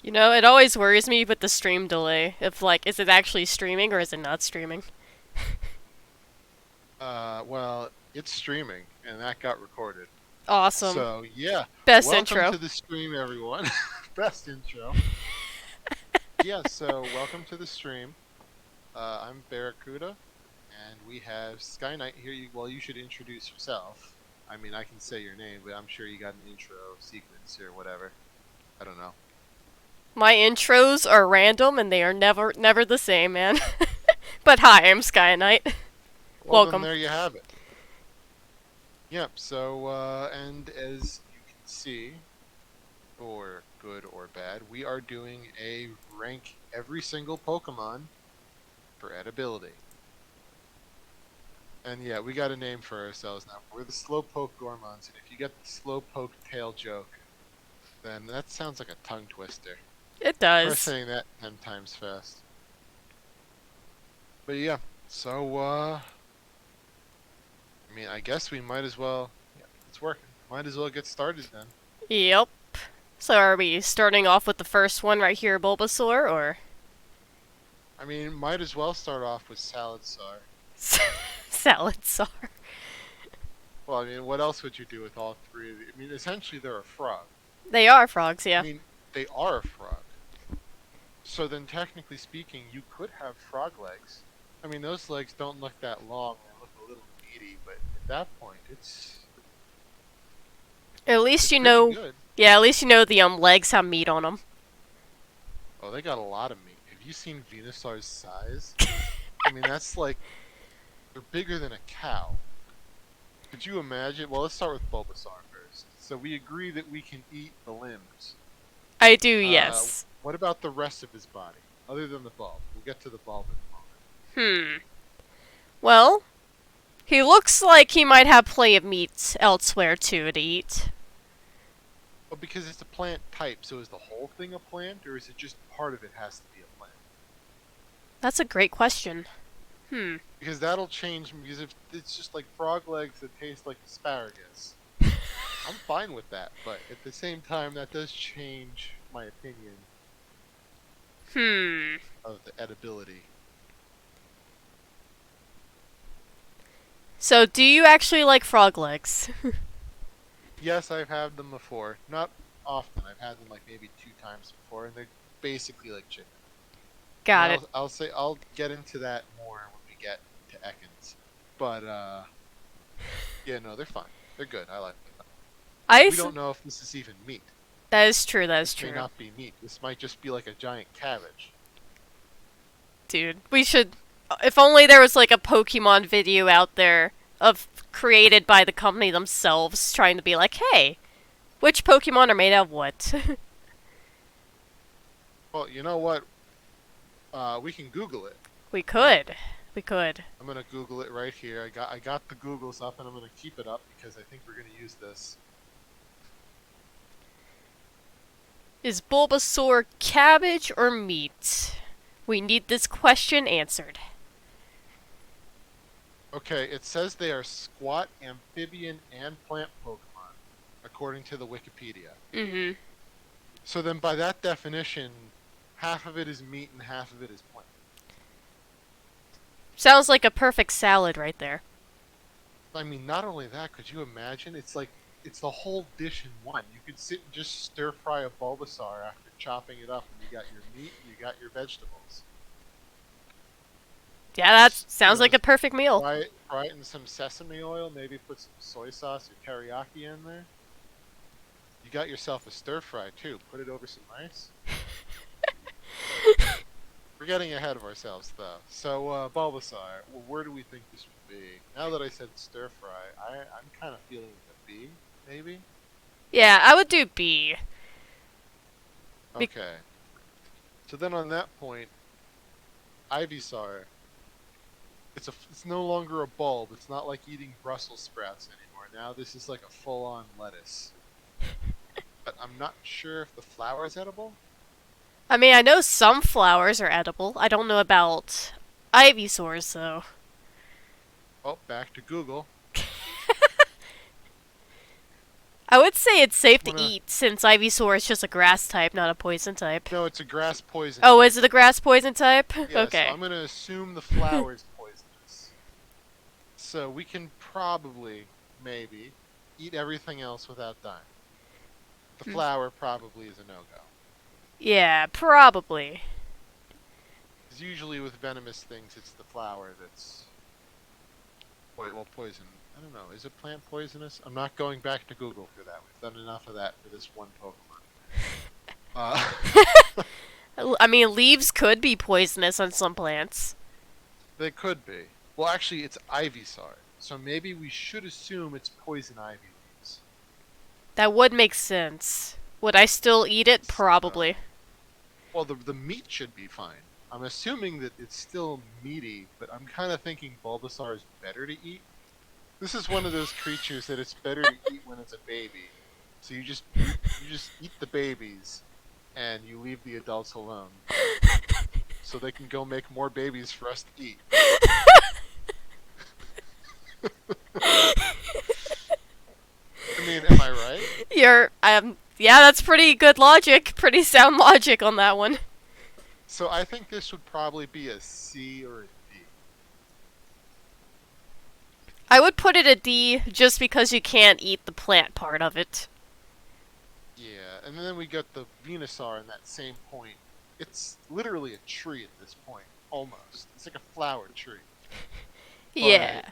You know, it always worries me with the stream delay. If, like, is it actually streaming or is it not streaming? Well, it's streaming, and that got recorded. Awesome. So, yeah, Best welcome intro. to the stream, everyone. Best intro. Yeah, so welcome to the stream. I'm Barrakuda, and we have Sky Knight here. Well, you should introduce yourself. I mean, I can say your name, but I'm sure you got an intro sequence or whatever. I don't know. My intros are random and they are never the same, man. But hi, I'm Sky Knight. Well, then Welcome. there you have it. Yep, so, and as you can see, or good or bad, we are doing a rank every single Pokemon for edibility. And yeah, we got a name for ourselves now. We're the Slowpoke Gourmets, and if you get the Slowpoke tail joke, then that sounds like a tongue twister. It Try does. saying that 10 times fast. But yeah, so, I mean, I guess we might as well, yeah, it's working. Might as well get started then. Yep. So are we starting off with the first one right here, Bulbasaur, or I mean, might as well start off with Salad-Sar. Salad-Sar? Well, I mean, what else would you do with all three of these? I mean, essentially they're a frog. They are frogs, I yeah. mean, they are a frog. So then, technically speaking, you could have frog legs. I mean, those legs don't look that long. They look a little meaty, but at that point, At least it's you pretty know. good. Yeah, at least you know the legs have meat on them. Oh, they got a lot of meat. Have you seen Venusaur's size? I mean, that's like they're bigger than a cow. Could you imagine? Well, let's start with Bulbasaur first. So we agree that we can eat the limbs. I do, yes. What about the rest of his body, other than the bulb? We'll get to the bulb in a moment. Hmm. Well, he looks like he might have plenty of meat elsewhere too to eat. Well, because it's a plant type, so is the whole thing a plant, or is it just part of it has to be a plant? That's a great question. Hmm. Because that'll change, because if it's just like frog legs that taste like asparagus, I'm fine with that, but at the same time, that does change my opinion Hmm. of the edibility. So, do you actually like frog legs? Yes, I've had them before. Not often. I've had them like maybe 2 times before, and they're basically like chicken. And Got it. I'll get into that more when we get to Ekans. But yeah, no, they're fine. They're good. I like them. I. We don't know if this is even meat. That is true. That is This may true. not be meat. This might just be like a giant cabbage. Dude, we should. If only there was like a Pokemon video out there of created by the company themselves, trying to be like, hey, which Pokemon are made out of what? Well, you know what? We can Google it. We could. We could. I'm gonna Google it right here. I got the Googles up, and I'm gonna keep it up because I think we're gonna use this. Is Bulbasaur cabbage or meat? We need this question answered. Okay, it says they are squat, amphibian, and plant Pokemon, according to the Wikipedia. Mm-hmm. So then, by that definition, half of it is meat and half of it is plant. Sounds like a perfect salad right there. I mean, not only that, could you imagine? It's like it's the whole dish in one. You could sit and just stir fry a Bulbasaur after chopping it up, and you got your meat and you got your vegetables. Yeah, that Just, sounds like a perfect meal. fry it in some sesame oil. Maybe put some soy sauce or teriyaki in there. You got yourself a stir fry too. Put it over some rice. We're getting ahead of ourselves, though. So, Bulbasaur, where do we think this would be? Now that I said stir fry, I'm kind of feeling a B, maybe? Yeah, I would do B. Be- Okay. So then on that point, Ivysaur, it's no longer a bulb. It's not like eating Brussels sprouts anymore. Now this is like a full-on lettuce. But I'm not sure if the flower is edible. I mean, I know some flowers are edible. I don't know about Ivysaurs, though. Oh, back to Google. I would say it's safe to Wanna... eat since Ivysaur is just a grass type, not a poison type. No, it's a grass poison Oh, type. is it a grass poison type? Yeah, so Okay. I'm gonna assume the flower is poisonous. So we can probably, maybe, eat everything else without dying. The flower probably is a no-go. Yeah, probably. Because usually with venomous things, it's the flower that's... well, poison. I don't know. Is a plant poisonous? I'm not going back to Google for that. We've done enough of that for this one Pokemon. I mean, leaves could be poisonous on some plants. They could be. Well, actually, it's Ivysaur. So maybe we should assume it's poison ivy leaves. That would make sense. Would I still eat it? Probably. Well, the meat should be fine. I'm assuming that it's still meaty, but I'm kind of thinking Bulbasaur is better to eat. This is one of those creatures that it's better to eat when it's a baby. So you just eat the babies, and you leave the adults alone, so they can go make more babies for us to eat. I mean, am I right? Yeah, that's pretty good logic. Pretty sound logic on that one. So I think this would probably be a C or a D. I would put it a D just because you can't eat the plant part of it. Yeah, and then we got the Venusaur in that same point. It's literally a tree at this point, almost. It's like a flower tree. Yeah.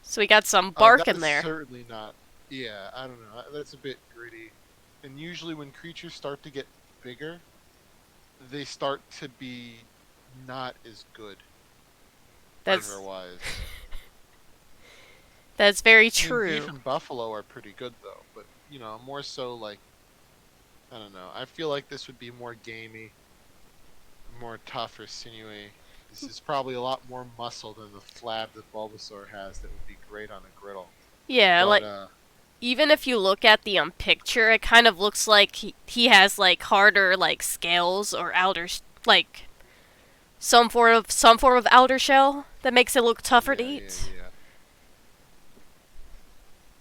So we got some bark in there. Certainly not. Yeah, I don't know. That's a bit gritty. And usually when creatures start to get bigger, they start to be not as good. Flavor-wise. That's very I mean, true. beef and buffalo are pretty good though, but you know, more so like, I don't know. I feel like this would be more gamey, more tough or sinewy. This is probably a lot more muscle than the flab that Bulbasaur has that would be great on a griddle. Yeah, But, even if you look at the picture, it kind of looks like he has like harder like scales or like some form of outer shell that makes it look tougher to eat. Yeah.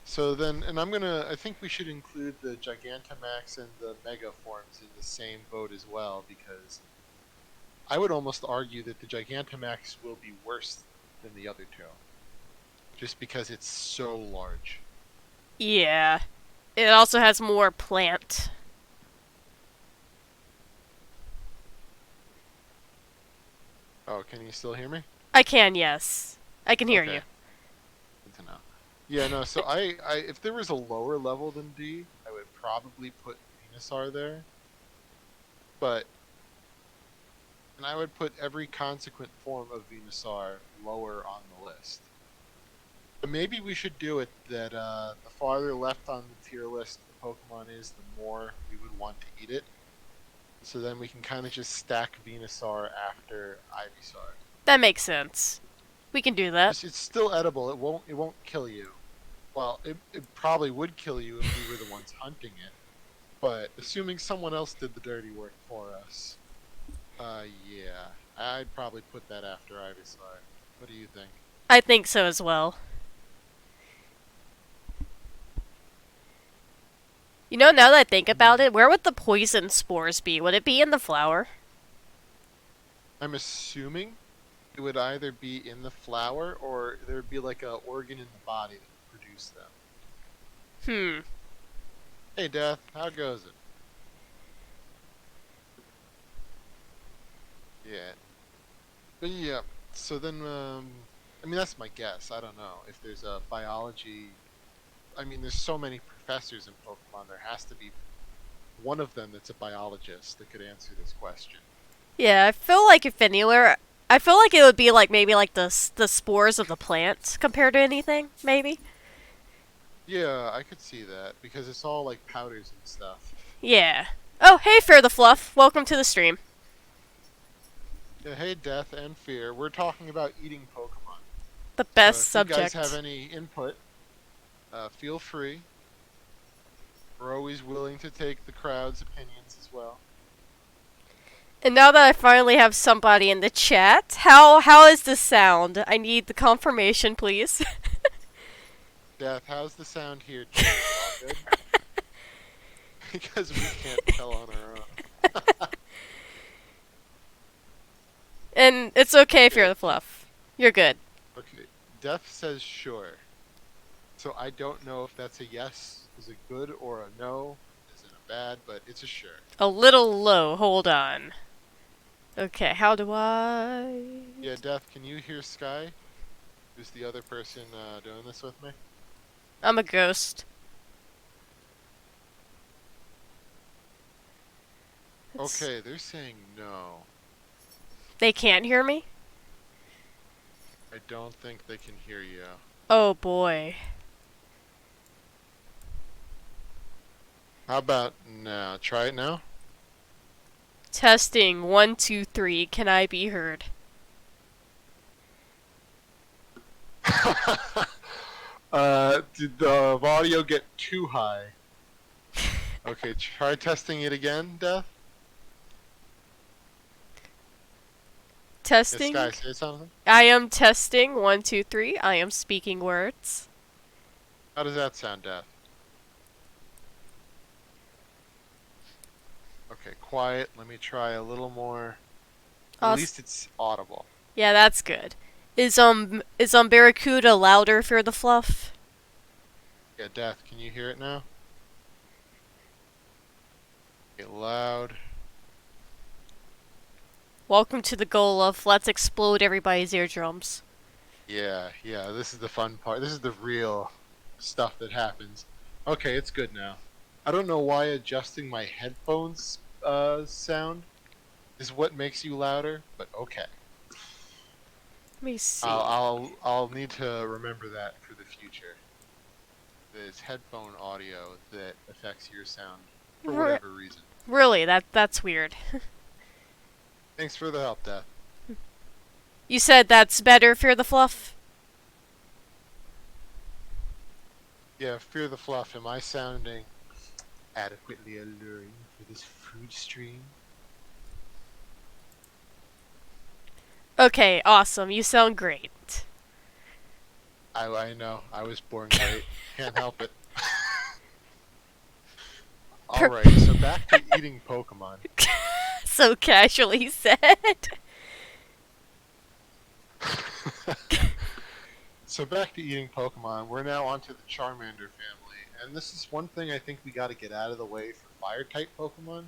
So then, and I think we should include the Gigantamax and the Mega forms in the same boat as well, because I would almost argue that the Gigantamax will be worse than the other two, just because it's so large. Yeah. It also has more plant. Oh, can you still hear me? I can, yes. I can hear you. Good to know. Yeah, no, so I if there was a lower level than D, I would probably put Venusaur there. And I would put every consequent form of Venusaur lower on the list. But maybe we should do it that the farther left on the tier list the Pokemon is, the more we would want to eat it. So then we can kind of just stack Venusaur after Ivysaur. That makes sense. We can do that. It's still edible. It won't kill you. Well, it probably would kill you if we were the ones hunting it. But assuming someone else did the dirty work for us, yeah, I'd probably put that after Ivysaur. What do you think? I think so as well. You know, now that I think about it, where would the poison spores be? Would it be in the flower? I'm assuming it would either be in the flower or there would be like a organ in the body that would produce them. Hey, Death, how goes it? Yeah. But yeah, so then, I mean, that's my guess. I don't know if there's a biology. I mean, there's so many professors in Pokemon, there has to be one of them that's a biologist that could answer this question. Yeah, I feel like if anywhere, I feel like it would be like maybe like the spores of the plant compared to anything, maybe. Yeah, I could see that because it's all like powders and stuff. Yeah. Oh, hey, Fear the Fluff. Welcome to the stream. Yeah, hey, Death and Fear. We're talking about eating Pokemon. The best If subject. you guys have any input, feel free. We're always willing to take the crowd's opinions as well. And now that I finally have somebody in the chat, how is the sound? I need the confirmation, please. Death, how's the sound here? All good? because we can't tell on our own. And it's okay if you're Okay. the fluff. You're good. Okay. Def says sure. So I don't know if that's a yes, is a good, or a no, is it a bad, but it's a sure. A little low. Hold on. Okay, how do I... Yeah, Def, can you hear Sky? Who's the other person doing this with me? I'm a ghost. Okay, they're saying no. They can't hear me? I don't think they can hear you. Oh boy. How about now? Try it now? Testing 1, 2, 3. Can I be heard? Did the audio get too high? Okay, try testing it again, Death. Yes, Testing. Sky, say something. I am testing 1, 2, 3. I am speaking words. How does that sound, Death? Okay, quiet. Let me try a little more. At least it's audible. Yeah, that's good. Is Barracuda louder for the fluff? Yeah, Death, can you hear it now? Get loud. Welcome to the goal of let's explode everybody's eardrums. Yeah, this is the fun part. This is the real stuff that happens. Okay, it's good now. I don't know why adjusting my headphones sound is what makes you louder, but okay. Let me see. I'll need to remember that for the future. There's headphone audio that affects your sound for whatever reason. Really, that's weird. Thanks for the help, Death. You said that's better for the fluff? Yeah, fear the fluff. Am I sounding adequately alluring for this food stream? Okay, awesome. You sound great. I know. I was born great. Can't help it. Alright, so back to eating Pokemon. So casually said. So back to eating Pokemon. We're now onto the Charmander family. And this is one thing I think we gotta get out of the way for Fire-type Pokemon.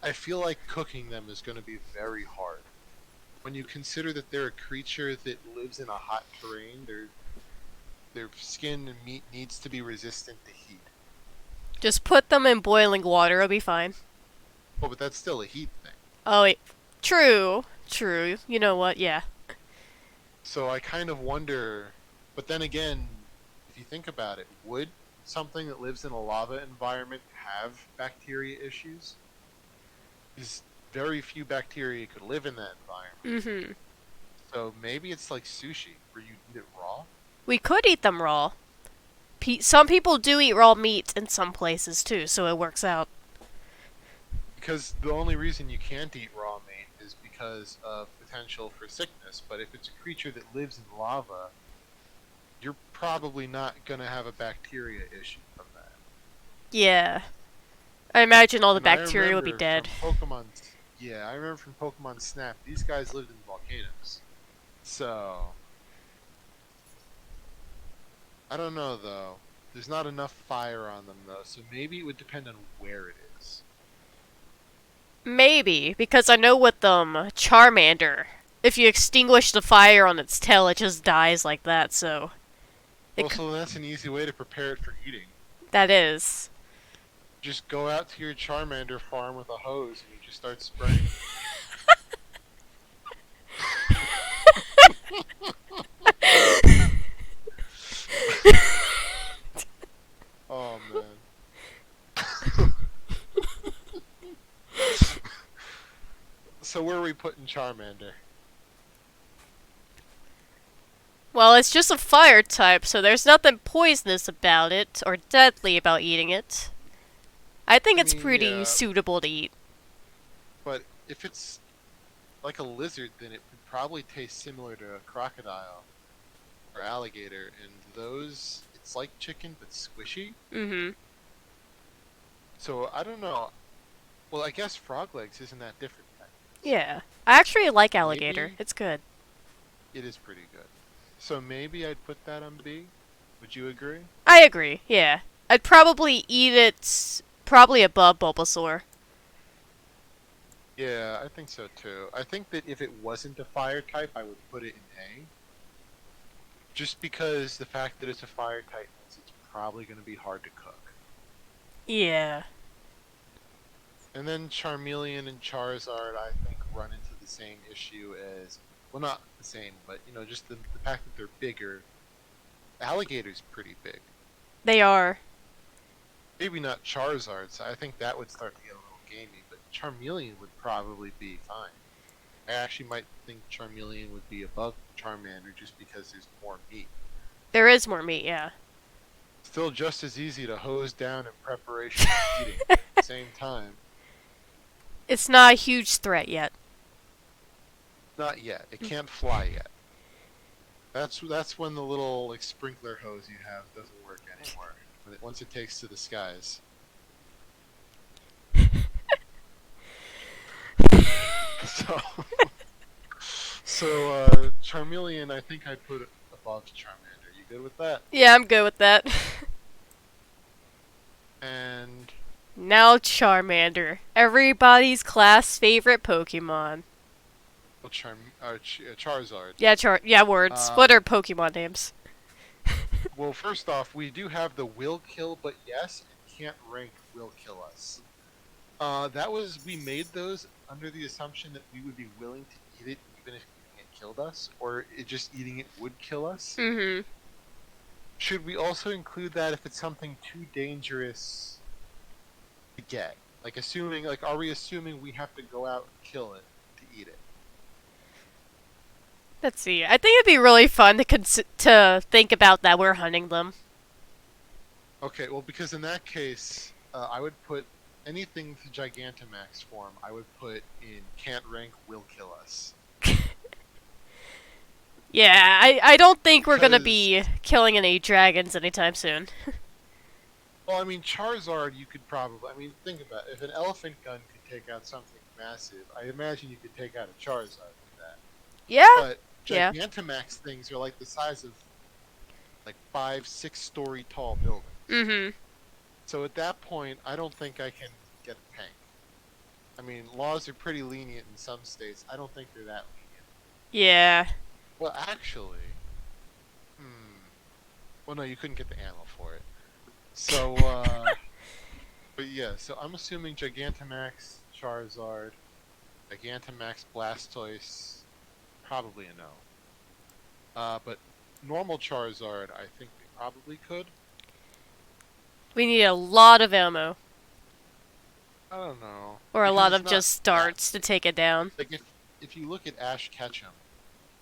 I feel like cooking them is going to be very hard. When you consider that they're a creature that lives in a hot terrain, their skin and meat needs to be resistant to heat. Just put them in boiling water, it'll be fine. Oh, but that's still a heat thing. Oh, wait. True. True. You know what? Yeah. So I kind of wonder, but then again, if you think about it, would something that lives in a lava environment have bacteria issues? Because very few bacteria could live in that environment. Mm-hmm. So maybe it's like sushi, where you eat it raw? We could eat them raw. Some people do eat raw meat in some places, too, so it works out. Because the only reason you can't eat raw meat is because of potential for sickness. But if it's a creature that lives in lava, you're probably not going to have a bacteria issue from that. Yeah. I imagine all the And I bacteria would be remember dead. I remember from Pokemon Snap, these guys lived in volcanoes. So, I don't know though. There's not enough fire on them though, so maybe it would depend on where it is. Maybe, because I know with Charmander, if you extinguish the fire on its tail, it just dies like that, so... So that's an easy way to prepare it for eating. That is. Just go out to your Charmander farm with a hose and you just start spraying. Oh man. So where are we putting Charmander? Well, it's just a fire type, so there's nothing poisonous about it, or deadly about eating it. I think it's pretty suitable to eat. But if it's like a lizard, then it would probably taste similar to a crocodile or alligator, and those, it's like chicken but squishy. Mm-hmm. So I don't know. Well, I guess frog legs isn't that different than this. Yeah. I actually like alligator. Maybe It's good. it is pretty good. So maybe I'd put that on B. Would you agree? I agree, yeah. I'd probably eat it probably above Bulbasaur. Yeah, I think so too. I think that if it wasn't a fire type, I would put it in A. Just because the fact that it's a fire type means it's probably going to be hard to cook. Yeah. And then Charmeleon and Charizard, I think, run into the same issue as, well, not the same, but just the fact that they're bigger. Alligator's pretty big. They are. Maybe not Charizard, so I think that would start to get a little gamey, but Charmeleon would probably be fine. I actually might think Charmeleon would be above Charmander just because there's more meat. There is more meat, yeah. Still just as easy to hose down in preparation for eating at the same time. It's not a huge threat yet. Not yet. It can't fly yet. That's when the little sprinkler hose you have doesn't work anymore. Once it takes to the skies. So Charmeleon, I think I put above Charmander. You good with that? Yeah, I'm good with that. And Now Charmander. Everybody's class favorite Pokemon. well, Charizard. Yeah, words. What are Pokemon names? Well, first off, we do have the will kill, but yes, and can't rank will kill us. We made those under the assumption that we would be willing to eat it even if eating it killed us, or just eating it would kill us. Mm-hmm. Should we also include that if it's something too dangerous to get? Are we assuming we have to go out and kill it to eat it? Let's see. I think it'd be really fun to think about that we're hunting them. Okay, well, because in that case, I would put anything to Gigantamax form, I would put in can't rank will kill us. Yeah, I don't think we're gonna be killing any dragons anytime soon. Well, I mean, Charizard, you could probably... I mean, think about it. If an elephant gun could take out something massive, I imagine you could take out a Charizard with that. Yeah? But Yeah. Gigantamax things are like the size of, 5-6-story tall buildings. Mm-hmm. So at that point, I don't think I can get a tank. I mean, laws are pretty lenient in some states. I don't think they're that lenient. Yeah. Well, actually... Well, no, you couldn't get the ammo for it. So, but yeah, so I'm assuming Gigantamax, Charizard, Gigantamax, Blastoise, probably a no. But normal Charizard, I think we probably could. We need a lot of ammo. I don't know. Or a Because lot it's of not just that- darts to take it down. Like, if you look at Ash Ketchum,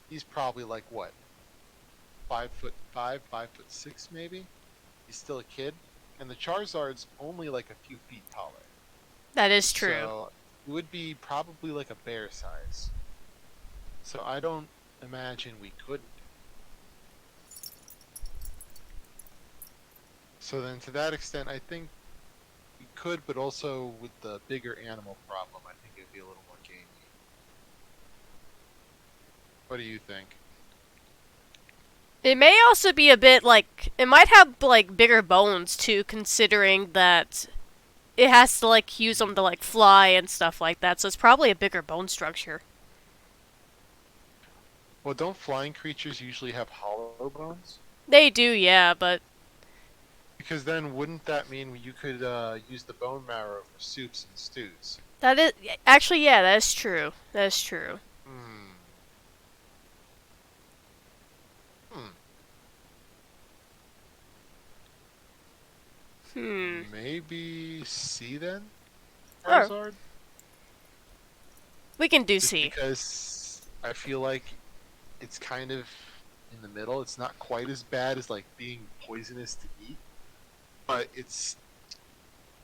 he's probably like, what? 5'5", 5'6", maybe? He's still a kid. And the Charizard's only like a few feet taller. That is true. So it would be probably like a bear size. So I don't imagine we couldn't. So then to that extent, I think we could, but also with the bigger animal problem, I think it'd be a little more gamey. What do you think? It may also be a bit like it might have like bigger bones too, considering that it has to like use them to like fly and stuff like that. So it's probably a bigger bone structure. Well, don't flying creatures usually have hollow bones? They do, yeah, but Because then wouldn't that mean you could use the bone marrow for soups and stews? that is actually yeah, that is true. That is true. Hmm. Maybe C then? Charizard? We can do Just C. because I feel like it's kind of in the middle. It's not quite as bad as like being poisonous to eat, but it's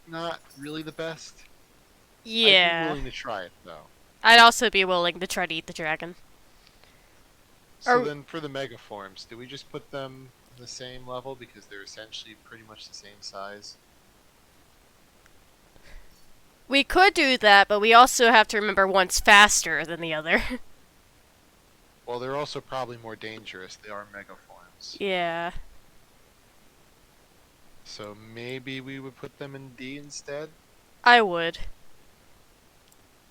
not really the best. I'd be Yeah. willing to try it though. I'd also be willing to try to eat the dragon. So Are- then for the megaforms, do we just put them on the same level because they're essentially pretty much the same size? We could do that, but we also have to remember one's faster than the other. Well, they're also probably more dangerous. They are mega forms. Yeah. So maybe we would put them in D instead? I would.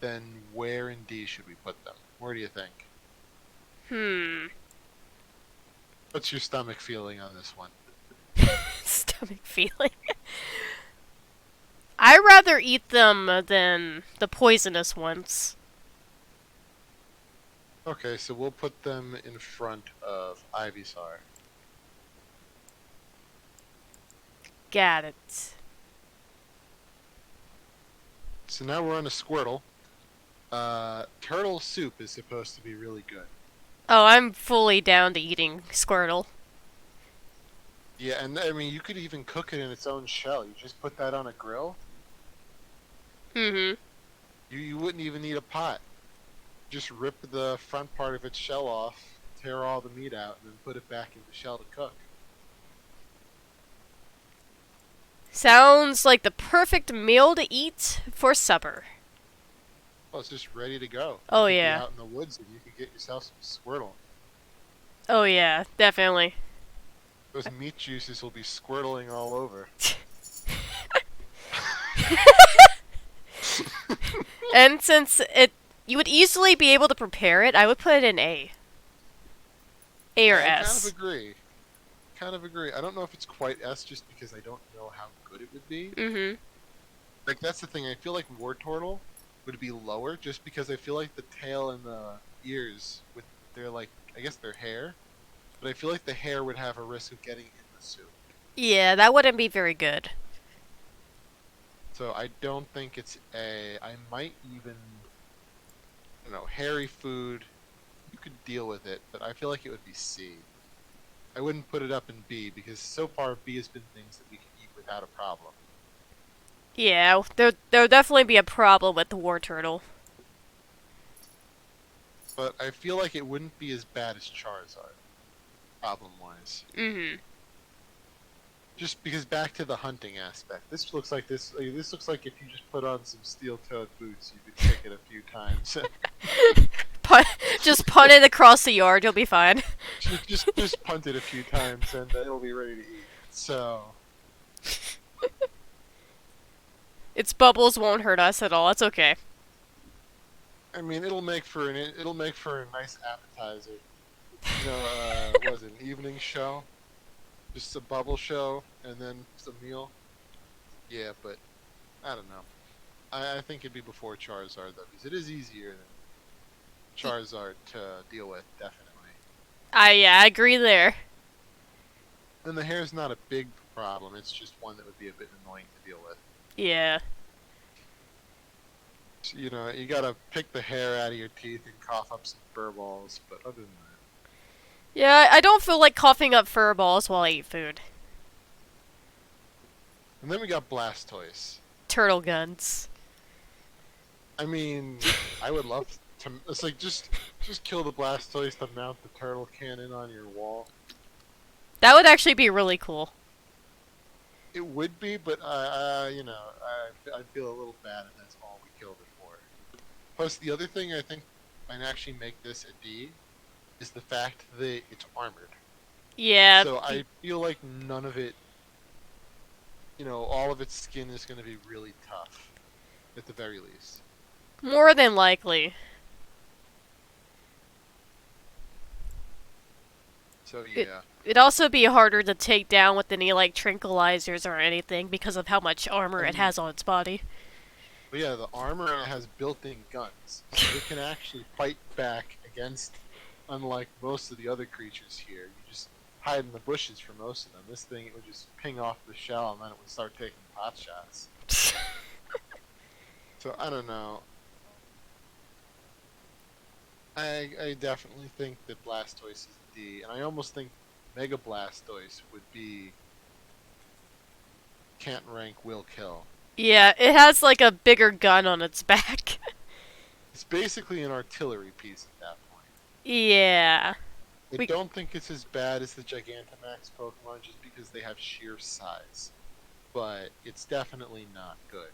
Then where in D should we put them? Where do you think? What's your stomach feeling on this one? Stomach feeling. I'd rather eat them than the poisonous ones. Okay, so we'll put them in front of Ivysaur. Got it. So now we're on a Squirtle. Turtle soup is supposed to be really good. Oh, I'm fully down to eating Squirtle. Yeah, and I mean, you could even cook it in its own shell. You just put that on a grill. Mm-hmm. You wouldn't even need a pot. Just rip the front part of its shell off, tear all the meat out, and then put it back in the shell to cook. Sounds like the perfect meal to eat for supper. Well, it's just ready to go. Oh, You could be yeah. out in the woods and you could get yourself some Squirtle. Oh, yeah, definitely. Those meat juices will be squirtling all over. And since you would easily be able to prepare it, I would put it in A. A or I S. kind of agree. I don't know if it's quite S just because I don't know how good it would be. Mm-hmm. Like, that's the thing. I feel like Wartortle would be lower just because I feel like the tail and the ears with their, like, I guess their hair. But I feel like the hair would have a risk of getting in the soup. Yeah, that wouldn't be very good. So I don't think it's A. I might even, I don't know, hairy food. You could deal with it, but I feel like it would be C. I wouldn't put it up in B because so far B has been things that we can eat without a problem. Yeah, there'll definitely be a problem with the war turtle. But I feel like it wouldn't be as bad as Charizard, problem-wise. Mm-hmm. Just because back to the hunting aspect, this looks like this looks like if you just put on some steel-toed boots, you could kick it a few times. Just punt it across the yard, you'll be fine. just punt it a few times and it'll be ready to eat. So Its bubbles won't hurt us at all. It's okay. I mean, it'll make for a nice appetizer. You know, what was it, an evening show? Just a bubble show and then some meal. Yeah, but I don't know. I think it'd be before Charizard though, because it is easier than Charizard to deal with, definitely. Yeah, I agree there. And the hair's not a big problem, it's just one that would be a bit annoying to deal with. Yeah. So, you know, you gotta pick the hair out of your teeth and cough up some fur balls, but other than that. Yeah, I don't feel like coughing up fur balls while I eat food. And then we got Blastoise. Turtle guns. I mean, I would love to. It's like just kill the Blastoise to mount the turtle cannon on your wall. That would actually be really cool. It would be, but you know, I'd feel a little bad if that's all we killed it for. Plus, the other thing I think might actually make this a D is the fact that it's armored. Yeah. So I feel like none of it, you know, all of its skin is going to be really tough, at the very least. More than likely. So yeah. It'd also be harder to take down with any, like, tranquilizers or anything because of how much armor it has on its body. But yeah, the armor has built-in guns, so it can actually fight back against, unlike most of the other creatures here. You just hide in the bushes for most of them. This thing, it would just ping off the shell and then it would start taking pot shots. So I don't know. I definitely think that Blastoise is D, and I almost think Mega Blastoise would be can't rank will kill. Yeah, it has, like, a bigger gun on its back. It's basically an artillery piece at that point. Yeah. I don't think it's as bad as the Gigantamax Pokemon just because they have sheer size. But it's definitely not good.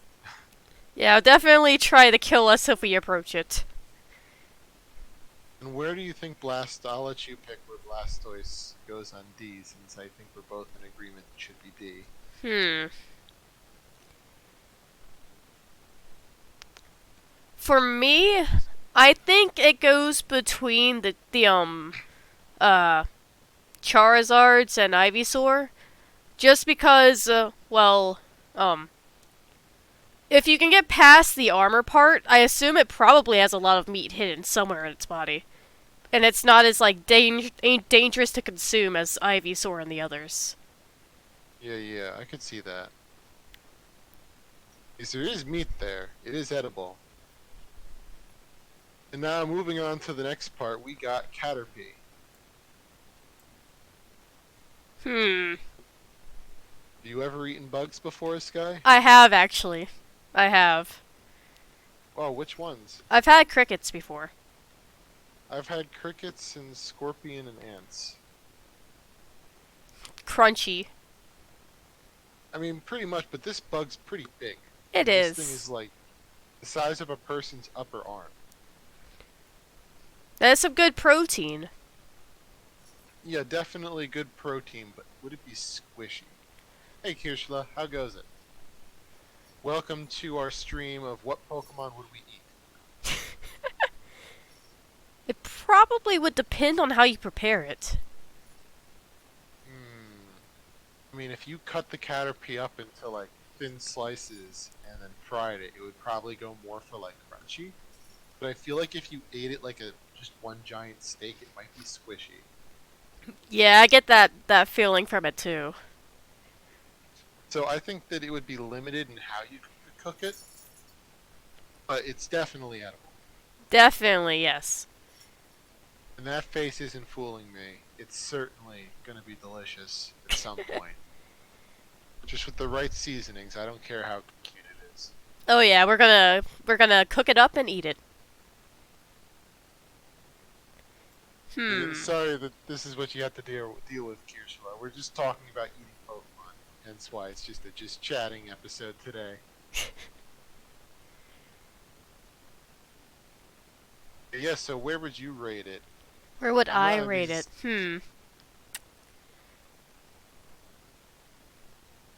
Yeah, definitely try to kill us if we approach it. And where do you think I'll let you pick where Blastoise goes on D, since I think we're both in agreement it should be D. Hmm. For me, I think it goes between the Charizards and Ivysaur. Just because, if you can get past the armor part, I assume it probably has a lot of meat hidden somewhere in its body. And it's not as, like, dangerous to consume as Ivysaur and the others. Yeah, I could see that. Because there is meat there. It is edible. And now moving on to the next part, we got Caterpie. Hmm. Have you ever eaten bugs before, Sky? I have, actually. I have. Oh, which ones? I've had crickets before. I've had crickets and scorpion and ants. Crunchy. I mean, pretty much, but this bug's pretty big. It This is. thing is like the size of a person's upper arm. That's some good protein. Yeah, definitely good protein, but would it be squishy? Hey Kirschla, how goes it? Welcome to our stream of what Pokemon would we eat? It probably would depend on how you prepare it. I mean, if you cut the Caterpie up into like thin slices and then fried it, it would probably go more for like crunchy. But I feel like if you ate it like just one giant steak, it might be squishy. Yeah, I get that feeling from it too. So I think that it would be limited in how you could cook it, but it's definitely edible. Definitely, yes. And that face isn't fooling me. It's certainly gonna be delicious at some point. Just with the right seasonings, I don't care how cute it is. Oh yeah, we're gonna cook it up and eat it. Sorry that this is what you have to deal with, Kirschla. We're just talking about eating Pokemon, hence why it's just a chatting episode today. Yeah, so where would you rate it? Where would I None of rate these- it?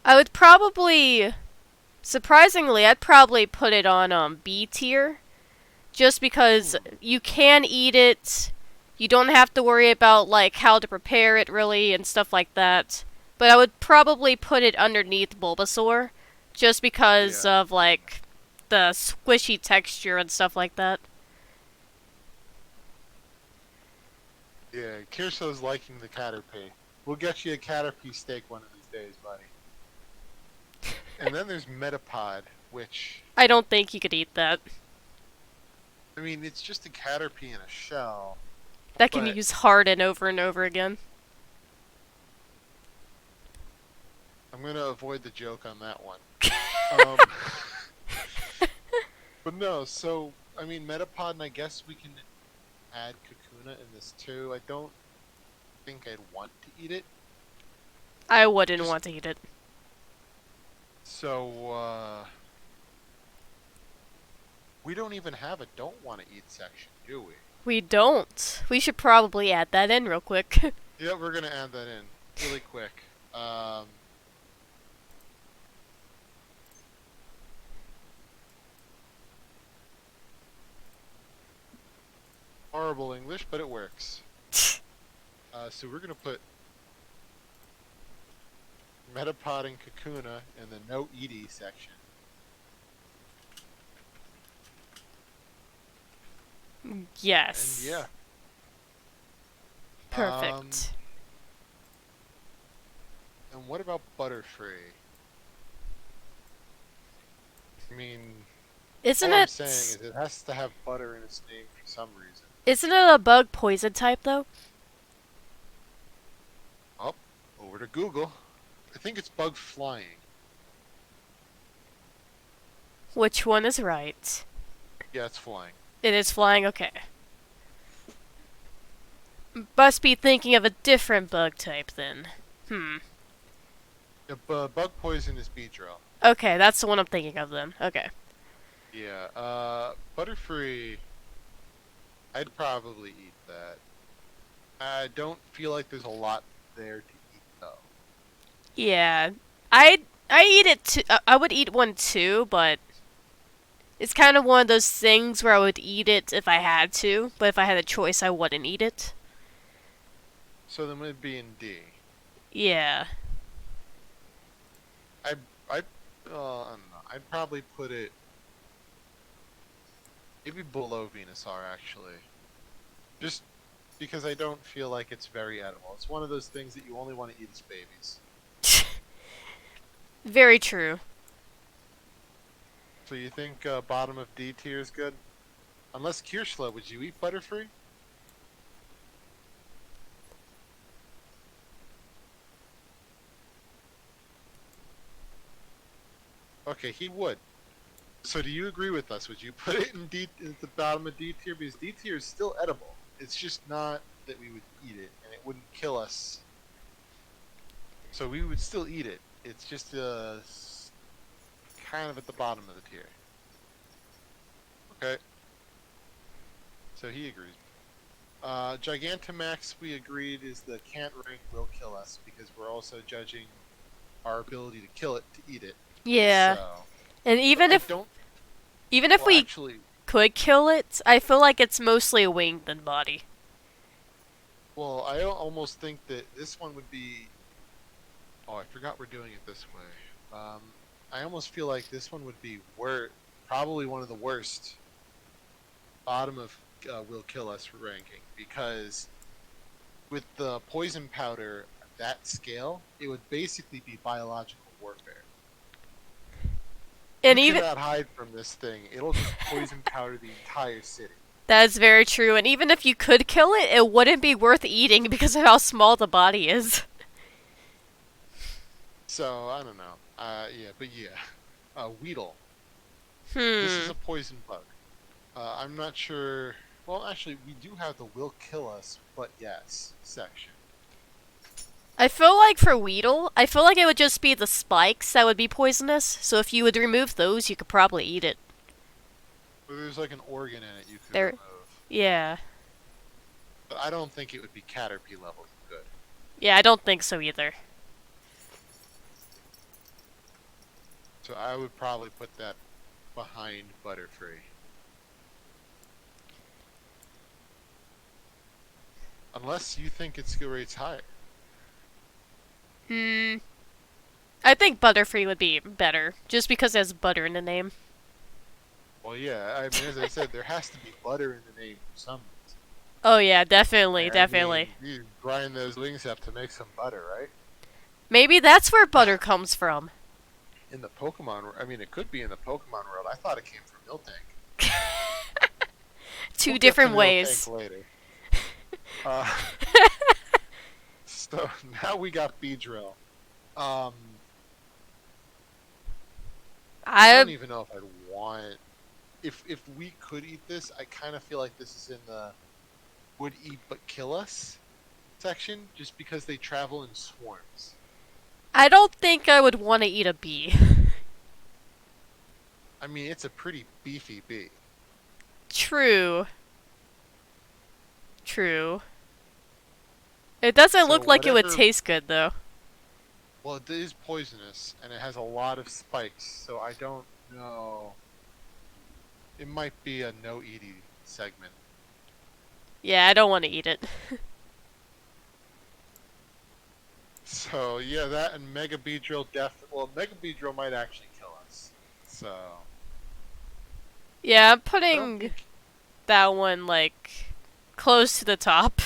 I would probably, surprisingly, I'd probably put it on B tier, just because you can eat it. You don't have to worry about like how to prepare it really and stuff like that. But I would probably put it underneath Bulbasaur, just because Yeah. of like the squishy texture and stuff like that. Yeah, Kirschla's liking the Caterpie. We'll get you a Caterpie steak one of these days, buddy. And then there's Metapod, which, I don't think you could eat that. I mean, it's just a Caterpie in a shell. That can But- use harden over and over again. I'm gonna avoid the joke on that one. But no, so, I mean, Metapod, and I guess we can add Kakuna in this too. I don't think I'd want to eat it. I wouldn't want to eat it. So, we don't even have a don't want to eat section, do we? We don't. We should probably add that in real quick. Yeah, we're gonna add that in really quick. Horrible English, but it works. So we're gonna put Metapod and Kakuna in the no ED section. Yes. And yeah. Perfect. And what about Butterfree? I mean, Isn't all I'm it? saying is it has to have butter in its name for some reason. Isn't it a bug poison type though? Oh, over to Google. I think it's bug flying. Which one is right? Yeah, it's flying. It is flying. Okay. Must be thinking of a different bug type then. The bug poison is Beedrill. Okay, that's the one I'm thinking of then. Okay. Yeah, Butterfree, I'd probably eat that. I don't feel like there's a lot there to eat though. Yeah, I eat it too. I would eat one too, but it's kind of one of those things where I would eat it if I had to, but if I had a choice, I wouldn't eat it. So then it'd be in D. Yeah. I I I don't know. I'd probably put it maybe below Venusaur actually. Just because I don't feel like it's very edible. It's one of those things that you only want to eat as babies. Very true. So you think bottom of D tier is good? Unless Kirschla, would you eat Butterfree? Okay, he would. So do you agree with us? Would you put it in D at the bottom of D tier? Because D tier is still edible. It's just not that we would eat it, and it wouldn't kill us. So we would still eat it. It's just kind of at the bottom of the tier. Okay. So he agrees. Gigantamax, we agreed, is the can't rank will kill us because we're also judging our ability to kill it to eat it. Yeah. So, And but I don't. even if Well, we actually, could kill it, I feel like it's mostly a wing than body. well, I almost think that this one would be. Oh, I forgot we're doing it this way. I almost feel like this one would be probably one of the worst bottom of will kill us ranking because with the poison powder at that scale, it would basically be biological warfare. And You even cannot hide from this thing. It'll just poison powder the entire city. that is very true. And even if you could kill it, it wouldn't be worth eating because of how small the body is. So I don't know. Yeah, but yeah, Weedle. This is Hmm. a poison bug. I'm not sure. Well, actually, we do have the will kill us, but yes section. I feel like for Weedle, I feel like it would just be the spikes that would be poisonous. So if you would remove those, you could probably eat it. But there's like an organ in it you could There. remove. Yeah. But I don't think it would be Caterpie level good. Yeah, I don't think so either. So I would probably put that behind Butterfree. Unless you think its skill rate's higher. Hmm. I think Butterfree would be better, just because it has butter in the name. Well, yeah, I mean, as I said, there has to be butter in the name for some reason. Oh yeah, definitely, I definitely. mean, you grind those wings up to make some butter, right? Maybe that's where butter comes from. In the Pokemon, I mean, it could be in the Pokemon world. I thought it came from Miltank. Two We'll get to different Miltank ways. later. Uh, so now we got Beedrill. Um, I I don't even know if I'd want. If we could eat this, I kind of feel like this is in the would eat but kill us section, just because they travel in swarms. I don't think I would want to eat a bee. I mean, it's a pretty beefy bee. True. True. It doesn't So look like it would whatever. taste good though. Well, it is poisonous, and it has a lot of spikes, so I don't know. It might be a no eating segment. Yeah, I don't want to eat it. So yeah, that and Mega Beedrill well, Mega Beedrill might actually kill us. So Yeah, I'm I don't putting think. that one like close to the top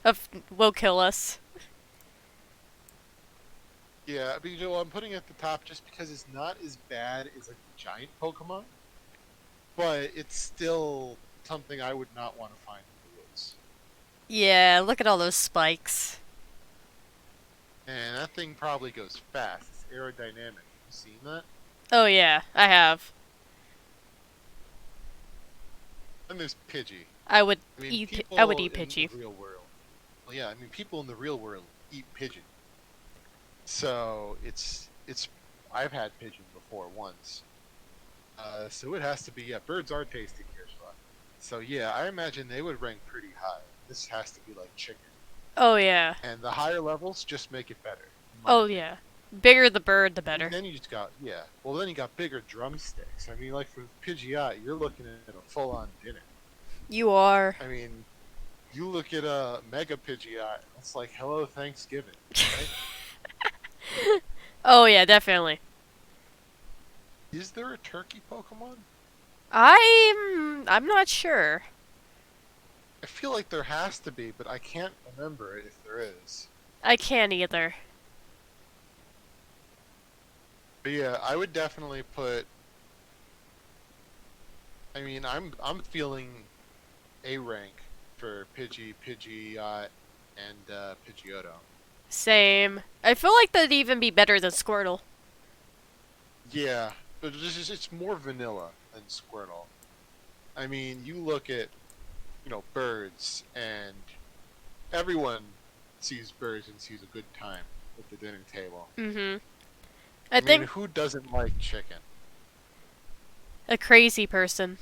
of will kill us. Yeah, Beedrill, I'm putting it at the top just because it's not as bad as a giant Pokemon, but it's still something I would not want to find in the woods. Yeah, look at all those spikes. And that thing probably goes fast. It's aerodynamic. You seen that? Oh yeah, I have. And there's Pidgey. I would I mean, eat. I would people eat in the Pidgey. real world. Well, yeah, I mean, people in the real world eat pigeon. So it's. I've had pigeon before once. So it has to be, yeah, birds are tasty here, so yeah, I imagine they would rank pretty high. This has to be like chicken. Oh yeah. And the higher levels just make it better, in my Oh opinion. yeah. Bigger the bird, the And better. then you just got, yeah. Well, then you got bigger drumsticks. I mean, like for Pidgeot, you're looking at a full-on dinner. You are. I mean, you look at a Mega Pidgeot, it's like hello Thanksgiving, right? Oh yeah, definitely. Is there a turkey Pokemon? I'm not sure. I feel like there has to be, but I can't remember if there is. I can't either. But yeah, I would definitely put. I mean, I'm feeling A rank for Pidgeot, and Pidgeotto. Same. I feel like that'd even be better than Squirtle. Yeah, but it's more vanilla than Squirtle. I mean, you look at birds, and everyone sees birds and sees a good time at the dinner table. Mm-hmm. I I mean, think who doesn't like chicken? a crazy person.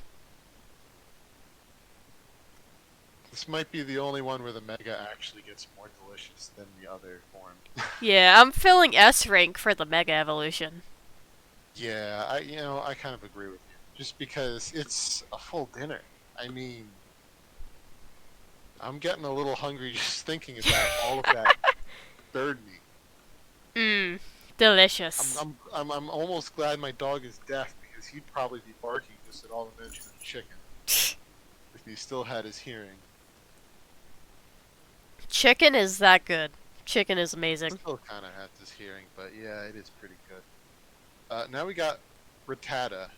This might be the only one where the Mega actually gets more delicious than the other form. Yeah, I'm feeling S rank for the Mega Evolution. Yeah, I kind of agree with you. Just because it's a full dinner. I mean, I'm getting a little hungry just thinking about all of that bird meat. Mmm. Delicious. I'm almost glad my dog is deaf because he'd probably be barking just at all the mention of chicken if he still had his hearing. Chicken is that good. Chicken is amazing. Still kind of has his hearing, but yeah, it is pretty good. Now we got Rattata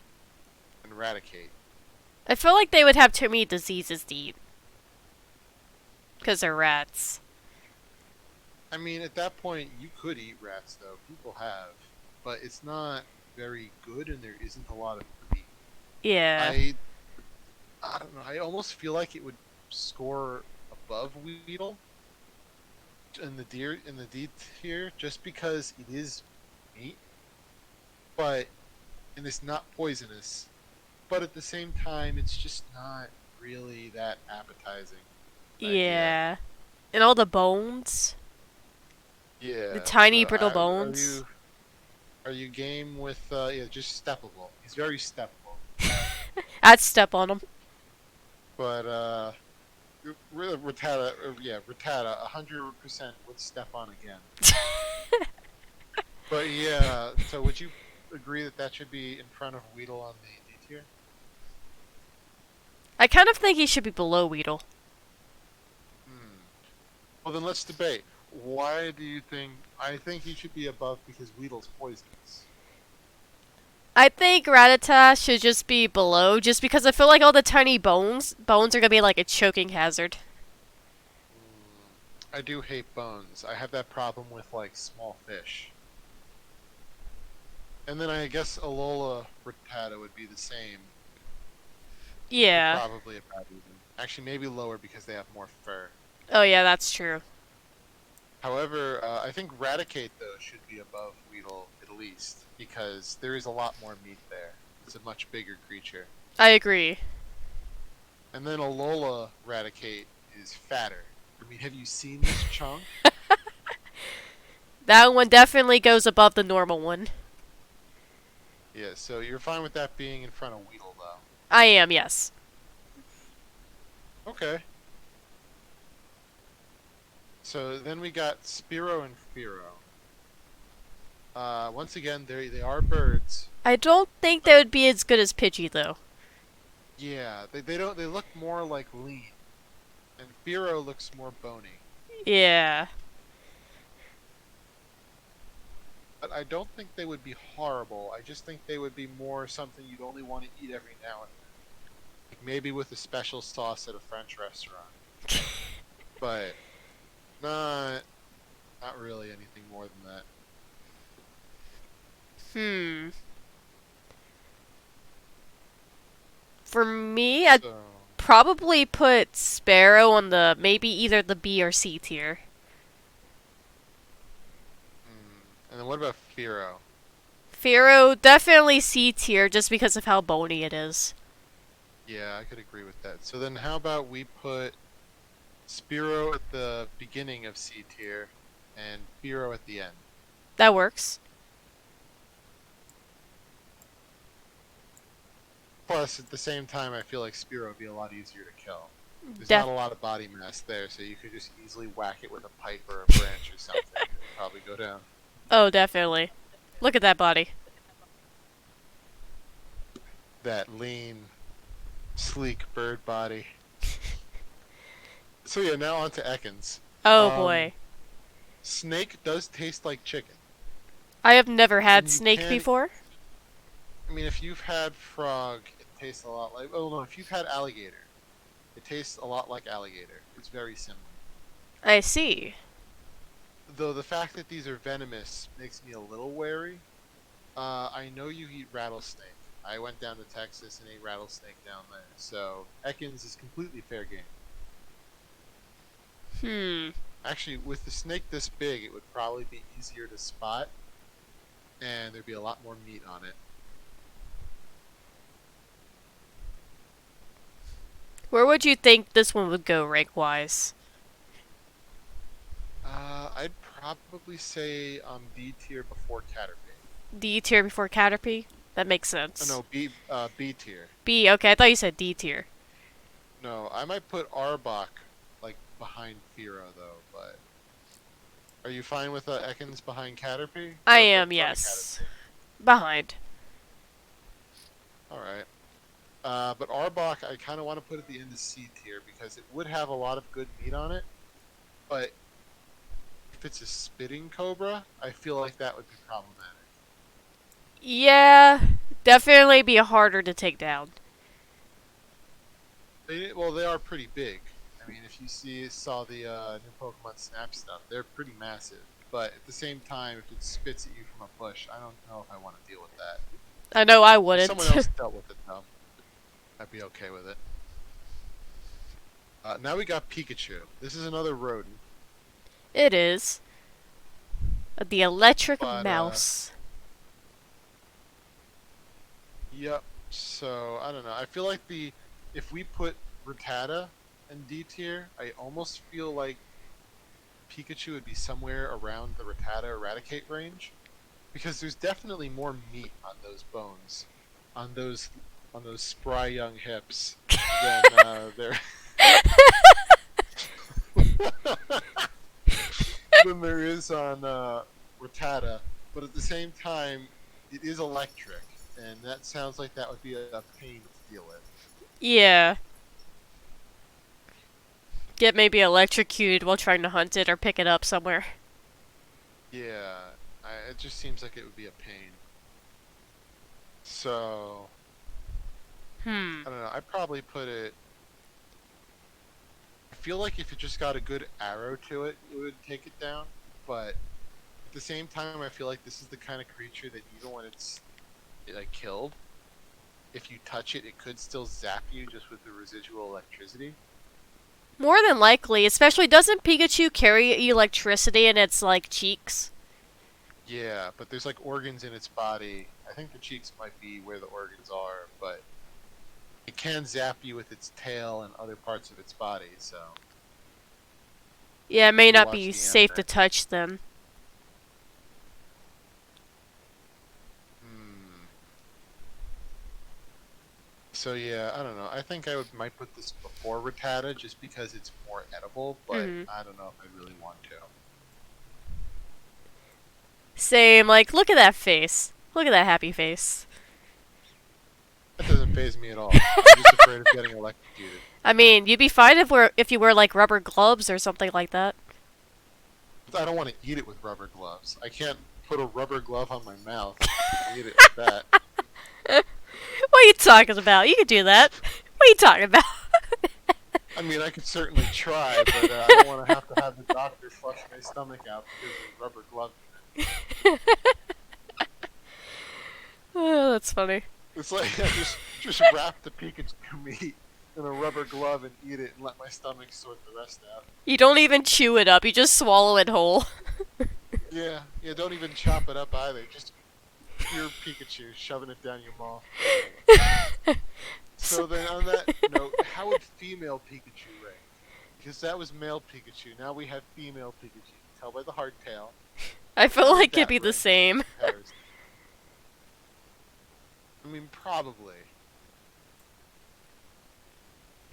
and Raticate. I feel like they would have too many diseases to eat. Because they're rats. I mean, at that point, you could eat rats, though. People have. But it's not very good, and there isn't a lot of meat. Yeah. I don't know. I almost feel like it would score above Weedle in the D tier, just because it is meat, but and it's not poisonous. But at the same time, it's just not really that appetizing. Yeah. And all the bones. Yeah. The tiny So brittle bones. are you game with yeah, just steppable? He's very steppable. I'd step on them. But Rattata, yeah, Rattata, 100% would step on again. But yeah, so would you agree that that should be in front of Weedle on the D tier? I kind of think he should be below Weedle. Well, then let's debate. Why do you think? I think he should be above because Weedle's poisonous. I think Rattata should just be below, just because I feel like all the tiny bones are gonna be like a choking hazard. I do hate bones. I have that problem with like small fish. And then I guess Alola Rattata would be the same. Yeah. Probably about even. Actually, maybe lower because they have more fur. Oh yeah, that's true. However, I think Raticate, though, should be above Weedle at least, because there is a lot more meat there. It's a much bigger creature. I agree. And then Alola Raticate is fatter. I mean, have you seen this chunk? That one definitely goes above the normal one. Yeah, so you're fine with that being in front of Weedle, though. I am, yes. Okay. So then we got Spearow and Fearow. Once again, they are birds. I don't think they would be as good as Pidgey, though. Yeah, they look more like lean, and Fearow looks more bony. Yeah. But I don't think they would be horrible. I just think they would be more something you'd only want to eat every now and then. Like maybe with a special sauce at a French restaurant. But not really anything more than that. For me, I'd So, probably put Sparrow on the maybe either the B or C tier. and then what about Fearow? Fearow, definitely C tier just because of how bony it is. Yeah, I could agree with that. So then how about we put Spearow at the beginning of C tier and Fearow at the end. That works. Plus, at the same time, I feel like Spearow would be a lot easier to kill. There's Def- not a lot of body mass there, so you could just easily whack it with a pipe or a branch or something. It'd probably go down. oh, definitely. Look at that body. That lean, sleek bird body. So yeah, now on to Ekans. Oh boy. Snake does taste like chicken. I have never had And you snake can- before. I mean, if you've had frog, it tastes a lot like... Oh no, if you've had alligator, it tastes a lot like alligator. It's very similar. I see. Though the fact that these are venomous makes me a little wary. I know you eat rattlesnake. I went down to Texas and ate rattlesnake down there, so Ekans is completely fair game. Actually, with the snake this big, it would probably be easier to spot, and there'd be a lot more meat on it. Where would you think this one would go rank-wise? I'd probably say D tier before Caterpie. D tier before Caterpie? That makes sense. Oh, no, B tier. B, okay, I thought you said D tier. No, I might put Arbok like behind Fearow though, but are you fine with Ekans behind Caterpie? I Or am, front of yes. Caterpie? Behind. Alright. But Arbok I kind of want to put at the end of C tier because it would have a lot of good meat on it, but if it's a spitting cobra, I feel like that would be problematic. Yeah, definitely be harder to take down. Well, they are pretty big. I mean, if you saw the new Pokemon Snap stuff, they're pretty massive. But at the same time, if it spits at you from a bush, I don't know if I want to deal with that. I know I If wouldn't. someone else dealt with it, though, I'd be okay with it. Now we got Pikachu. This is another rodent. It is. The electric But, mouse. Yep. So, I don't know. I feel like if we put Rattata in D tier, I almost feel like Pikachu would be somewhere around the Rattata Eradicate range. Because there's definitely more meat on those bones. On those spry young hips than there than there is on Rattata. But at the same time, it is electric. And that sounds like that would be a pain to deal with. Yeah. Get maybe electrocuted while trying to hunt it or pick it up somewhere. Yeah, it just seems like it would be a pain. So, I don't know, I'd probably put it... I feel like if it just got a good arrow to it, it would take it down. But at the same time, I feel like this is the kind of creature that even when it's like killed, if you touch it, it could still zap you just with the residual electricity. More than likely, especially doesn't Pikachu carry electricity in its, like, cheeks? Yeah, but there's like organs in its body. I think the cheeks might be where the organs are, but it can zap you with its tail and other parts of its body, so... Yeah, it may not Watch be the safe to anime. touch them. So yeah, I don't know. I think might put this before Rattata just because it's more edible, but I don't know if I really want to. Same, like, look at that face. Look at that happy face. That doesn't faze me at all. I'm just afraid of getting electrocuted. I mean, you'd be fine if you wear, like, rubber gloves or something like that. I don't want to eat it with rubber gloves. I can't put a rubber glove on my mouth and eat it like that. What are you talking about? You can do that. What are you talking about? I mean, I could certainly try, but I don't want to have the doctor flush my stomach out because of rubber glove. Oh, that's funny. It's like I just wrap the Pikachu meat in a rubber glove and eat it and let my stomach sort the rest out. You don't even chew it up, you just swallow it whole. Yeah, don't even chop it up either. Just your Pikachu, shoving it down your maw. So then, on that note, how would female Pikachu rank? Because that was male Pikachu. Now we have female Pikachu. You can tell by the hardtail. I feel How would like it'd that be the rank same. in comparison? I mean, probably.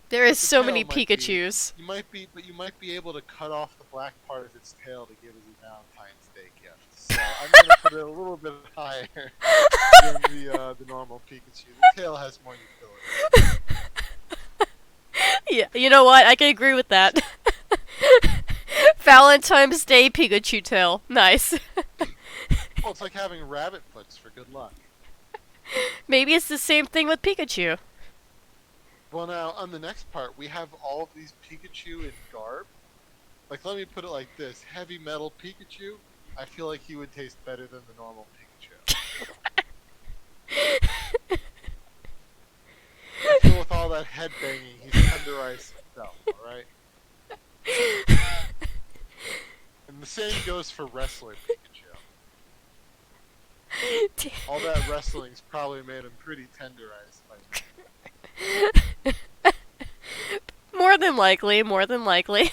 There is The so tail many might be- Pikachus. But you might be able to cut off the black part of its tail to give it a Valentine's Day gift. So I'm gonna put it a little bit higher than the normal Pikachu. The tail has more utility. Yeah, you know what? I can agree with that. Valentine's Day Pikachu tail. Nice. Well, it's like having rabbit foots for good luck. Maybe it's the same thing with Pikachu. Well, now on the next part, we have all of these Pikachu in garb. Like, let me put it like this: heavy metal Pikachu. I feel like he would taste better than the normal Pikachu. I feel with all that head banging, he's tenderized himself. All right. And the same goes for wrestler Pikachu. All that wrestling's probably made him pretty tenderized by now. More than likely, more than likely.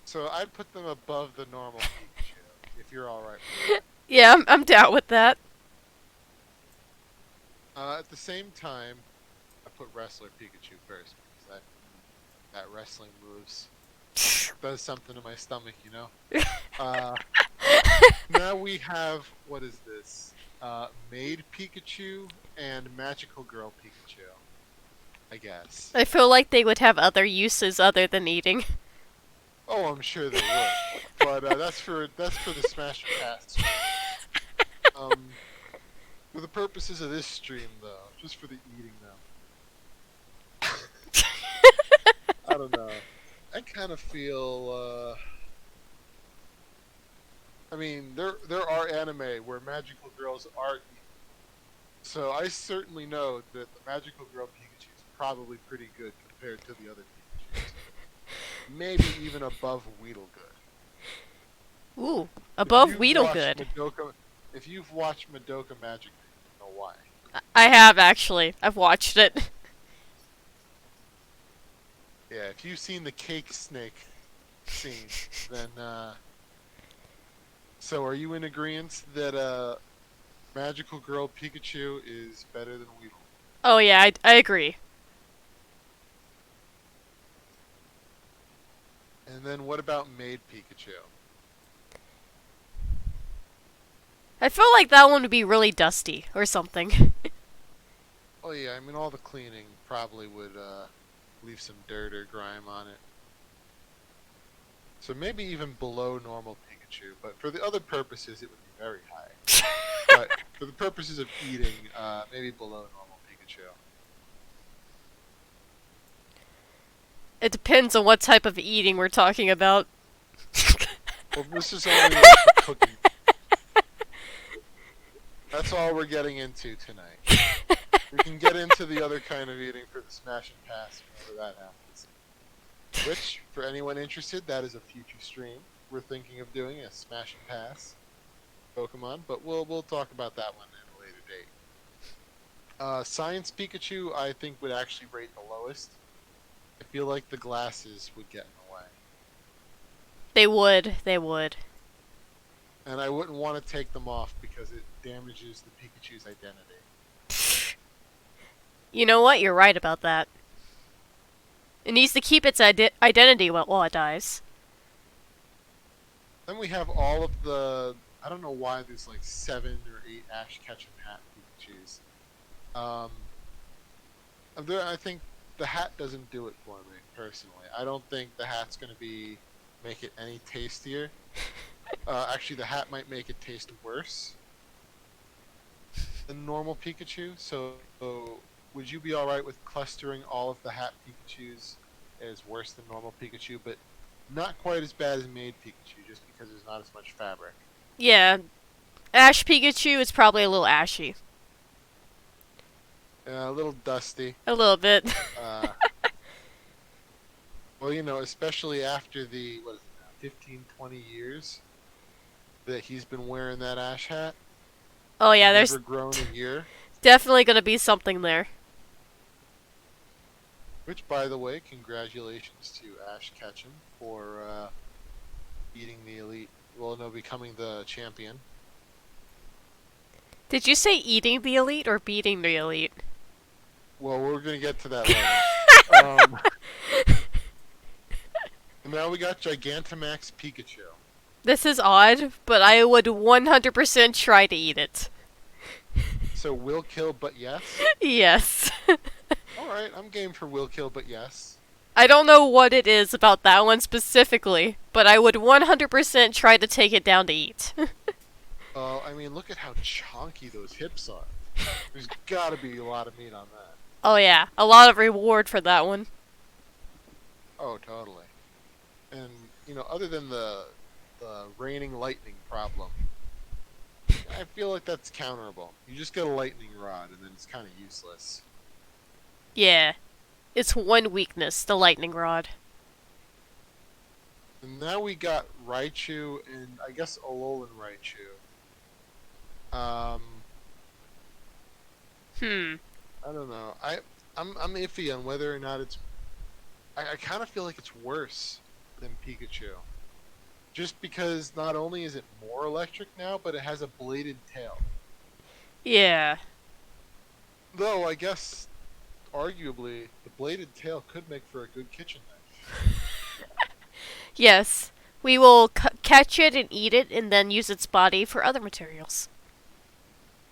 So I'd put them above the normal Pikachu, if you're alright with that. Yeah, I'm down with that. At the same time, I put wrestler Pikachu first, because that wrestling moves does something to my stomach, you know? Now we have, what is this? Maid Pikachu and Magical Girl Pikachu, I guess. I feel like they would have other uses other than eating. Oh, I'm sure they would, but that's for the Smash and Pass. For the purposes of this stream, though, just for the eating, though, I don't know. I kind of feel. I mean, there are anime where magical girls are eaten, so I certainly know that the magical girl Pikachu is probably pretty good compared to the other Pikachus. Maybe even above Weedlegood. Ooh, above If you've watched Weedlegood. If you've watched Madoka Magic, you know why. I have actually. I've watched it. Yeah, if you've seen the cake snake scene, then so are you in agreement that Magical Girl Pikachu is better than Weedle? Oh yeah, I agree. And then what about Maid Pikachu? I feel like that one would be really dusty or something. Oh yeah, I mean all the cleaning probably would leave some dirt or grime on it. So maybe even below normal Pikachu, but for the other purposes it would be very high. But for the purposes of eating, maybe below normal Pikachu. It depends on what type of eating we're talking about. Well, this is only like the cooking. That's all we're getting into tonight. We can get into the other kind of eating for the Smash and Pass whenever that happens. Which, for anyone interested, that is a future stream. We're thinking of doing a Smash and Pass Pokemon, but we'll talk about that one at a later date. Science Pikachu, I think, would actually rate the lowest. I feel like the glasses would get in the way. They would. They would. And I wouldn't want to take them off because it damages the Pikachu's identity. You know what? You're right about that. It needs to keep its identity while it dies. Then we have all of the... I don't know why there's like 7 or 8 Ash Ketchum hat Pikachus. I think the hat doesn't do it for me, personally. I don't think the hat's going to make it any tastier. Actually, the hat might make it taste worse than normal Pikachu. So would you be alright with clustering all of the hat Pikachus as worse than normal Pikachu, but not quite as bad as Maid Pikachu, just because there's not as much fabric? Yeah. Ash Pikachu is probably a little ashy. A little dusty. A little bit. Well, you know, especially after the, what is it now, 15, 20 years that he's been wearing that Ash hat. Oh yeah, there's Never grown a year. definitely gonna be something there. Which, by the way, congratulations to Ash Ketchum for beating the elite. Well, no, becoming the champion. Did you say eating the elite or beating the elite? Well, we're gonna get to that later. um, and now we got Gigantamax Pikachu. This is odd, but I would 100% try to eat it. So will kill, but yes. Yes. All right, I'm game for will kill, but yes. I don't know what it is about that one specifically, but I would 100% try to take it down to eat. I mean, look at how chonky those hips are. There's got to be a lot of meat on that. Oh yeah, a lot of reward for that one. Oh, totally. And other than the raining lightning problem, I feel like that's counterable. You just get a lightning rod, and then it's kind of useless. Yeah. It's one weakness, the lightning rod. And now we got Raichu and I guess Alolan Raichu. I don't know. I'm iffy on whether or not it's. I kind of feel like it's worse than Pikachu, just because not only is it more electric now, but it has a bladed tail. Yeah. Though I guess, arguably, the bladed tail could make for a good kitchen knife. Yes. We will catch it and eat it, and then use its body for other materials.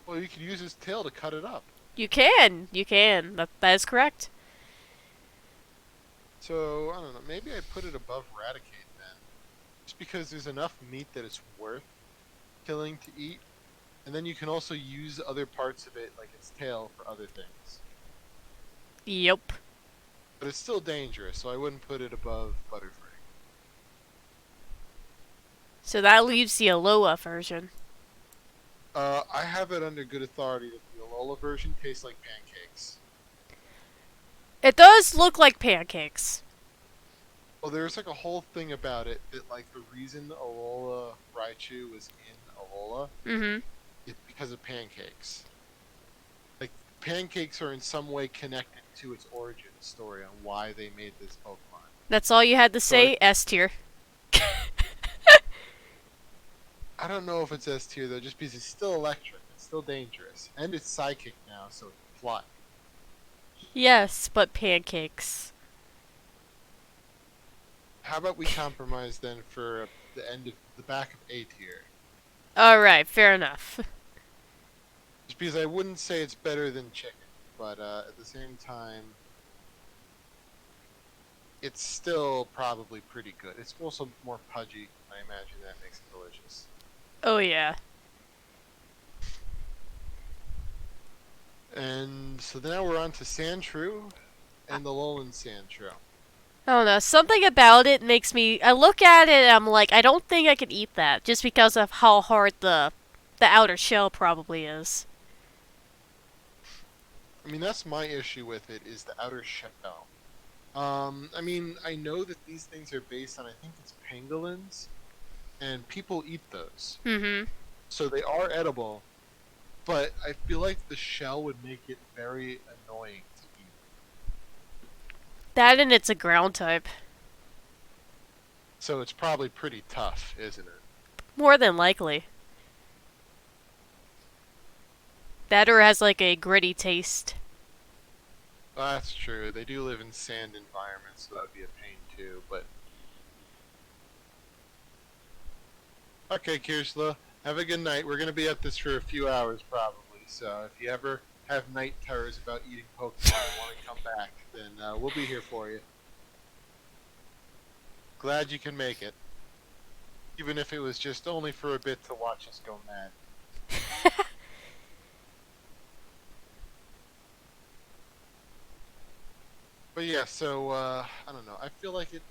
Well, you could use his tail to cut it up. You can. You can. That is correct. So, I don't know, maybe I put it above Raticate then. Just because there's enough meat that it's worth killing to eat. And then you can also use other parts of it, like its tail, for other things. Yep. But it's still dangerous, so I wouldn't put it above Butterfree. So that leaves the Alola version. I have it under good authority that the Alola version tastes like pancakes. It does look like pancakes. Well, there's like a whole thing about it that like the reason Alola Raichu was in Alola is because of pancakes. Like pancakes are in some way connected to its origin story on why they made this Pokemon. That's all you had to say? S tier. I don't know if it's S tier though, just because it's still electric, it's still dangerous, and it's psychic now, so it can fly. Yes, but pancakes. How about we compromise then for the back of A tier? Alright, fair enough. Just because I wouldn't say it's better than chicken, but at the same time, it's still probably pretty good. It's also more pudgy. I imagine that makes it delicious. Oh yeah. And so now we're on to Sandshrew and the Alolan Sandshrew. I don't know, something about it makes me... I look at it and I'm like, I don't think I could eat that, just because of how hard the outer shell probably is. I mean, that's my issue with it, is the outer shell. I mean, I know that these things are based on, I think it's pangolins, and people eat those. So they are edible, but I feel like the shell would make it very annoying to eat. That and it's a ground type. So it's probably pretty tough, isn't it? More than likely. That or has like a gritty taste. Well, that's true. They do live in sand environments, so that would be a pain too, but... Okay, Kirsla, have a good night. We're going to be at this for a few hours probably, so if you ever have night terrors about eating Pokemon and want to come back, then we'll be here for you. Glad you can make it. Even if it was just only for a bit to watch us go mad. But yeah, so, I don't know. I feel like it...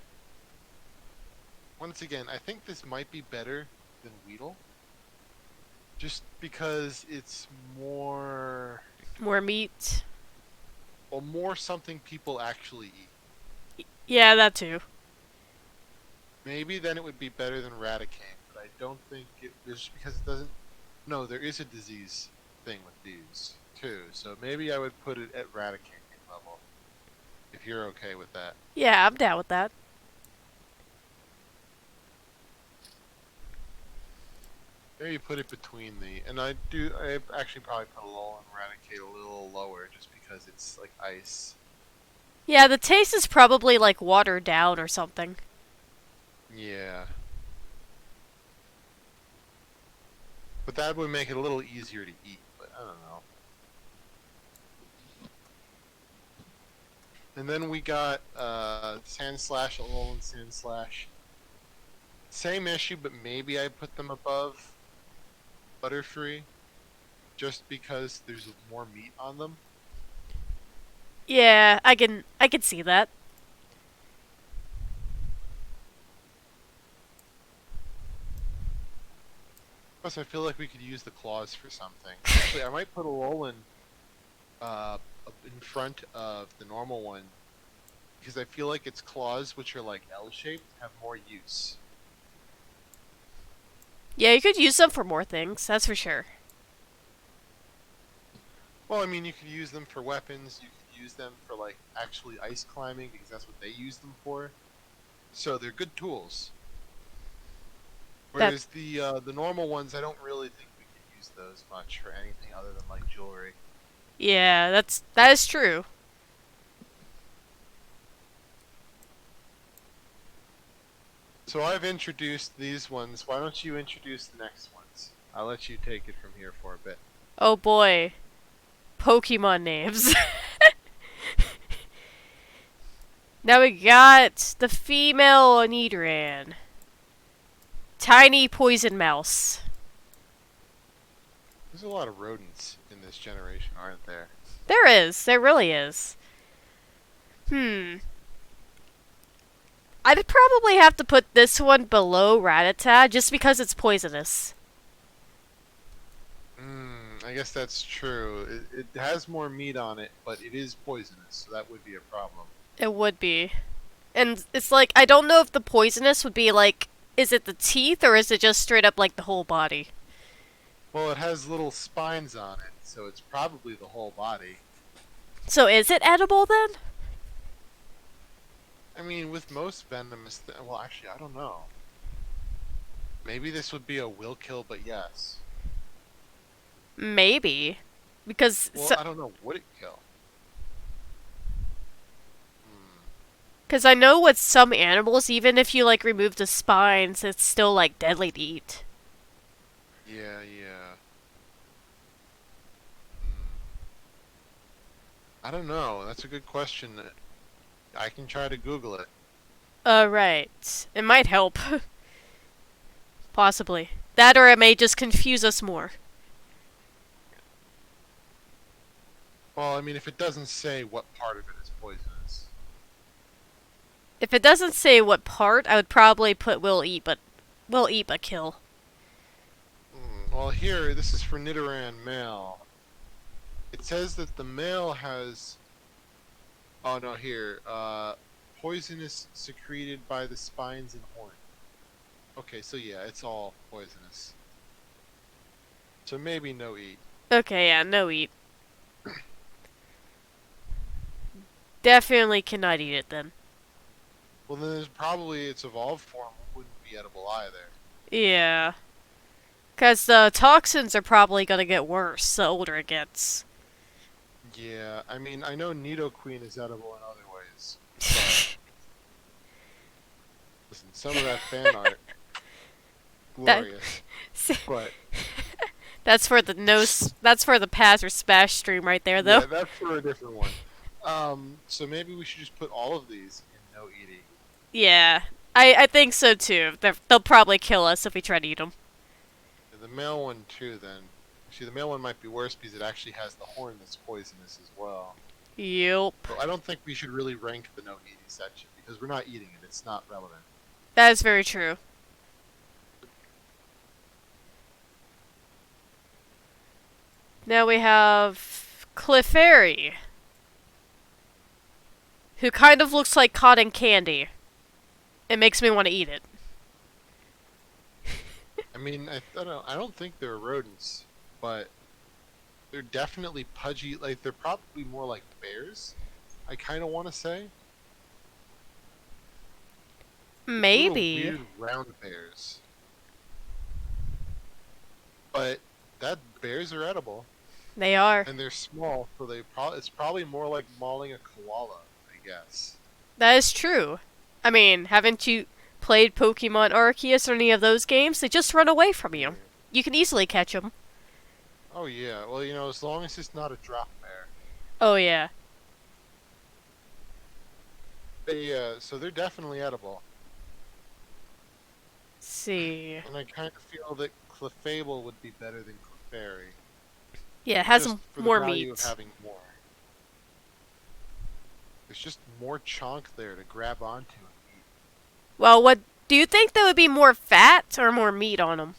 Once again, I think this might be better than Weedle. Just because it's more... More meat. Well, more something people actually eat. Yeah, that too. Maybe then it would be better than Raticate, but I don't think it... Just because it doesn't... No, there is a disease thing with these too, so maybe I would put it at eradicating level if you're okay with that. Yeah, I'm down with that. Maybe put it between and I actually probably put a lull and eradicate a little lower just because it's like ice. Yeah, the taste is probably like watered down or something. Yeah. But that would make it a little easier to eat, but I don't know. And then we got Sand Slash, Alolan Sand Slash. Same issue, but maybe I put them above Butterfree just because there's more meat on them. Yeah, I can see that. Plus, I feel like we could use the claws for something. Actually, I might put Alolan uh, in front of the normal one because I feel like its claws, which are like L-shaped, have more use. Yeah, you could use them for more things, that's for sure. Well, I mean, you could use them for weapons. You could use them for like actually ice climbing because that's what they use them for. So they're good tools. That Whereas the normal ones, I don't really think we could use those much for anything other than like jewelry. yeah, that is true. So I've introduced these ones. Why don't you introduce the next ones? I'll let you take it from here for a bit. Oh boy. Pokemon names. Now we got the female Nidoran. Tiny poison mouse. There's a lot of rodents in this generation, aren't there? There is. There really is. I'd probably have to put this one below Rattata just because it's poisonous. I guess that's true. It has more meat on it, but it is poisonous, so that would be a problem. It would be. And it's like, I don't know if the poisonous would be like, is it the teeth or is it just straight up like the whole body? Well, it has little spines on it, so it's probably the whole body. So is it edible then? I mean, with most venomous, well, actually, I don't know. Maybe this would be a will kill, but yes. Maybe. Because Well, I don't know. Would it kill? Because I know with some animals, even if you like remove the spines, it's still like deadly to eat. Yeah, yeah. I don't know. That's a good question. I can try to Google it. Right. It might help. Possibly. That or it may just confuse us more. Well, I mean, if it doesn't say what part of it is poisonous. If it doesn't say what part, I would probably put will eat but kill. Well, here, this is for Nidoran male. It says that the male has... Oh, no, here. Poisonous secreted by the spines and horn. Okay, so yeah, it's all poisonous. So maybe no eat. Okay, yeah, no eat. Definitely cannot eat it then. Well, then there's probably its evolved form wouldn't be edible either. Yeah. Because the toxins are probably going to get worse the older it gets. Yeah, I mean, I know Nidoqueen is edible in other ways. But listen, some of that fan art, glorious. But That's for the pass or smash stream right there, though. yeah, that's for a different one. So maybe we should just put all of these in no eating. Yeah, I think so too. They'll probably kill us if we try to eat them. And the male one too, then. See, the male one might be worse because it actually has the horn that's poisonous as well. Yep. So I don't think we should really rank the no eating section because we're not eating it. It's not relevant. That is very true. Now we have Clefairy, who kind of looks like cotton candy. It makes me want to eat it. I mean, I don't think they're rodents, but they're definitely pudgy. Like they're probably more like bears. I kind of want to say like little Maybe. weird round bears. But that bears are edible They are. and they're small, so it's probably more like mauling a koala, I guess. That is true. I mean, haven't you played Pokemon Arceus or any of those games? They just run away from you. Yeah. You can easily catch them. Oh yeah. Well, as long as it's not a drop bear. Oh, yeah. So they're definitely edible. Let's see. And I kind of feel that Clefable would be better than Clefairy, Yeah, it has just for the more value of meat. having more. There's just more chonk there to grab onto and eat. Well, what do you think there would be more fat or more meat on them?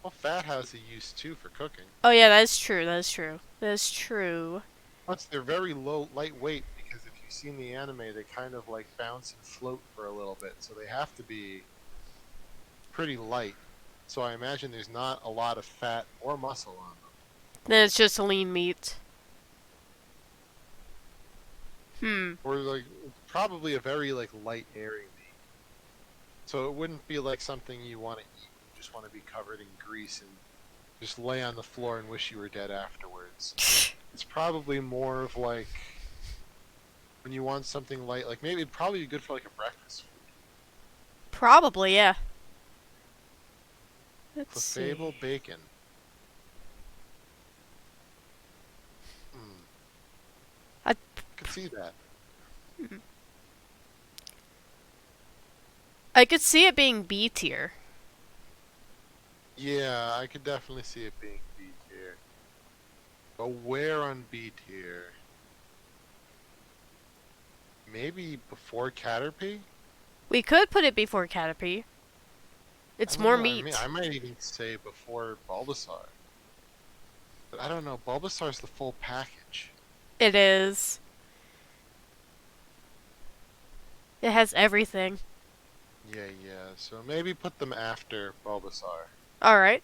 Well, fat has a use too for cooking. Oh, yeah, that is true. That is true. That is true. Plus, they're very lightweight because if you've seen the anime, they kind of like bounce and float for a little bit, so they have to be pretty light. So I imagine there's not a lot of fat or muscle on them. Then it's just lean meat. Hmm. Or like probably a very like light, airy meat. So it wouldn't be like something you want to eat. You just want to be covered in grease and just lay on the floor and wish you were dead afterwards. It's probably more of like when you want something light, like maybe it'd probably be good for like a breakfast food. Probably, yeah. Let's Clefable see. bacon. Hmm, I could see that. I could see it being B tier. Yeah, I could definitely see it being B tier. But where on B tier? Maybe before Caterpie? We could put it before Caterpie. I It's don't more know. I mean, meat. I might even say before Bulbasaur. But I don't know. Bulbasaur's the full package. It is. It has everything. Yeah, yeah. So maybe put them after Bulbasaur. Alright.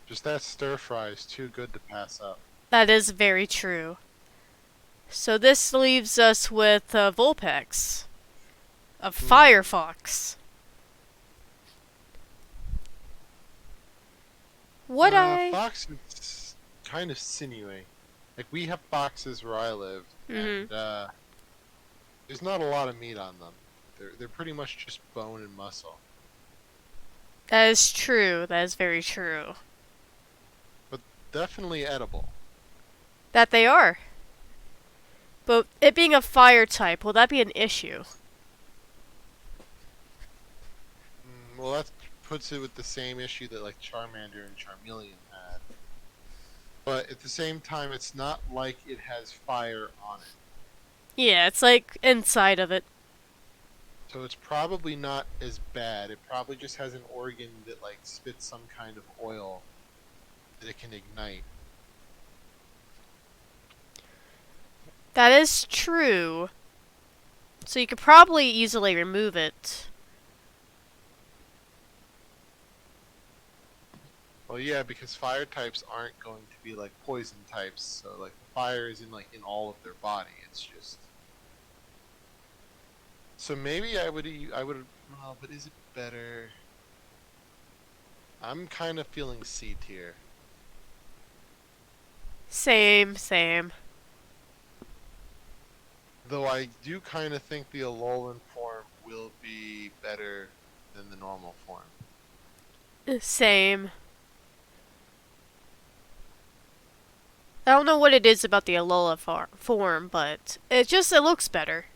Just that stir fry is too good to pass up. That is very true. So this leaves us with Vulpix. A Hmm. Firefox. What I... Fox is kind of sinewy. Like we have foxes where I live, Mm-hmm. and there's not a lot of meat on them. They're pretty much just bone and muscle, That is true. That is very true. but definitely edible. That they are. But it being a fire type, will that be an issue? Well, that puts it with the same issue that like Charmander and Charmeleon had. But at the same time, it's not like it has fire on it. Yeah, it's like inside of it. So it's probably not as bad. It probably just has an organ that like spits some kind of oil that it can ignite. That is true. So you could probably easily remove it. Well, yeah, because fire types aren't going to be like poison types. So like the fire is in all of their body. It's just. So maybe I would. Well, but is it better? I'm kind of feeling C tier. Same, same. Though I do kind of think the Alolan form will be better than the normal form. Same. I don't know what it is about the Alola form, but it looks better.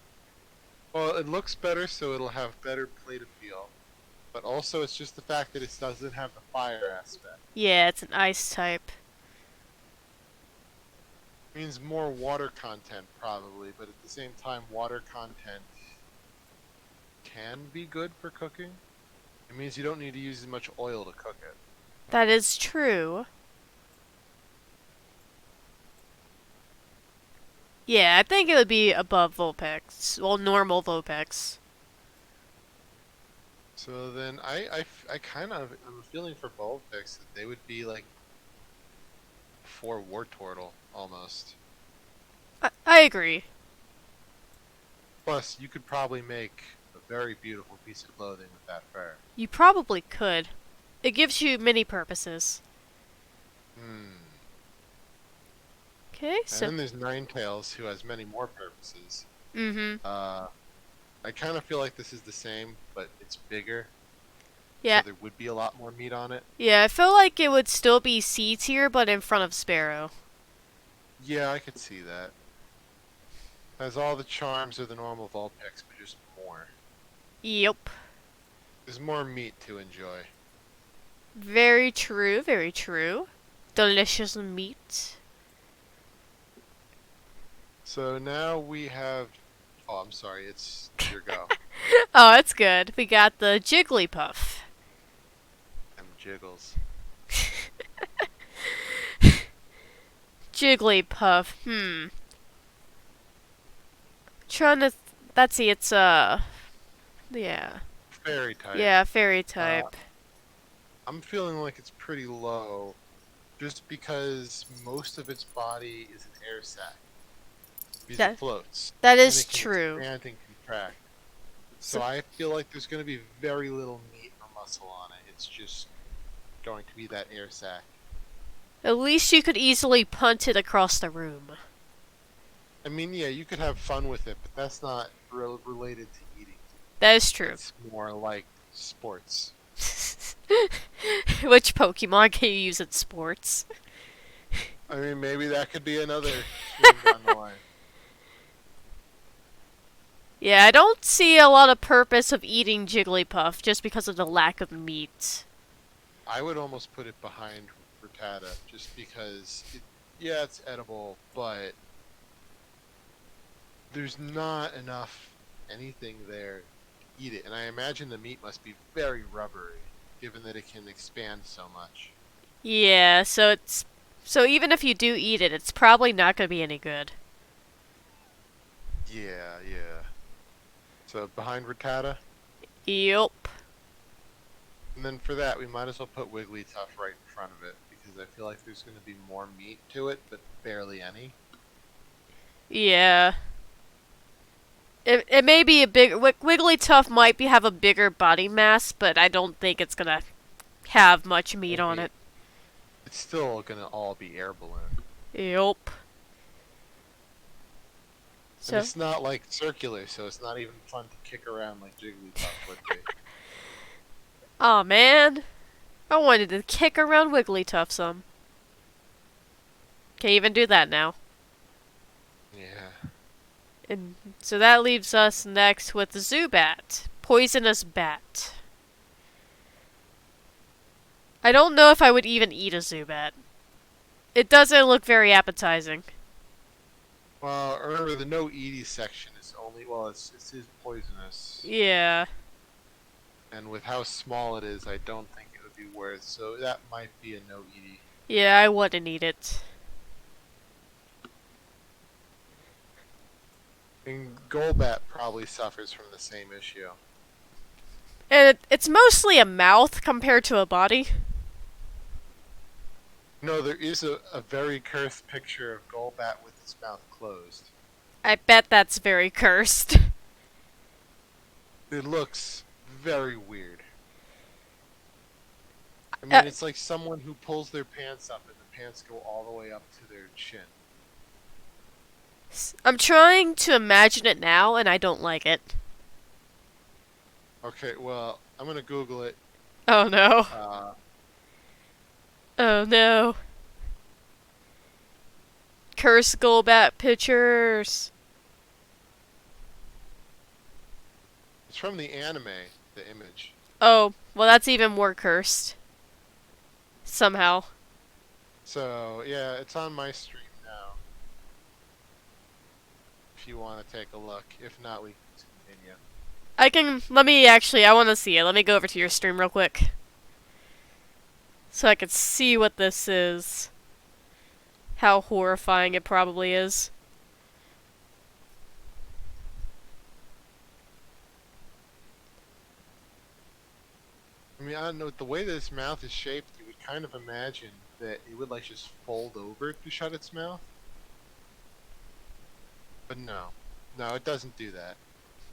Well, it looks better, so it'll have better plate appeal. But also, it's just the fact that it doesn't have the fire aspect. Yeah, it's an ice type. It means more water content, probably, but at the same time, water content can be good for cooking. It means you don't need to use as much oil to cook it. That is true. Yeah, I think it would be above Vulpix. Well, normal Vulpix. So then I kind of I'm feeling for Vulpix that they would be like before Wartortle almost. I agree. Plus, you could probably make a very beautiful piece of clothing with that fur. You probably could. It gives you many purposes. Hmm. Okay, And so. then there's Ninetales, who has many more purposes. Mm-hmm. I kind of feel like this is the same, but it's bigger, so Yeah. there would be a lot more meat on it. Yeah, I feel like it would still be C tier, but in front of Sparrow. Yeah, I could see that. Has all the charms of the normal Vulpix, but just more. Yep. There's more meat to enjoy. Very true, very true. Delicious meat. So now we have. Oh, I'm sorry. It's your go. Oh, that's good. We got the Jigglypuff. Them jiggles. Jigglypuff. Trying to. Let's see. It's Yeah. Fairy type. Yeah, fairy type. I'm feeling like it's pretty low, just because most of its body is an air sac. Because That it floats. that And is it can true. expand and contract. So So, I feel like there's going to be very little meat or muscle on it. It's just going to be that air sac. at least you could easily punt it across the room. I mean, yeah, you could have fun with it, but that's not related to eating. That is true. It's more like sports. Which Pokemon can you use in sports? I mean, maybe that could be another stream down the line. Yeah, I don't see a lot of purpose of eating Jigglypuff just because of the lack of meat. I would almost put it behind Rattata, just because, yeah, it's edible, but there's not enough anything there to eat it. And I imagine the meat must be very rubbery, given that it can expand so much. Yeah, so even if you do eat it, it's probably not going to be any good. Yeah, yeah. So behind Rattata, Yup. and then for that we might as well put Wigglytuff right in front of it, because I feel like there's going to be more meat to it, but barely any. Yeah. It may be a big Wigglytuff might have a bigger body mass, but I don't think it's gonna have much meat on it. It's still going to all be air balloon. Yup. And So it's not like circular, so it's not even fun to kick around like Jigglypuff would be. Aw, man. I wanted to kick around Wigglytuff some. Can't even do that now. Yeah. And so that leaves us next with the Zubat. Poisonous Bat. I don't know if I would even eat a Zubat. It doesn't look very appetizing. Well, remember the no Edie section is only, well, it is poisonous. Yeah. And with how small it is, I don't think it would be worth, so that might be a no Edie. Yeah, I wouldn't eat it. And Golbat probably suffers from the same issue. And it's mostly a mouth compared to a body. No, there is a very cursed picture of Golbat with its mouth closed. I bet that's very cursed. It looks very weird. I mean, it's like someone who pulls their pants up and the pants go all the way up to their chin. I'm trying to imagine it now, and I don't like it. Okay, well, I'm gonna Google it. Oh no. Uh, Oh no. Cursed Golbat pictures. it's from the anime, the image. Oh, well that's even more cursed. Somehow. So, yeah, it's on my stream now. If you want to take a look. If not, we can continue. I want to see it. Let me go over to your stream real quick. So I can see what this is. How horrifying it probably is. mean, I don't know. The way that its mouth is shaped, you would kind of imagine that it would like just fold over to shut its mouth. But no, no, it doesn't do that.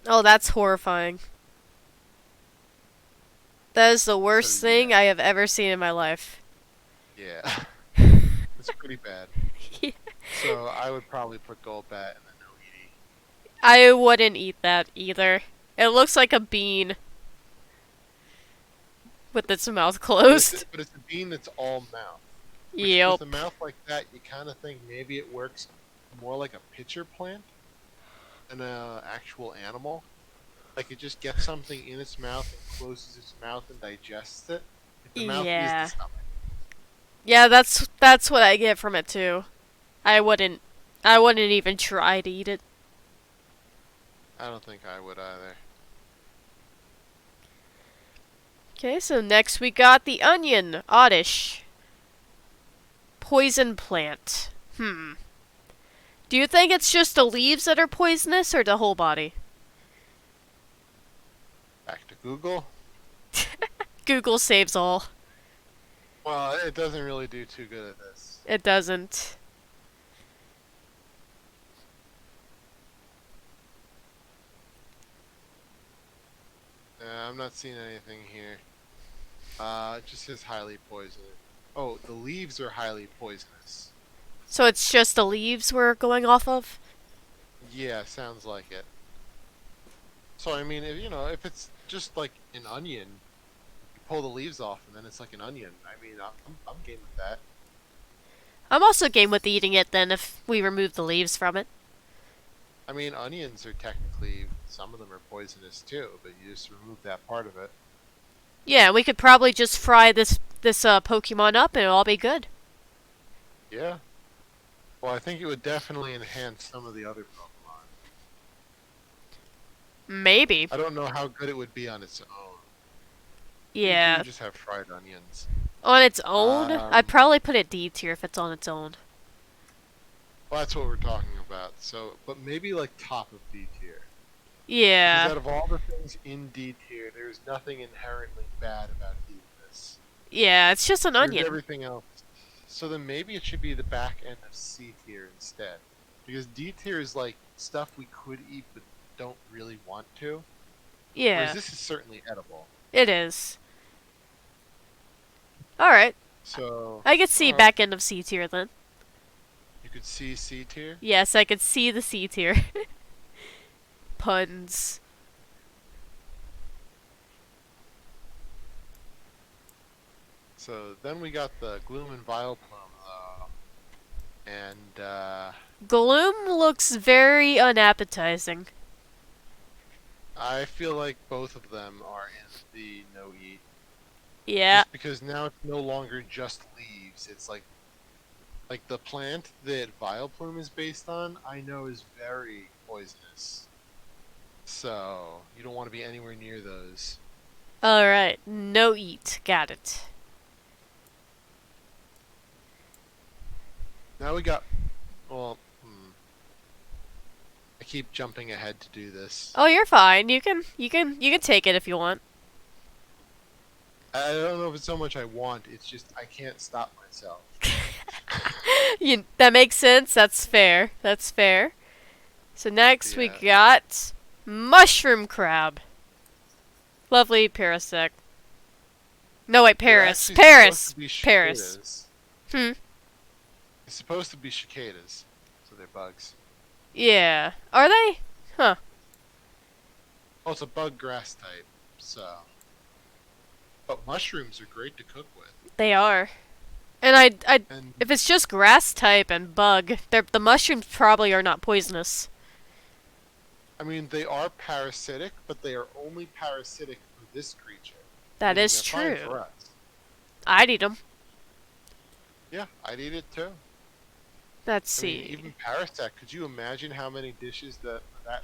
Oh, that's horrifying. That is the So worst thing yeah, I have ever seen in my life. yeah, it's pretty bad. Yeah. So I would probably put Golbat in the no ED. I wouldn't eat that either. It looks like a bean with its mouth closed. But it's a bean that's all mouth. Which Yep. with a mouth like that, you kind of think maybe it works more like a pitcher plant than an actual animal. Like it just gets something in its mouth and closes its mouth and digests it. Like the mouth is the Yeah. stomach. Yeah, that's what I get from it too. I wouldn't even try to eat it. I don't think I would either. Okay, so next we got the onion, oddish. Poison plant. Do you think it's just the leaves that are poisonous or the whole body? Back to Google. Google saves all. Well, it doesn't really do too good at this. It doesn't. I'm not seeing anything here. It just says highly poisonous. Oh, the leaves are highly poisonous. So it's just the leaves we're going off of? Yeah, sounds like it. So I mean, if it's just like an onion, you pull the leaves off and then it's like an onion. I mean, I'm game with that. I'm also game with eating it then if we remove the leaves from it. I mean, onions are technically, some of them are poisonous too, but you just remove that part of it. Yeah, we could probably just fry this Pokemon up and it'll all be good. Yeah. Well, I think it would definitely enhance some of the other Pokemon. Maybe. I don't know how good it would be on its own. Yeah. You just have fried onions. On its own? I'd Um, probably put it D tier if it's on its own. Well, that's what we're talking about. So, but maybe like top of D tier. Because Yeah. out of all the things in D tier, there's nothing inherently bad about eating this. Yeah, it's just an There's onion. everything else. So then maybe it should be the back end of C tier instead. Because D tier is like stuff we could eat but don't really want to. Yeah, Whereas this is certainly edible. it is. Alright. So I could see alright. back end of C tier then. You could see C tier. Yes, I could see the C tier. Puns. So then we got the Gloom and Vileplume though. And Gloom looks very unappetizing. I feel like both of them are in the no eat. Yeah. Just because now it's no longer just leaves. It's like the plant that Vileplume is based on, I know is very poisonous. So you don't want to be anywhere near those. Alright, no eat. Got it. Now we got well, I keep jumping ahead to do this. Oh, you're fine. You can take it if you want. I don't know if it's so much I want, it's just I can't stop myself. That makes sense. That's fair. That's fair. So next we got mushroom crab. Lovely Parasect. No wait, Paris. They're actually Paris. supposed to be Paris. cicadas. Hmm. It's supposed to be cicadas, so they're bugs. Yeah. Are they? Huh. Oh, it's a bug grass type, so. But mushrooms are great to cook with. They are. And And if it's just grass type and bug, the mushrooms probably are not poisonous. I mean, they are parasitic, but they are only parasitic for this creature. That meaning is they're fine true. for us. I'd eat them. Yeah, I'd eat it too. Let's I mean, see. even Parasect, could you imagine how many dishes that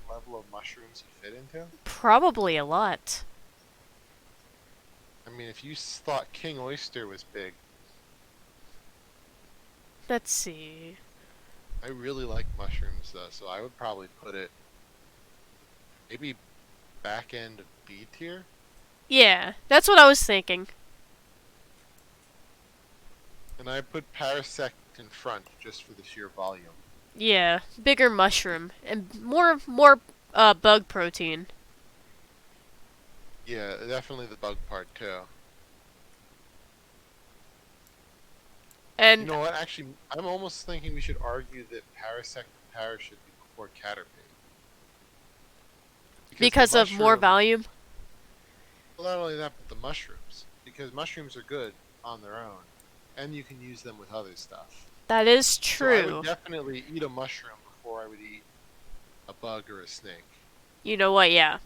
level of mushrooms would fit into? Probably a lot. I mean, if you thought King Oyster was big, Let's see. I really like mushrooms though, so I would probably put it maybe back end of B tier. Yeah, that's what I was thinking. And I put Parasect in front just for the sheer volume. Yeah, bigger mushroom and more bug protein. Yeah, definitely the bug part too. You And know what? Actually, I'm almost thinking we should argue that Parasect and Para should be before Caterpie. Because the because of more mushroom, volume. well, not only that, but the mushrooms. Because mushrooms are good on their own, and you can use them with other stuff. That is So I would true. definitely eat a mushroom before I would eat a bug or a snake. You know what? Yeah.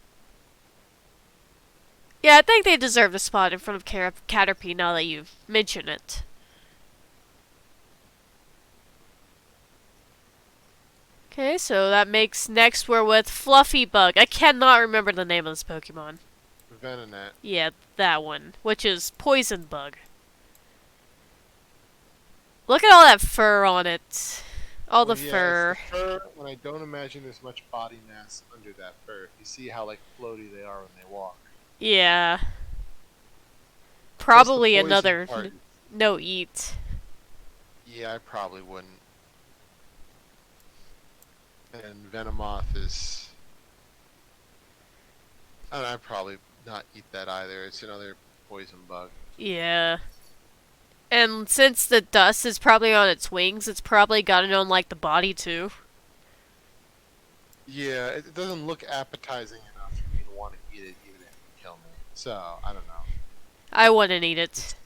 Yeah, I think they deserve a spot in front of Caterpie now that you've mentioned it. Okay, so that makes next we're with Fluffy Bug. I cannot remember the name of this Pokemon. Venonat. Yeah, that one, which is Poison Bug. Look at all that fur on it. All the Well, yeah, it's the fur. fur, and I don't imagine there's much body mass under that fur. You see how like floaty they are when they walk. Yeah. Plus the Probably poison another part. no eat. Yeah, I probably wouldn't. And Venomoth is. I'd probably not eat that either. It's another poison bug. Yeah. And since the dust is probably on its wings, it's probably got it on like the body too. Yeah, it doesn't look appetizing enough for me to want to eat it, even if it kill me. So I don't know. I wouldn't eat it.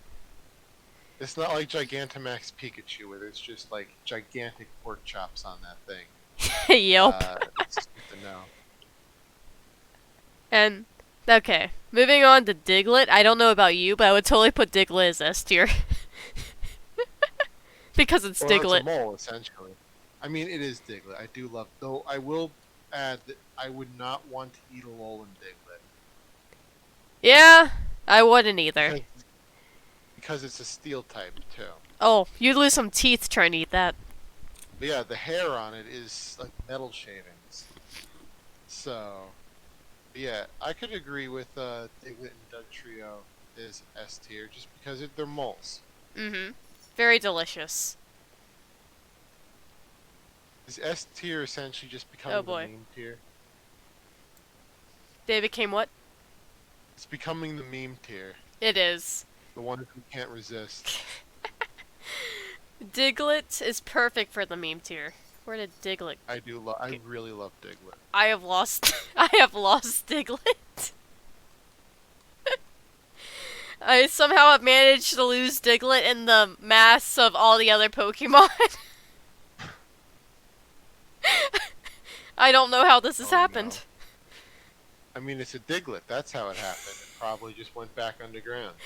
It's not like Gigantamax Pikachu, where there's just like gigantic pork chops on that thing. Yelp. It's just good to know. And okay, moving on to Diglett. I don't know about you, but I would totally put Diglett as S tier because it's Well, it's a Diglett. mole, essentially. I mean, it is Diglett. I do love, though. I will add that I would not want to eat a Alolan Diglett Yeah, I wouldn't either. because it's a Steel type too. Oh, you'd lose some teeth trying to eat that. But yeah, the hair on it is like metal shavings. So, yeah, I could agree with Diglett and Dugtrio is S tier just because they're moles. Mm-hmm. Very delicious. Is S tier essentially just becoming Oh boy. the meme tier? They became what? It's becoming the meme tier. It is. The one who can't resist. Diglett is perfect for the meme tier. Where did Diglett? I really love Diglett. I have lost. I have lost Diglett. I somehow have managed to lose Diglett in the mass of all the other Pokemon. I don't know how this has Oh, happened. no. I mean, it's a Diglett. That's how it happened. It probably just went back underground.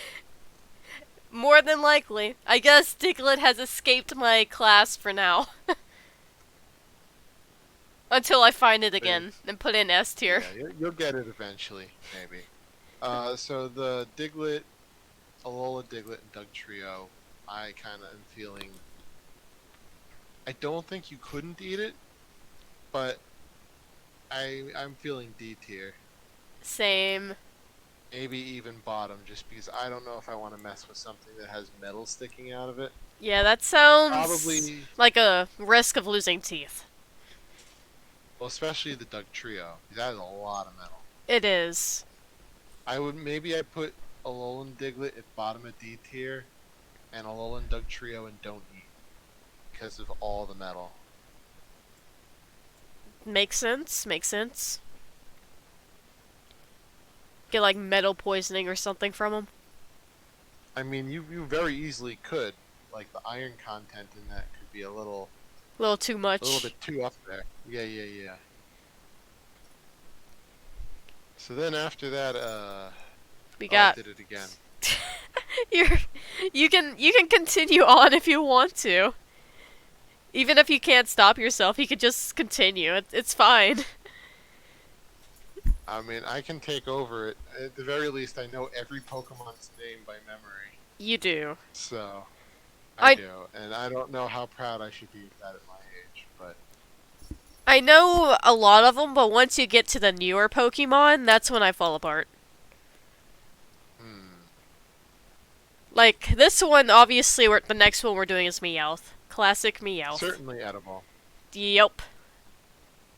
More than likely. I guess Diglett has escaped my class for now. Until I find it again and put in S tier. Yeah, you'll get it eventually, maybe. So the Diglett, Alola Diglett, and Dugtrio, I kind of am feeling. I don't think you couldn't eat it, but I'm feeling D tier. Same. Maybe even bottom, just because I don't know if I want to mess with something that has metal sticking out of it. Yeah, that sounds Probably, like a risk of losing teeth. well, especially the Dugtrio. That has a lot of metal. It is. Maybe I put Alolan Diglett at bottom of D tier, and Alolan Dugtrio and don't eat because of all the metal. Makes sense. Makes sense. Get like metal poisoning or something from them. I mean, you very easily could. Like the iron content in that could be A little too much. a little bit too up there. Yeah. So then after that, We I got. did it again. you can continue on if you want to. Even if you can't stop yourself, you could just continue. It's fine. I mean, I can take over it. At the very least, I know every Pokemon's name by memory. You do. So, I- I do. And I don't know how proud I should be of that at my age, but I know a lot of them, but once you get to the newer Pokemon, that's when I fall apart. Like, this one, obviously, the next one we're doing is Meowth. Classic Meowth. Certainly edible. Yep.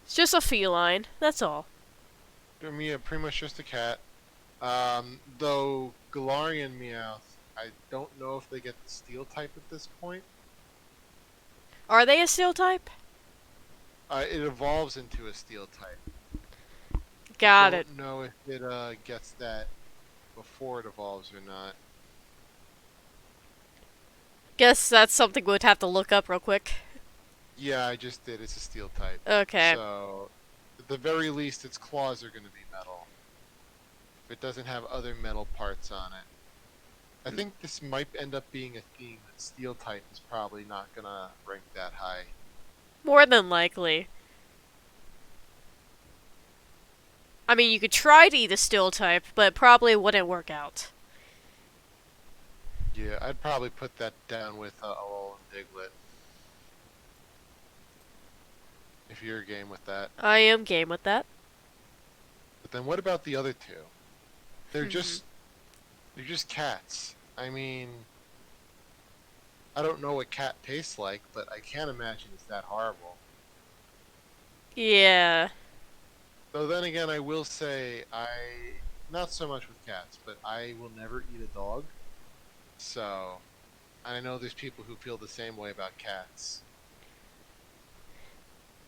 It's just a feline, that's all. Pretty much just a cat. Though Galarian Meowth, I don't know if they get the steel type at this point. Are they a steel type? It evolves into a steel type. Got it. I don't know if it gets that before it evolves or not. Guess that's something we'd have to look up real quick. Yeah, I just did. It's a steel type. Okay. So, at the very least, its claws are going to be metal. If it doesn't have other metal parts on it. I think this might end up being a theme that steel type is probably not going to rank that high. More than likely. I mean, you could try to eat a steel type, but it probably wouldn't work out. Yeah, I'd probably put that down with Alolan Diglett. If you're game with that. I am game with that. But then what about the other two? They're just cats. I mean, I don't know what cat tastes like, but I can't imagine it's that horrible. Yeah. Though then again, I will say not so much with cats, but I will never eat a dog. So, I know there's people who feel the same way about cats.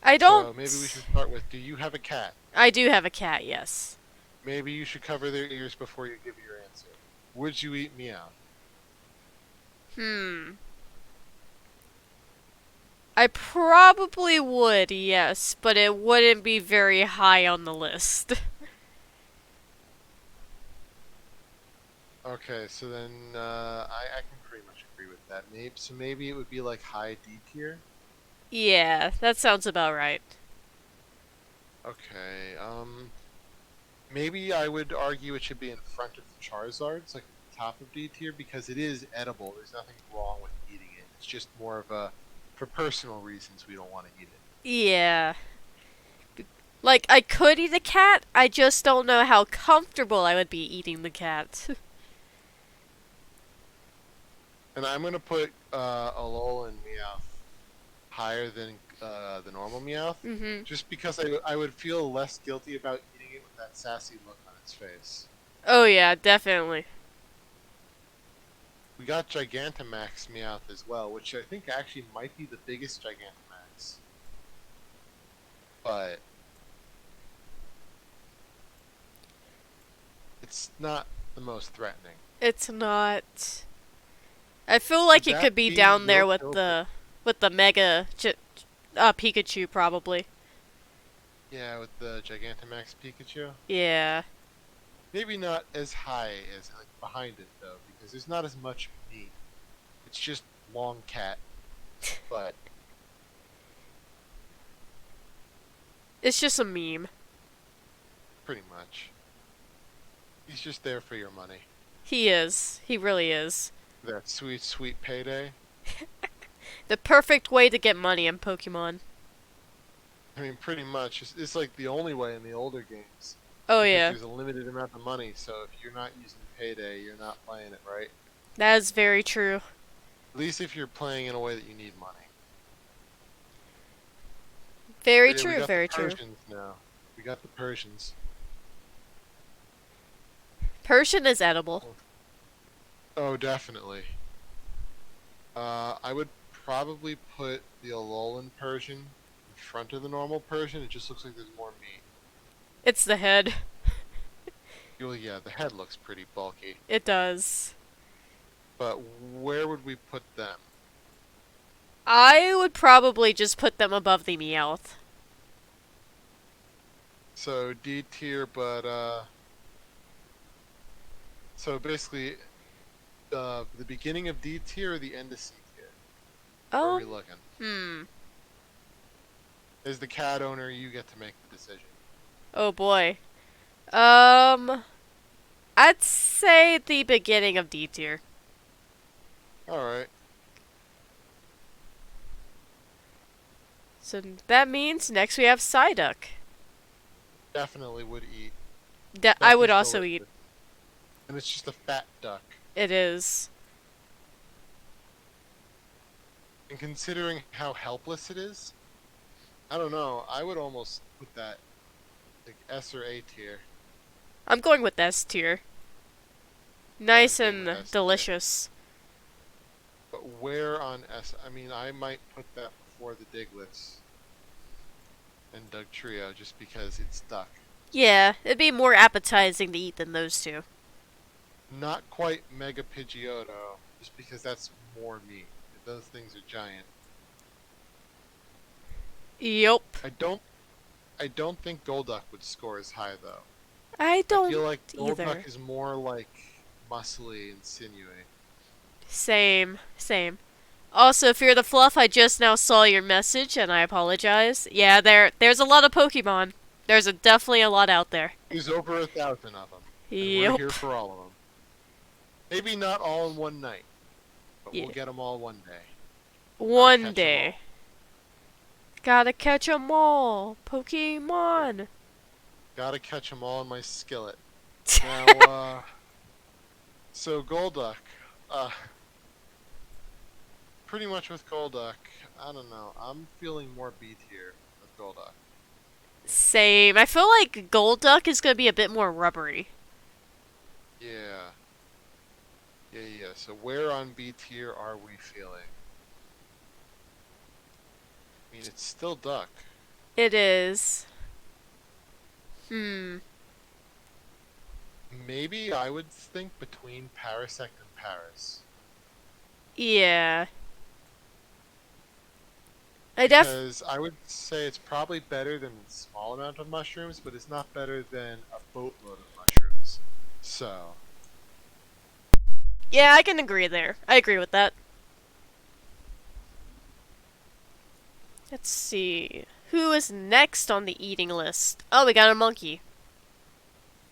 I don't... So maybe we should start with, do you have a cat? I do have a cat, yes. Maybe you should cover their ears before you give your answer. Would you eat Meow? I probably would, yes, but it wouldn't be very high on the list. Okay, so then I can pretty much agree with that. Maybe it would be like high D tier. Yeah, that sounds about right. Okay, maybe I would argue it should be in front of the Charizards, like at the top of D tier, because it is edible. There's nothing wrong with eating it. It's just more of a, for personal reasons, we don't want to eat it. Yeah. Like, I could eat a cat, I just don't know how comfortable I would be eating the cat. And I'm gonna put Alolan Meowth higher than the normal Meowth, just because I would feel less guilty about eating it with that sassy look on its face. Oh yeah, definitely. We got Gigantamax Meowth as well, which I think actually might be the biggest Gigantamax. But it's not the most threatening. It's not. I feel like it could be down there with the Mega Pikachu, probably. Yeah, with the Gigantamax Pikachu. Yeah. Maybe not as high as like behind it though, because there's not as much meat. It's just long cat, but It's just a meme. pretty much. He's just there for your money. He is. He really is. That sweet, sweet payday. The perfect way to get money in Pokemon. I mean, pretty much. It's like the only way in the older games. Oh Because yeah. there's a limited amount of money, so if you're not using payday, you're not playing it right. That is very true. At least if you're playing in a way that you need money. Very But yeah, true, very true. Persians now. We got the Persians. Persian is edible. Oh, definitely. I would probably put the Alolan Persian in front of the normal Persian. It just looks like there's more meat. It's the head. Well, yeah, the head looks pretty bulky. It does. But where would we put them? I would probably just put them above the Meowth. So D tier, but so basically, the beginning of D tier or the end of C tier? Where are we looking? As the cat owner, you get to make the decision. Oh boy. I'd say the beginning of D tier. Alright. So that means next we have Psyduck. Definitely would eat. I would Duck is also eat. delicious. And it's just a fat duck. It is. And considering how helpless it is, I don't know. I would almost put that like S or A tier. I'm going with S tier. Yeah, I'm Nice good with and S tier. delicious. But where on S? I mean, I might put that before the Diglets and Doug Trio just because it's duck. Yeah, it'd be more appetizing to eat than those two. Not quite Mega Pidgeotto, just because that's more meat. Those things are giant. Yup. I I don't think Golduck would score as high though. I I feel don't like either. Golduck is more like muscly and sinewy. Same, same. Also, Fear the Fluff, I just now saw your message, and I apologize. Yeah, there's a lot of Pokemon. There's definitely a lot out there. There's over 1,000 of them, and we're Yup. here for all of them. Maybe not all in one night, but we'll Yeah. get them all one day. Gotta One catch them day. all. Gotta catch 'em all. Pokemon. Gotta catch them all in my skillet. Now, so Golduck, uh, pretty much with Golduck, I don't know. I'm feeling more B tier with Golduck. Same. I feel like Golduck is gonna be a bit more rubbery. Yeah. Yeah. So where on B tier are we feeling? I mean, it's still Duck. It is. Hmm. Maybe I would think between Parasect and Paris. Yeah. I def. Because I would say it's probably better than a small amount of mushrooms, but it's not better than a boatload of mushrooms. So, Yeah, I can agree there. I agree with that. Let's see. Who is next on the eating list? Oh, we got a monkey.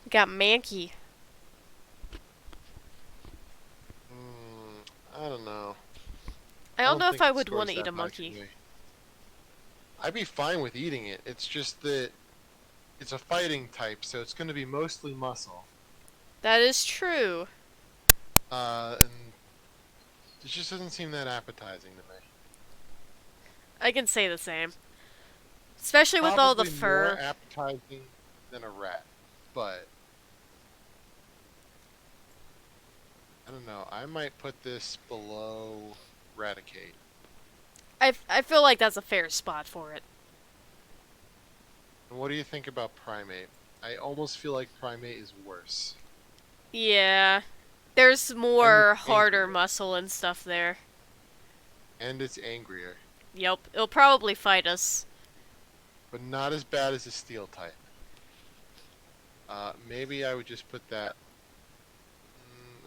We got Mankey. I don't know. I I don't don't know if think I it would want scores to eat a that much monkey. for me. I'd be fine with eating it. It's just that it's a fighting type, so it's going to be mostly muscle. That is true. And it just doesn't seem that appetizing to me. I can say the same. Especially with all the Probably more fur. appetizing than a rat, but I don't know. I might put this below Raticate. I feel like that's a fair spot for it. And what do you think about Primate? I almost feel like Primate is worse. Yeah. There's And more it's harder angrier. muscle and stuff there. And it's angrier. Yep. It'll probably fight us. But not as bad as a Steel type. Maybe I would just put that,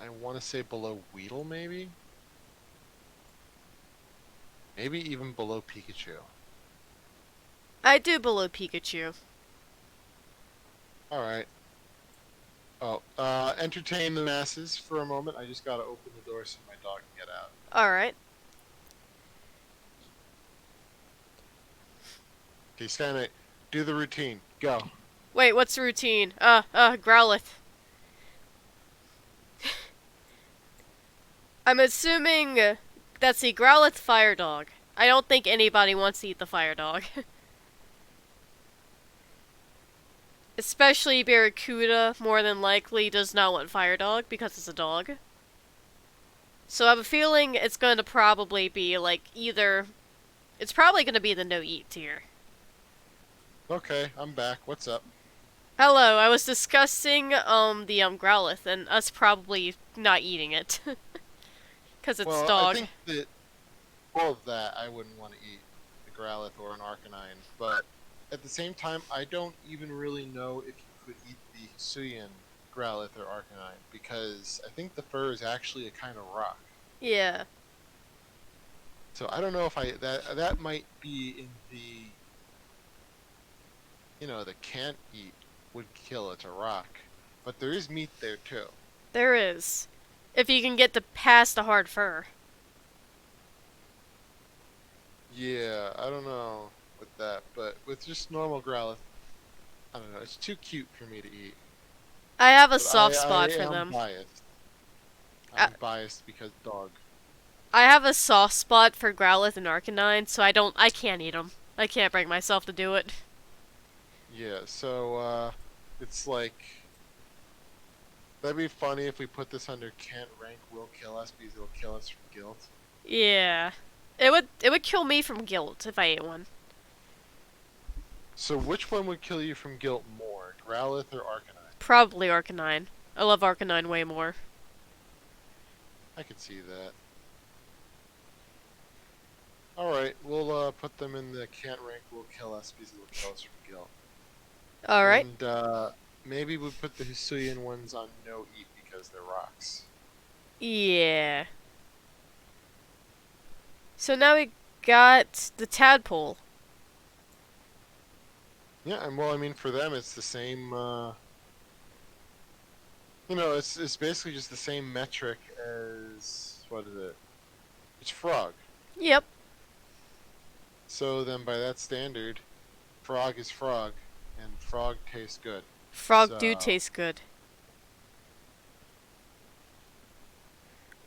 I want to say below Weedle, maybe? Maybe even below Pikachu. I do below Pikachu. Alright. Oh, entertain the masses for a moment. I just gotta open the door so my dog can get out. Alright. Okay, Skyknight, do the routine. Go. Wait, what's the routine? Growlithe. I'm assuming that's the Growlithe Fire Dog. I don't think anybody wants to eat the Fire Dog. Especially Barrakuda, more than likely, does not want Fire Dog because it's a dog. So I have a feeling it's going to probably be, like, either... It's probably going to be the no-eat tier. Okay, I'm back. What's up? Hello, I was discussing, the, Growlithe, and us probably not eating it. Because it's Well, I dog. think that all of that I wouldn't want to eat, the Growlithe or an Arcanine, but at the same time, I don't even really know if you could eat the Hisuian Growlithe or Arcanine, because I think the fur is actually a kind of rock. Yeah. So I don't know if that might be in the, the can't eat would kill, it's a rock. But there is meat there too. There is. If you can get to past the hard fur. Yeah, I don't know with that, but with just normal Growlithe, I don't know, it's too cute for me to eat. I have a But soft I spot for am them. biased. I, I'm biased because dog. I have a soft spot for Growlithe and Arcanine, so I can't eat them. I can't bring myself to do it. Yeah, so it's like that'd be funny if we put this under can't rank will kill us because it'll kill us from guilt. Yeah. It would kill me from guilt if I ate one. So which one would kill you from guilt more, Growlithe or Arcanine? Probably Arcanine. I love Arcanine way more. I could see that. Alright, we'll put them in the can't rank will kill us because it'll kill us from guilt. Alright. And maybe we put the Hisuian ones on no eat because they're rocks. Yeah. So now we got the Tadpole. Yeah, and well, I mean, for them, it's the same. It's basically just the same metric as what is it? It's frog. Yep. So then, by that standard, frog is frog, and frog tastes good. Frog do taste good.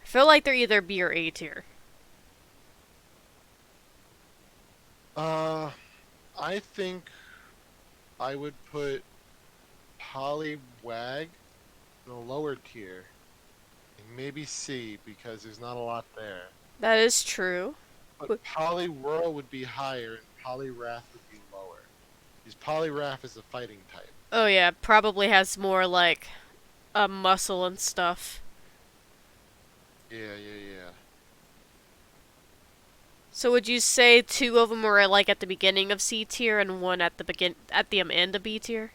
I feel like they're either B or A tier. I think I would put Poliwag in a lower tier, and maybe C because there's not a lot there. That is true. But Poliwhirl would be higher, and Poliwrath would be lower. Because Poliwrath is a fighting type. Oh yeah, probably has more like muscle and stuff. Yeah. So would you say two of them were like at the beginning of C tier and one at the end of B tier?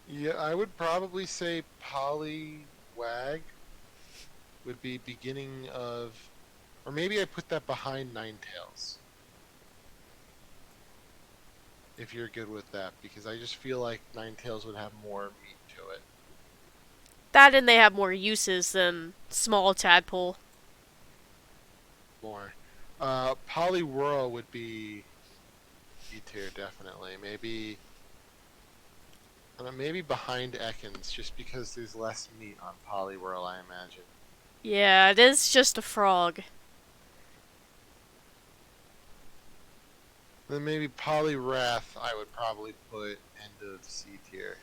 Yeah, I would probably say Poliwag would be beginning of... Or maybe I put that behind Ninetales. If you're good with that, because I just feel like Ninetales would have more meat to it. That and they have more uses than small Tadpole. More. Poliwhirl would be B tier, definitely. Maybe behind Ekans, just because there's less meat on Poliwhirl, I imagine. Yeah, it is just a frog. Then maybe Poliwrath I would probably put end of C tier.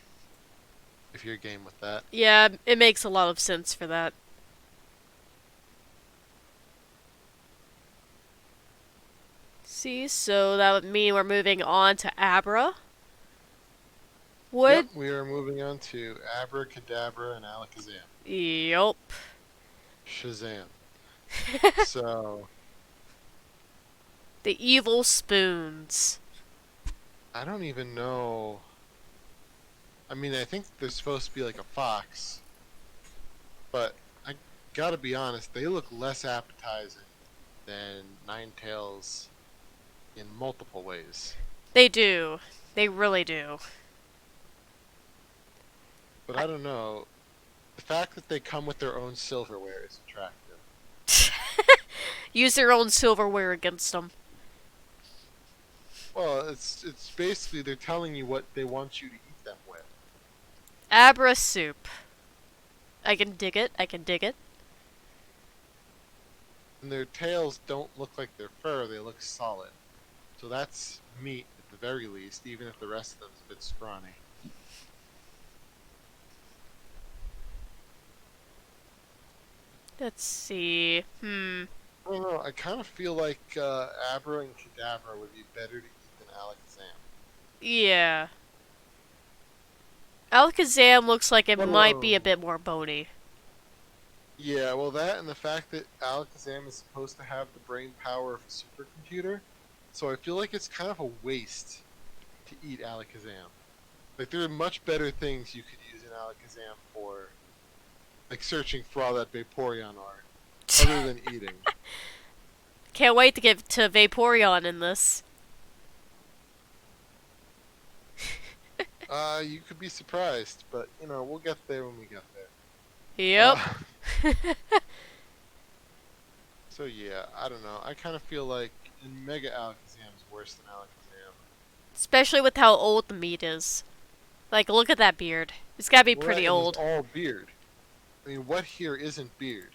If you're game with that. Yeah, it makes a lot of sense for that. See, so that would mean we're moving on to Abra. Yep, we are moving on to Abracadabra and Alakazam. Yup. Shazam. So... The evil spoons. I don't even know... I mean, I think they're supposed to be like a fox. But I gotta be honest, they look less appetizing than Ninetales in multiple ways. They do. They really do. But I don't know. The fact that they come with their own silverware is attractive. Use their own silverware against them. Well, it's basically they're telling you what they want you to eat them with. Abra soup. I can dig it. I can dig it. And their tails don't look like their fur, they look solid. So that's meat at the very least, even if the rest of them's a bit scrawny. Let's see. I don't know, I kind of feel like Abra and Kadabra would be better to eat than Alakazam. Yeah. Alakazam looks like it might be a bit more bony. Yeah, well that and the fact that Alakazam is supposed to have the brain power of a supercomputer, so I feel like it's kind of a waste to eat Alakazam. Like there are much better things you could use an Alakazam for, like searching for all that Vaporeon art, other than eating. Can't wait to get to Vaporeon in this. You could be surprised, but you know, we'll get there when we get there. Yep. So yeah, I don't know. I kind of feel like Mega Alakazam's worse than Alakazam. Especially with how old the meat is. Like, look at that beard. It's gotta be Well, pretty that old. is all beard. I mean, what here isn't beard?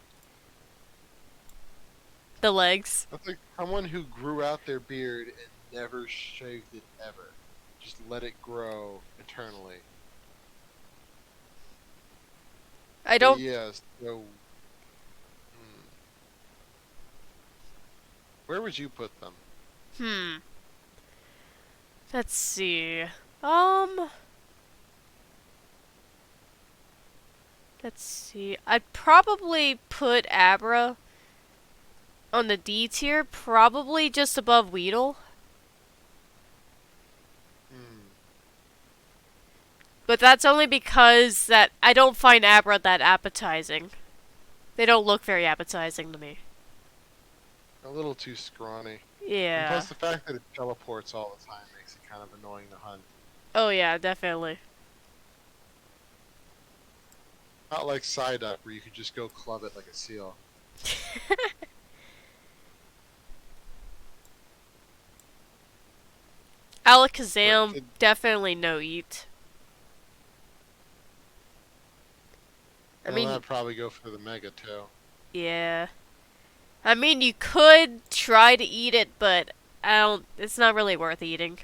The legs. That's like someone who grew out their beard and never shaved it ever. Just let it grow eternally. I But don't. yeah, so where would you put them? Hmm. Let's see. Um. Let's see. I'd probably put Abra on the D tier, probably just above Weedle. Hmm. But that's only because that I don't find Abra that appetizing. They don't look very appetizing to me. A little too scrawny. And Yeah. plus the fact that it teleports all the time makes it kind of annoying to hunt. Oh yeah, definitely. Not like Psyduck where you could just go club it like a seal. Alakazam, But definitely no eat. I well, mean, that'd probably go for the Mega too. yeah. I mean, you could try to eat it, but I don't. It's not really worth eating.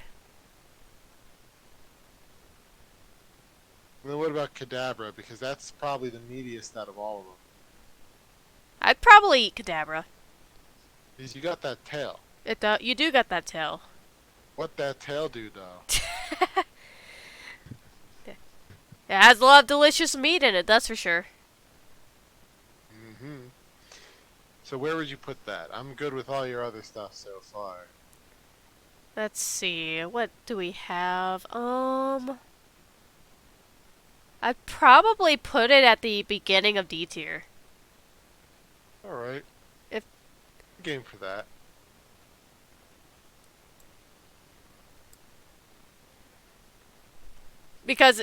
And then what about Kadabra? Because that's probably the meatiest out of all of them. I'd probably eat Kadabra. Because you got that tail. You do got that tail. What that tail do though? It has a lot of delicious meat in it, that's for sure. Mm-hmm. So where would you put that? I'm good with all your other stuff so far. Let's see. What do we have? I'd probably put it at the beginning of D tier. Alright. If Game for that. because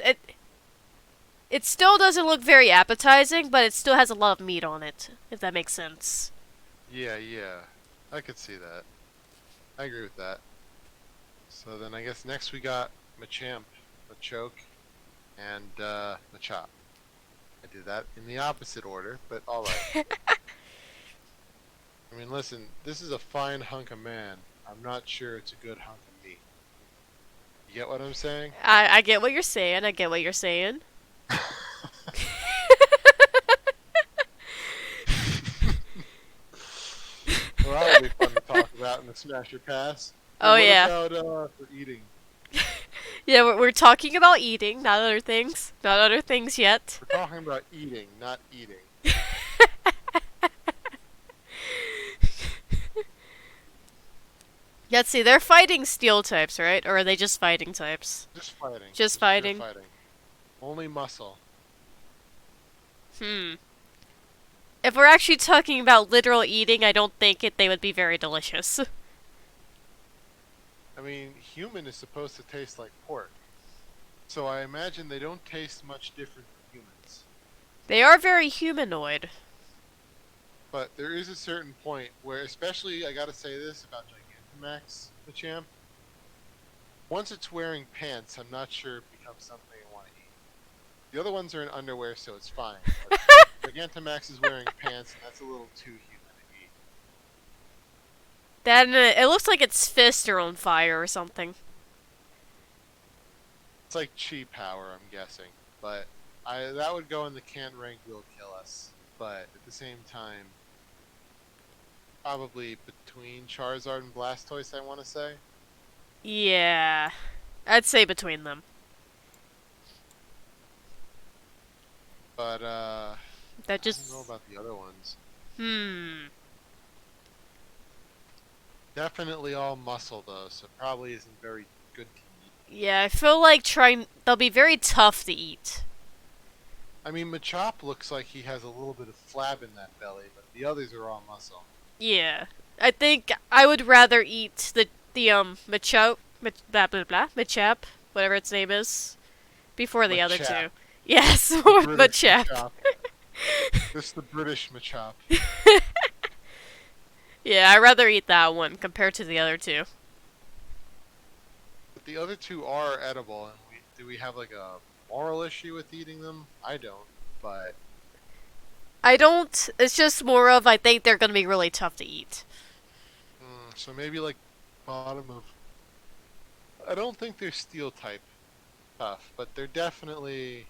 it still doesn't look very appetizing, but it still has a lot of meat on it, if that makes sense. Yeah, yeah. I could see that. I agree with that. So then I guess next we got Machamp, Machoke, and Machop. I did that in the opposite order, but alright. I mean, listen, this is a fine hunk of man. I'm not sure it's a good hunk of meat. You get what I'm saying? I get what you're saying. I get what you're saying. Well, that'll be fun to talk about in the Smash or Pass. Oh What yeah. about for eating? Yeah, we're talking about eating, not other things. Not other things yet. We're talking about eating, not eating. Let's see, they're fighting steel types, right? Or are they just fighting types? Just fighting. Just pure fighting. fighting. Only muscle. Hmm. If we're actually talking about literal eating, I don't think they would be very delicious. I mean, human is supposed to taste like pork. So I imagine they don't taste much different from humans. They are very humanoid. But there is a certain point where, especially, I gotta say this about Gigantamax, the champ. Once it's wearing pants, I'm not sure it becomes something I want to eat. The other ones are in underwear, so it's fine. But Gigantamax is wearing pants, and that's a little too human to eat. Then it looks like its fists are on fire or something. It's like chi power, I'm guessing. But that would go in the can't rank will kill us. But at the same time, probably between Charizard and Blastoise, I want to say. Yeah. I'd say between them. But That I just... don't know about the other ones. Definitely all muscle though, so probably isn't very good to eat. Yeah, I feel like they'll be very tough to eat. I mean, Machop looks like he has a little bit of flab in that belly, but the others are all muscle. Yeah. I think I would rather eat the Machop, blah blah blah, Machop, whatever its name is, before the other Machop. two. Yes, The or British Machop. Machop. This is the British Machop. Yeah, I'd rather eat that one compared to the other two. But the other two are edible, and do we have like a moral issue with eating them? I don't, but I don't. It's just more of I think they're gonna be really tough to eat. So maybe like bottom of. I don't think they're steel type tough, but they're definitely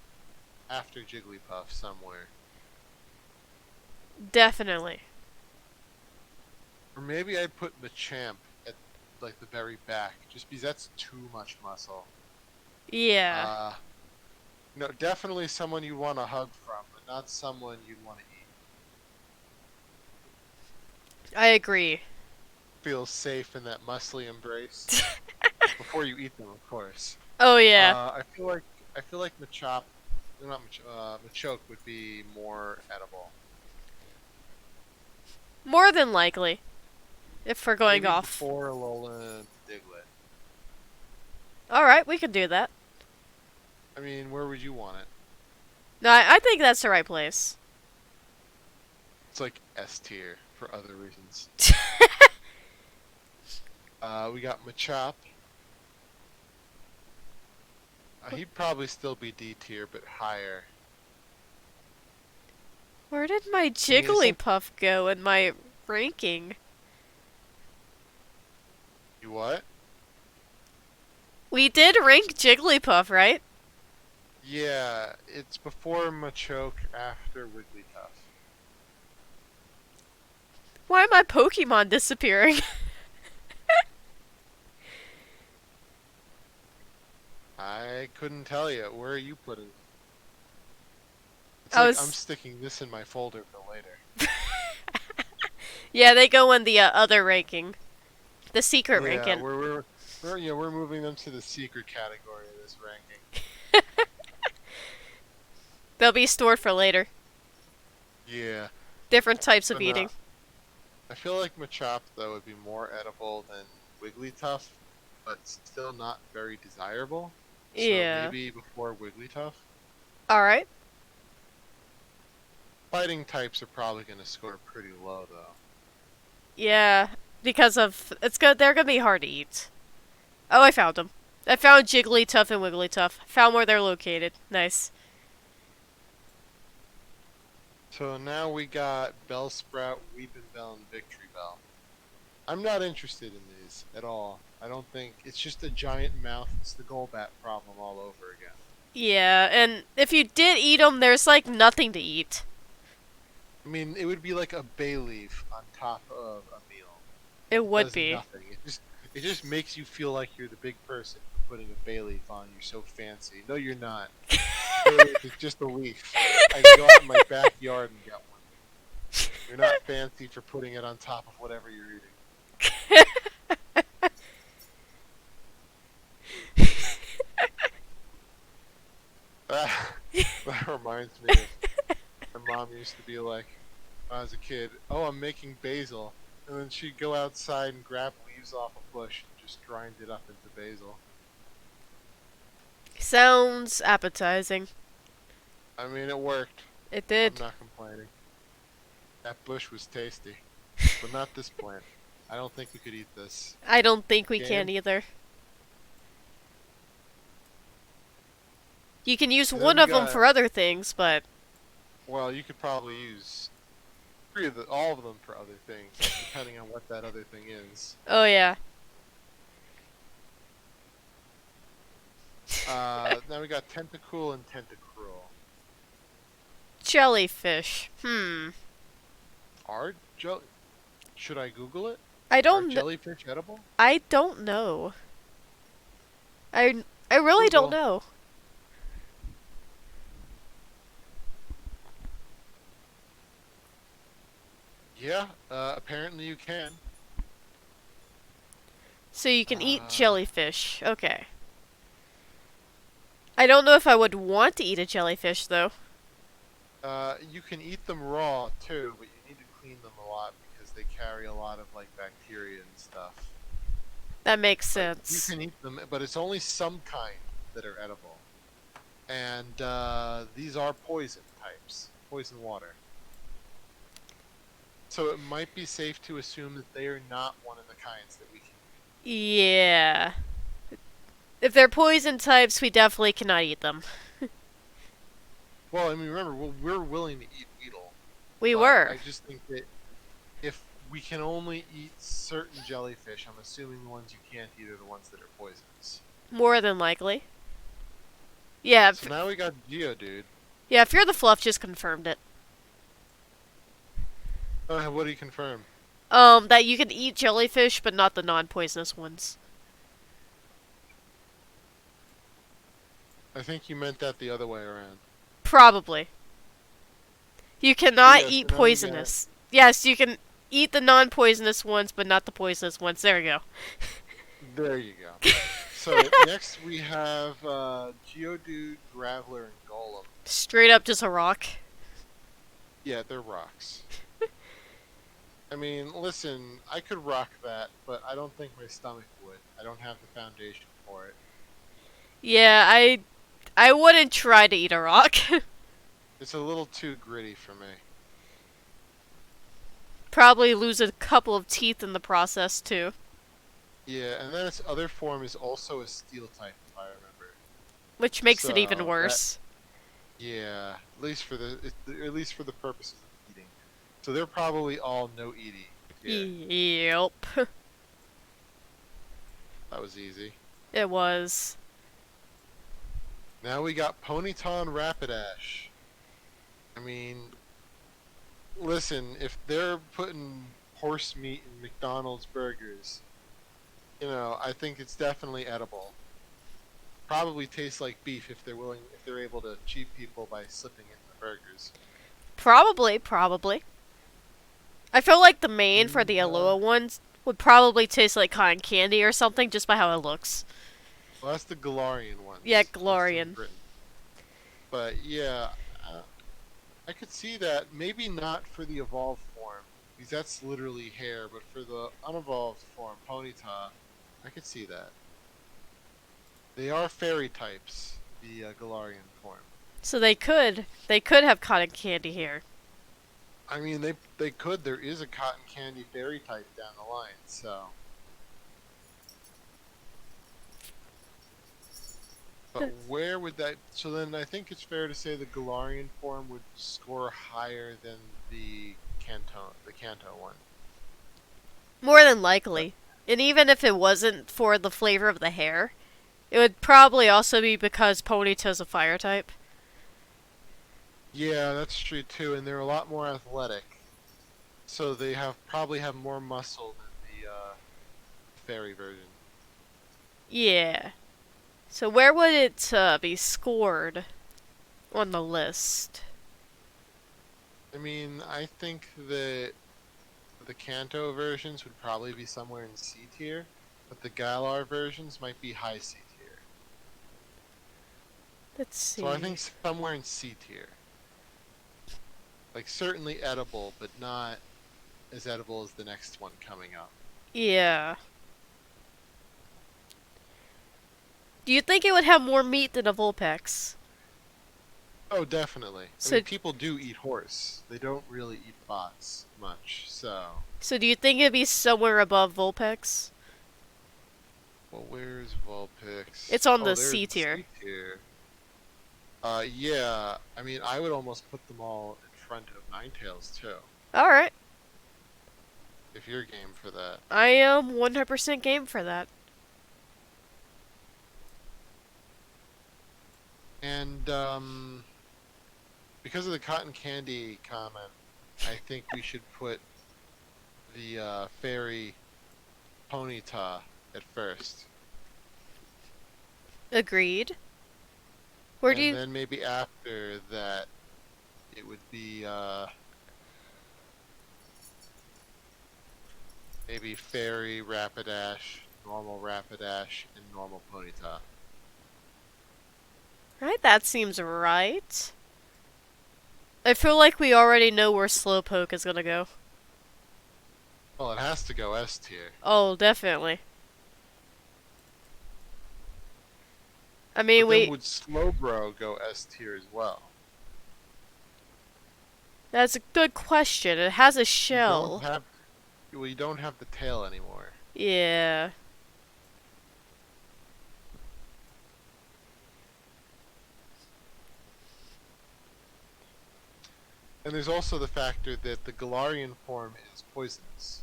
after Jigglypuff somewhere. Definitely. Or maybe I'd put Machamp at like the very back, just because that's too much muscle. Yeah. Uh, no, definitely someone you want to hug from, but not someone you'd want to eat. I agree. Feel safe in that muscly embrace before you eat them, of course. Oh yeah. I feel like Machop, not Machoke would be more edible. More than likely. If we're going Maybe off. before Alolan Diglett. Alright, we can do that. I mean, where would you want it? No, I think that's the right place. It's like S tier for other reasons. We got Machop. He'd probably still be D tier, but higher. Where did my I mean, Jigglypuff go in my ranking? You what? We did rank Jigglypuff, right? Yeah, it's before Machoke, after Wigglytuff. Why are my Pokemon disappearing? I couldn't tell you. Where are you putting them? It's I like was... I'm sticking this in my folder for later. Yeah, they go in the other ranking. The secret Yeah, ranking. we're moving them to the secret category of this ranking. They'll be stored for later. Yeah. Different types of But eating. I feel like Machop though would be more edible than Wigglytuff, but still not very desirable. Yeah. So maybe before Wigglytuff. Alright. Fighting types are probably going to score pretty low though. Yeah, because of... They're gonna be hard to eat. Oh, I found them. I found Jigglytuff and Wigglytuff. Found where they're located. Nice. So now we got Bellsprout, Weepin' Bell, and Victory Bell. I'm not interested in these at all. I don't think... It's just a giant mouth. It's the Golbat problem all over again. Yeah, and if you did eat them, there's like nothing to eat. I mean, it would be like a bay leaf on top of a meal. It It would does be. nothing. It just makes you feel like you're the big person for putting a bay leaf on. You're so fancy. No, you're not. Bay leaf is just a leaf. I can go out in my backyard and get one. You're not fancy for putting it on top of whatever you're eating. That reminds me of my mom used to be like, when I was a kid, oh, I'm making basil. And then she'd go outside and grab leaves off a bush and just grind it up into basil. Sounds appetizing. I mean, it worked. It I'm did. not complaining. That bush was tasty. But not this plant. I don't think we could eat this. I don't think we Game? can either. You can use Then one we of them got- for other things, but... Well, you could probably use all of them for other things, depending on what that other thing is. Oh yeah. Now we got Tentacool and Tentacruel. Jellyfish. Are jelly? Should I Google it? I Are don't know. jellyfish edible? I don't know. I really don't Google. know. Yeah, apparently you can. So you can eat Uh, jellyfish. Okay. I don't know if I would want to eat a jellyfish, though. You can eat them raw too, but you need to clean them a lot because they carry a lot of like bacteria and stuff. That makes But you sense. can eat them, but it's only some kind that are edible. And these are poison types, poison water. So it might be safe to assume that they are not one of the kinds that we can eat. Yeah. If they're poison types, we definitely cannot eat them. Well, I mean, remember, we're willing to eat Weedle. We but were. I just think that if we can only eat certain jellyfish, I'm assuming the ones you can't eat are the ones that are poisonous. More than likely. Yeah, So now we got Geodude. yeah, Fear the Fluff just confirmed it. What do you confirm? That you can eat jellyfish, but not the non-poisonous ones. I think you meant that the other way around. Probably. You But cannot yeah, eat so now we got. poisonous. Yes, you can eat the non-poisonous ones, but not the poisonous ones. There we go. There you go. So next we have Geodude, Graveler, and Golem. Straight up just a rock. Yeah, they're rocks. I mean, listen, I could rock that, but I don't think my stomach would. I don't have the foundation for it. Yeah, I wouldn't try to eat a rock. It's a little too gritty for me. Probably lose a couple of teeth in the process too. Yeah, and then its other form is also a steel type, if I remember. Which makes it even So worse. yeah, at least for the purposes of eating. So they're probably all no eating. Yeah, Yep. that was easy. It was. Now we got Ponyta and Rapidash. I mean, listen, if they're putting horse meat in McDonald's burgers, I think it's definitely edible. Probably tastes like beef if they're able to cheat people by slipping it in the burgers. Probably. I feel like the main for And, the Alola ones would probably taste like cotton candy or something just by how it looks. well, that's the Galarian ones. Yeah, That's Galarian. Britain. But yeah, I could see that. Maybe not for the evolved form, because that's literally hair. But for the unevolved form, Ponyta, I could see that. They are fairy types, the Galarian form. So they could have cotton candy here. I mean, they could. There is a cotton candy fairy type down the line, so. But where would that? So then, I think it's fair to say the Galarian form would score higher than the Kanto one. More than likely. And even if it wasn't for the flavor of the hair, it would probably also be because Ponyta's a fire type. Yeah, that's true too, and they're a lot more athletic, so they probably have more muscle than the fairy version. Yeah. So where would it be scored on the list? I mean, I think that the Kanto versions would probably be somewhere in C tier, but the Galar versions might be high C tier. Let's see. So I think somewhere in C tier. Like, certainly edible, but not as edible as the next one coming up. Yeah. Do you think it would have more meat than a Vulpix? Oh, definitely. So- I mean, people do eat horse. They don't really eat bots much, so. So do you think it'd be somewhere above Vulpix? Well, where's Vulpix? It's on the there's C tier. C tier. Yeah. I mean, I would almost put them all in front of Ninetales too, Alright. if you're game for that. I am 100% game for that. And because of the cotton candy comment, I think we should put the fairy Ponyta at first. Agreed. Where do And you... then maybe after that, it would be maybe fairy Rapidash, normal Rapidash, and normal Ponyta. Right, that seems right. I feel like we already know where Slowpoke is gonna go. Well, it has to go S tier. Oh, definitely. I mean, But then would Slowbro go S tier as well? That's a good question. It has a You shell. don't have the tail anymore. Yeah. And there's also the factor that the Galarian form is poisonous.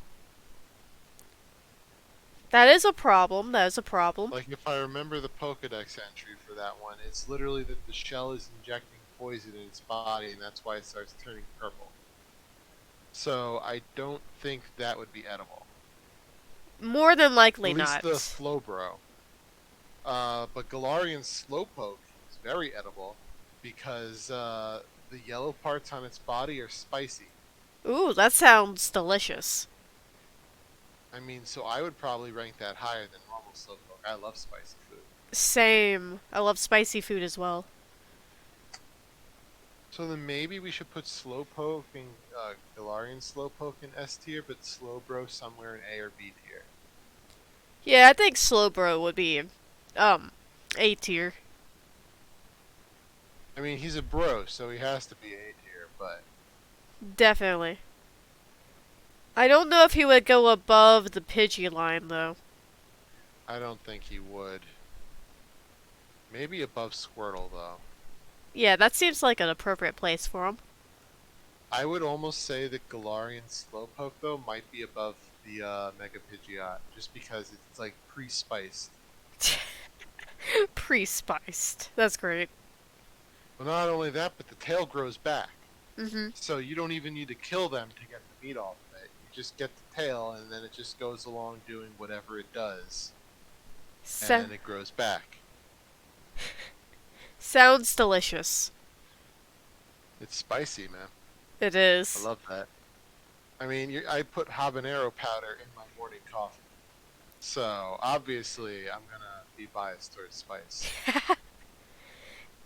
That is a problem. That is a problem. Like, if I remember the Pokedex entry for that one, it's literally that the shell is injecting poison in its body, and that's why it starts turning purple. So I don't think that would be edible. More than likely At least not. the Slowbro. But Galarian Slowpoke is very edible because the yellow parts on its body are spicy. Ooh, that sounds delicious. I mean, so I would probably rank that higher than normal Slowpoke. I love spicy food. Same. I love spicy food as well. So then maybe we should put Slowpoke and Galarian Slowpoke in S tier, but Slowbro somewhere in A or B tier. Yeah, I think Slowbro would be, A tier. I mean, he's a bro, so he has to be A tier, but Definitely. I don't know if he would go above the Pidgey line, though. I don't think he would. Maybe above Squirtle, though. Yeah, that seems like an appropriate place for him. I would almost say that Galarian Slowpoke, though, might be above the Mega Pidgeot, just because it's, like, pre-spiced. Pre-spiced. That's great. Well, not only that, but the tail grows back. Mm-hmm. So you don't even need to kill them to get the meat off of it. You just get the tail, and then it just goes along doing whatever it does. And then it grows back. Sounds delicious. It's spicy, man. It is. I love that. I mean, I put habanero powder in my morning coffee. So, obviously, I'm gonna be biased towards spice.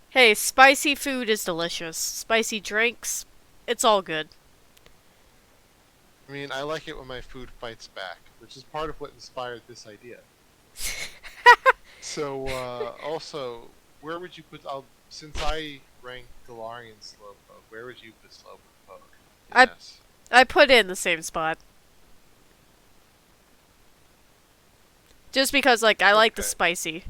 Hey, spicy food is delicious. Spicy drinks, it's all good. I mean, I like it when my food fights back, which is part of what inspired this idea. So, also, where would you put... since I ranked Galarian Slowpoke, where would you put Slowpoke? Yes. I put it in the same spot. Just because, like, I like the spicy.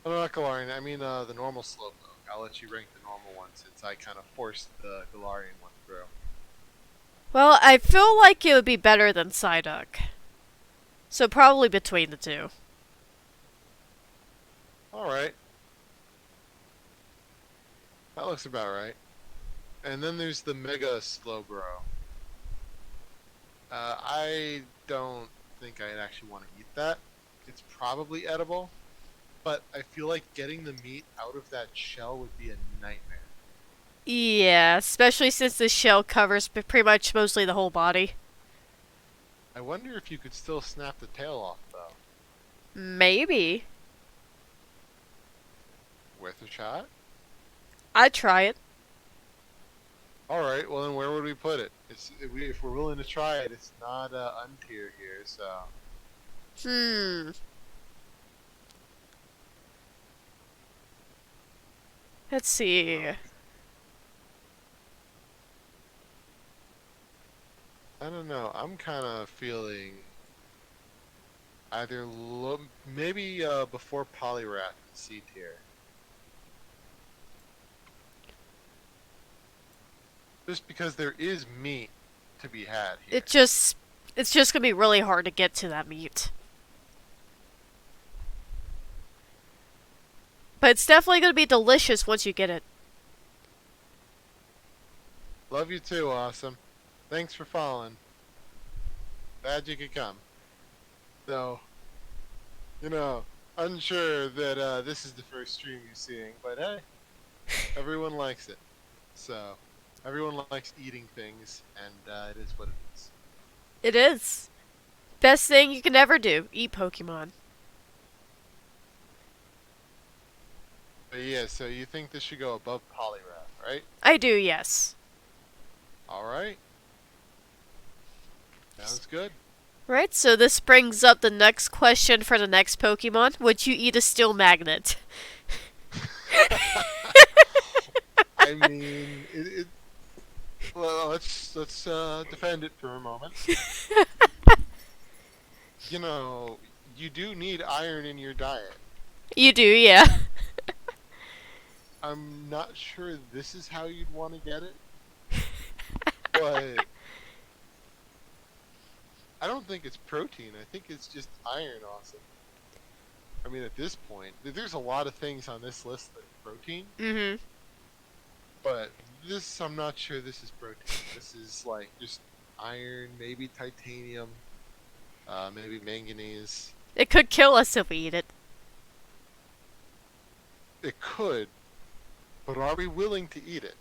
Oh, no, not Galarian. I mean, the normal Slowpoke. I'll let you rank the normal one since I kind of forced the Galarian one through. Well, I feel like it would be better than Psyduck. So probably between the two. Alright. That looks about right. And then there's the Mega Slowbro. I don't think I'd actually want to eat that. It's probably edible, but I feel like getting the meat out of that shell would be a nightmare. Yeah, especially since the shell covers pretty much mostly the whole body. I wonder if you could still snap the tail off, though. Maybe. Worth a shot? I'd try it. Alright, well then where would we put it? If we're willing to try it, it's not untier here, so... Let's see. I don't know. I'm kind of feeling either maybe before Poliwrath in C tier. Just because there is meat to be had here. It's just gonna be really hard to get to that meat. But it's definitely gonna be delicious once you get it. Love you too, Awesome. Thanks for following. Glad you could come. Though, unsure that this is the first stream you're seeing, but hey, everyone likes it. So, everyone likes eating things, and it is what it is. It is. Best thing you can ever do. Eat Pokemon. But yeah, so you think this should go above Poliwrath, right? I do, yes. Alright. Sounds good. Right, so this brings up the next question for the next Pokemon. Would you eat a steel magnet? I mean, well, let's defend it for a moment. You do need iron in your diet. You do, yeah. I'm not sure this is how you'd want to get it, but I don't think it's protein. I think it's just iron also. I mean, at this point, there's a lot of things on this list that are protein, Mm-hmm. but this, I'm not sure this is protein. This is like just iron, maybe titanium, maybe manganese. It could kill us if we eat it. It could, but are we willing to eat it?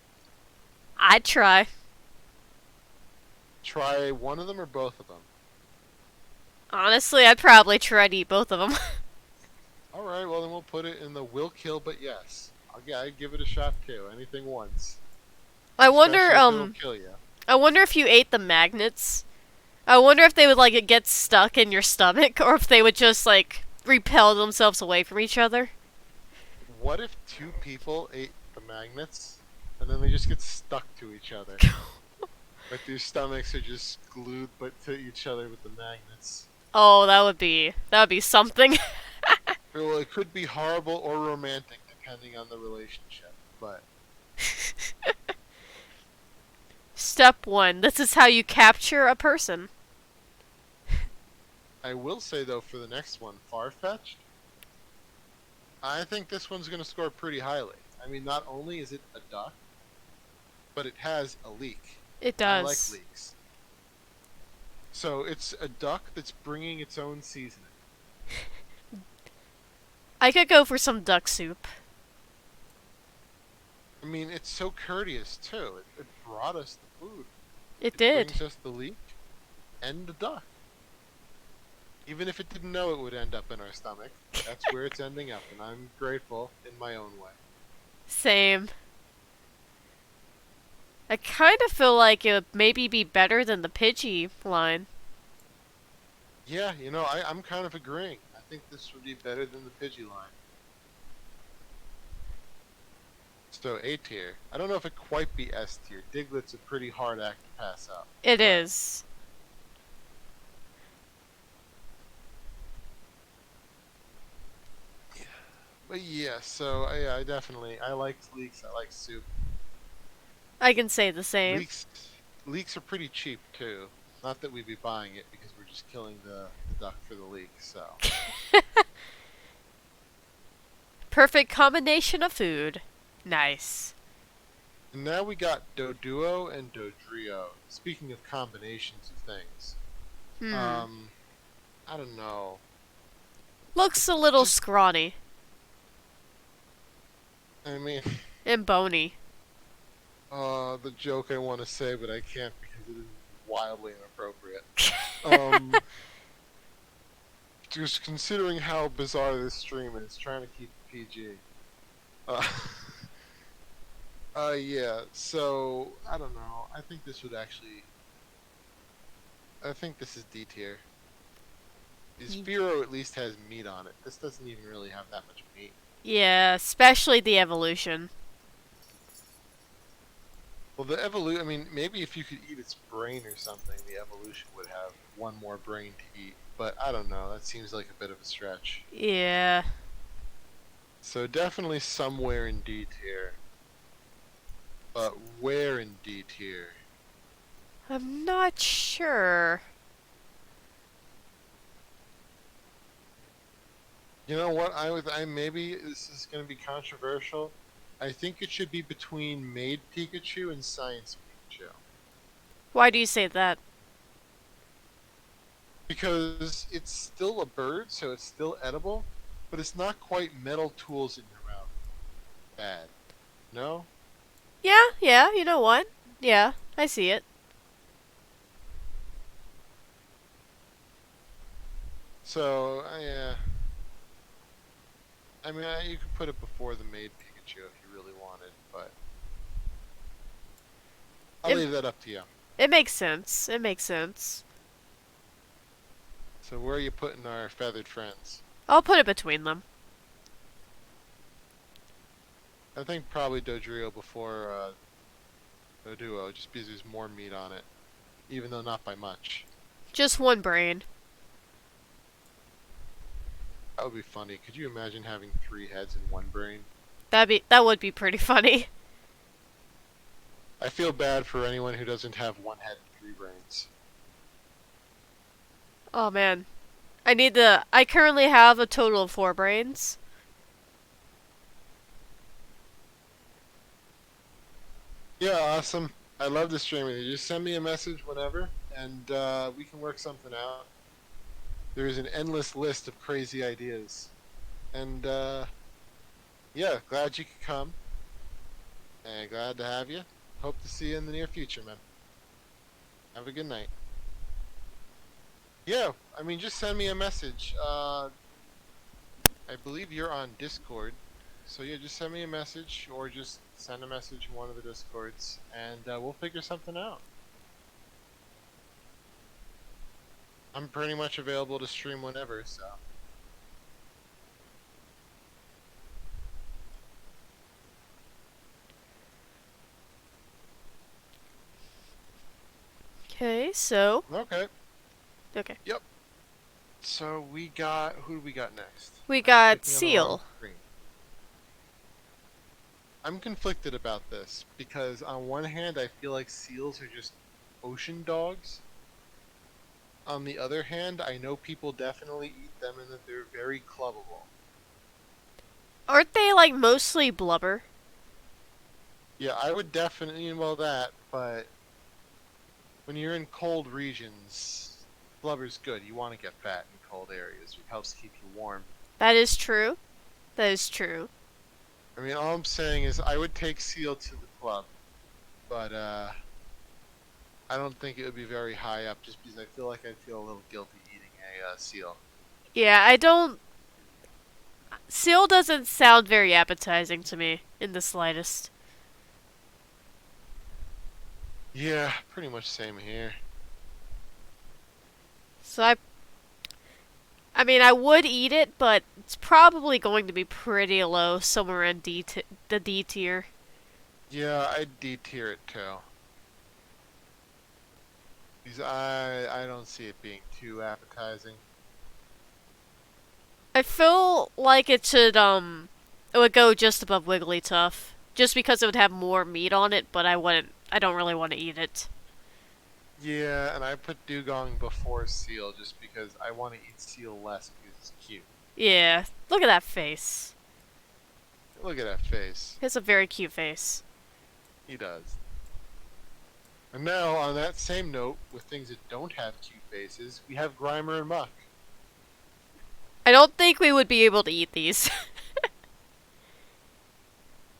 I'd try. Try one of them or both of them? Honestly, I'd probably try to eat both of them. Alright, well then we'll put it in the will kill, but yes. I'd give it a shot too. Anything once. I wonder, Especially if it'll kill you. I wonder if you ate the magnets. I wonder if they would, like, get stuck in your stomach, or if they would just, like, repel themselves away from each other. What if two people ate the magnets, and then they just get stuck to each other? Like their stomachs are just glued but to each other with the magnets. Oh, that would be something. Well, it could be horrible or romantic, depending on the relationship, but... Step 1. This is how you capture a person. I will say, though, for the next one, Far-Fetched, I think this one's going to score pretty highly. I mean, not only is it a duck, but it has a leak. It I does. like leeks. So it's a duck that's bringing its own seasoning. I could go for some duck soup. I mean, it's so courteous, too. It brought us the food. It It did. brings us the leek and the duck. Even if it didn't know it would end up in our stomach, that's where it's ending up, and I'm grateful in my own way. Same. I kind of feel like it would maybe be better than the Pidgey line. Yeah, I'm kind of agreeing. I think this would be better than the Pidgey line. So A tier. I don't know if it quite be S tier. Diglett's a pretty hard act to pass up. It is. But yeah, so I definitely I like leeks. I like soup. I can say the same. Leeks are pretty cheap too. Not that we'd be buying it because we're just killing the duck for the leek. So Perfect combination of food. Nice. and now we got Doduo and Dodrio. Speaking of combinations of things, I don't know. Looks a little Just- scrawny I mean, and bony. the joke I want to say, but I can't because it is wildly inappropriate. Just considering how bizarre this stream is, trying to keep it PG. Yeah, so, I don't know. I think this would actually... I think this is D tier. Sphero at least has meat on it. This doesn't even really have that much meat. Yeah, especially the evolution. Well, the evolution, I mean, maybe if you could eat its brain or something, the evolution would have one more brain to eat. But I don't know, that seems like a bit of a stretch. Yeah. So definitely somewhere in D tier. But where in D tier? I'm not sure. You know what? I maybe this is going to be controversial. I think it should be between Made Pikachu and Science Pikachu. Why do you say that? Because it's still a bird, so it's still edible, but it's not quite metal tools in your mouth. Bad. No? Yeah, you know what? Yeah, I see it. So, yeah. I mean, you could put it before the Made Pikachu if you really wanted, but I'll leave that up to you. It makes sense. It makes sense. So where are you putting our feathered friends? I'll put it between them. I think probably Dodrio before Doduo, just because there's more meat on it, even though not by much. Just one brain. That would be funny. Could you imagine having 3 heads and 1 brain? That would be pretty funny. I feel bad for anyone who doesn't have one head and three brains. Oh man. I currently have a total of 4 brains. Yeah, awesome. I love the stream with you. Just send me a message whenever, and we can work something out. There is an endless list of crazy ideas. And, yeah, glad you could come. And glad to have you. Hope to see you in the near future, man. Have a good night. Yeah, I mean, just send me a message. I believe you're on Discord. So yeah, just send me a message, or just send a message in one of the Discords, and we'll figure something out. I'm pretty much available to stream whenever, so. Okay, so. Okay. Okay. Yep. So we got, who do we got next? We I'm got clicking on the wrong Seal. screen. I'm conflicted about this, because on one hand I feel like seals are just ocean dogs. On the other hand, I know people definitely eat them and that they're very clubbable. Aren't they like mostly blubber? Yeah, I would definitely involve that, but when you're in cold regions, blubber's good. You want to get fat in cold areas. It helps keep you warm. That is true. That is true. I mean, all I'm saying is I would take seal to the club, but I don't think it would be very high up just because I feel like I'd feel a little guilty eating a seal. Yeah, I don't. Seal doesn't sound very appetizing to me in the slightest. Yeah, pretty much same here. So I mean, I would eat it, but it's probably going to be pretty low, somewhere in the D tier. Yeah, I'd D-tier it too. Because I don't see it being too appetizing. I feel like it would go just above Wigglytuff, just because it would have more meat on it. But I don't really want to eat it. Yeah, and I put dugong before seal just because I want to eat seal less because it's cute. Yeah, look at that face. Look at that face. He has a very cute face. He does. And now, on that same note, with things that don't have cute faces, we have Grimer and Muck. I don't think we would be able to eat these.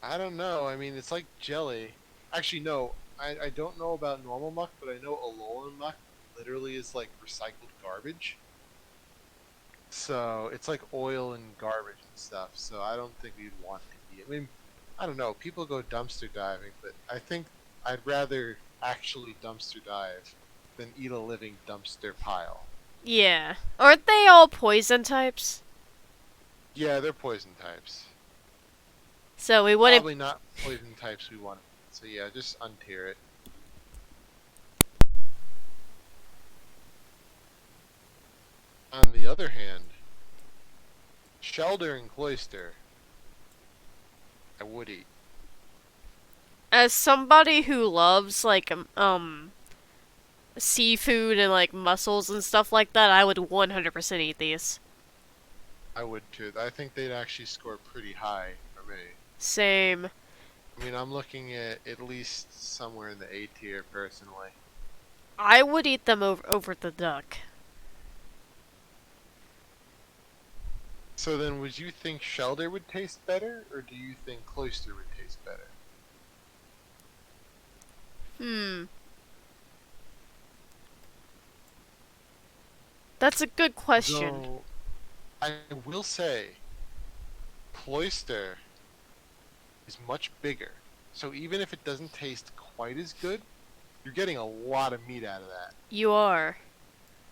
I don't know. I mean, it's like jelly. Actually, no. I don't know about normal Muck, but I know Alolan Muck literally is like recycled garbage. So, it's like oil and garbage and stuff. So, I don't think we'd want to eat it. I mean, I don't know. People go dumpster diving, but I think I'd rather actually dumpster dive than eat a living dumpster pile. Yeah. Aren't they all poison types? Yeah, they're poison types. So we wouldn't. Probably not poison types we want. So yeah, just untier it. On the other hand, Shelder and Cloyster, I would eat. As somebody who loves like seafood and like mussels and stuff like that, I would 100% eat these. I would too. I think they'd actually score pretty high for me. Same. I mean, I'm looking at least somewhere in the A tier personally. I would eat them over the duck. So then, would you think Shelder would taste better, or do you think Cloyster would taste better? That's a good question. Though, I will say, Cloyster is much bigger. So even if it doesn't taste quite as good, you're getting a lot of meat out of that. You are.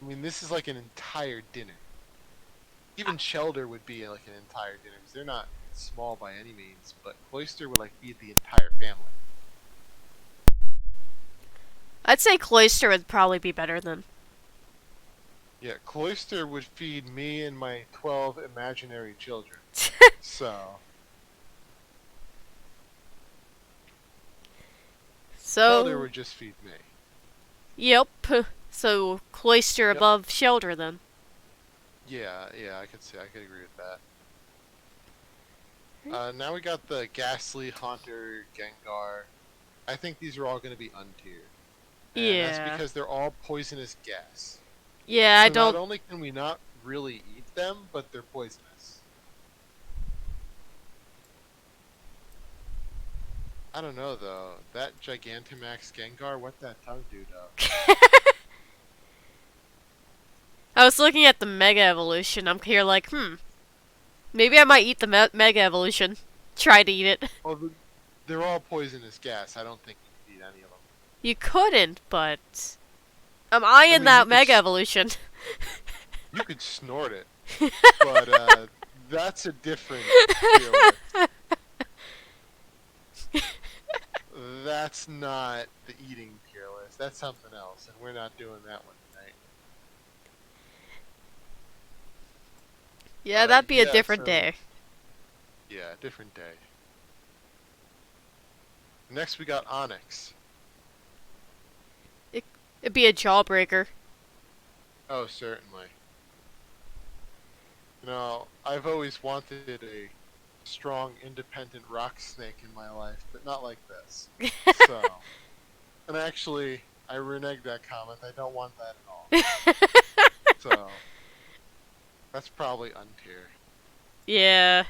I mean, this is like an entire dinner. Even Shelder would be like an entire dinner, because they're not small by any means, but Cloyster would like feed the entire family. I'd say Cloyster would probably be better than. Yeah, Cloyster would feed me and my 12 imaginary children. So, Shelter So, would just feed me. yep. So, cloister Yep. above shelter then. Yeah, I could see. I could agree with that. Now we got the Ghastly, Haunter, Gengar. I think these are all going to be untiered. And that's Yeah. because they're all poisonous gas. Yeah, I So not don't. only can we not really eat them, but they're poisonous. I don't know though. That Gigantamax Gengar, what that tongue do though? I was looking at the Mega Evolution. I'm here like, maybe I might eat the Mega Evolution. Try to eat it. Well, they're all poisonous gas. I don't think you can eat any of them. You couldn't, but I'm I eyeing mean, that Mega Evolution. you could snort it, but that's a different feeling. That's not the eating Peerless. That's something else, and we're not doing that one tonight. Yeah, that'd be a Yeah, different so, day. yeah, different day. Next we got Onyx. It'd be a jawbreaker. Oh, certainly. You know, I've always wanted a strong, independent rock snake in my life, but not like this. So, and actually, I reneged that comment. I don't want that at all. So, that's probably untier. Yeah.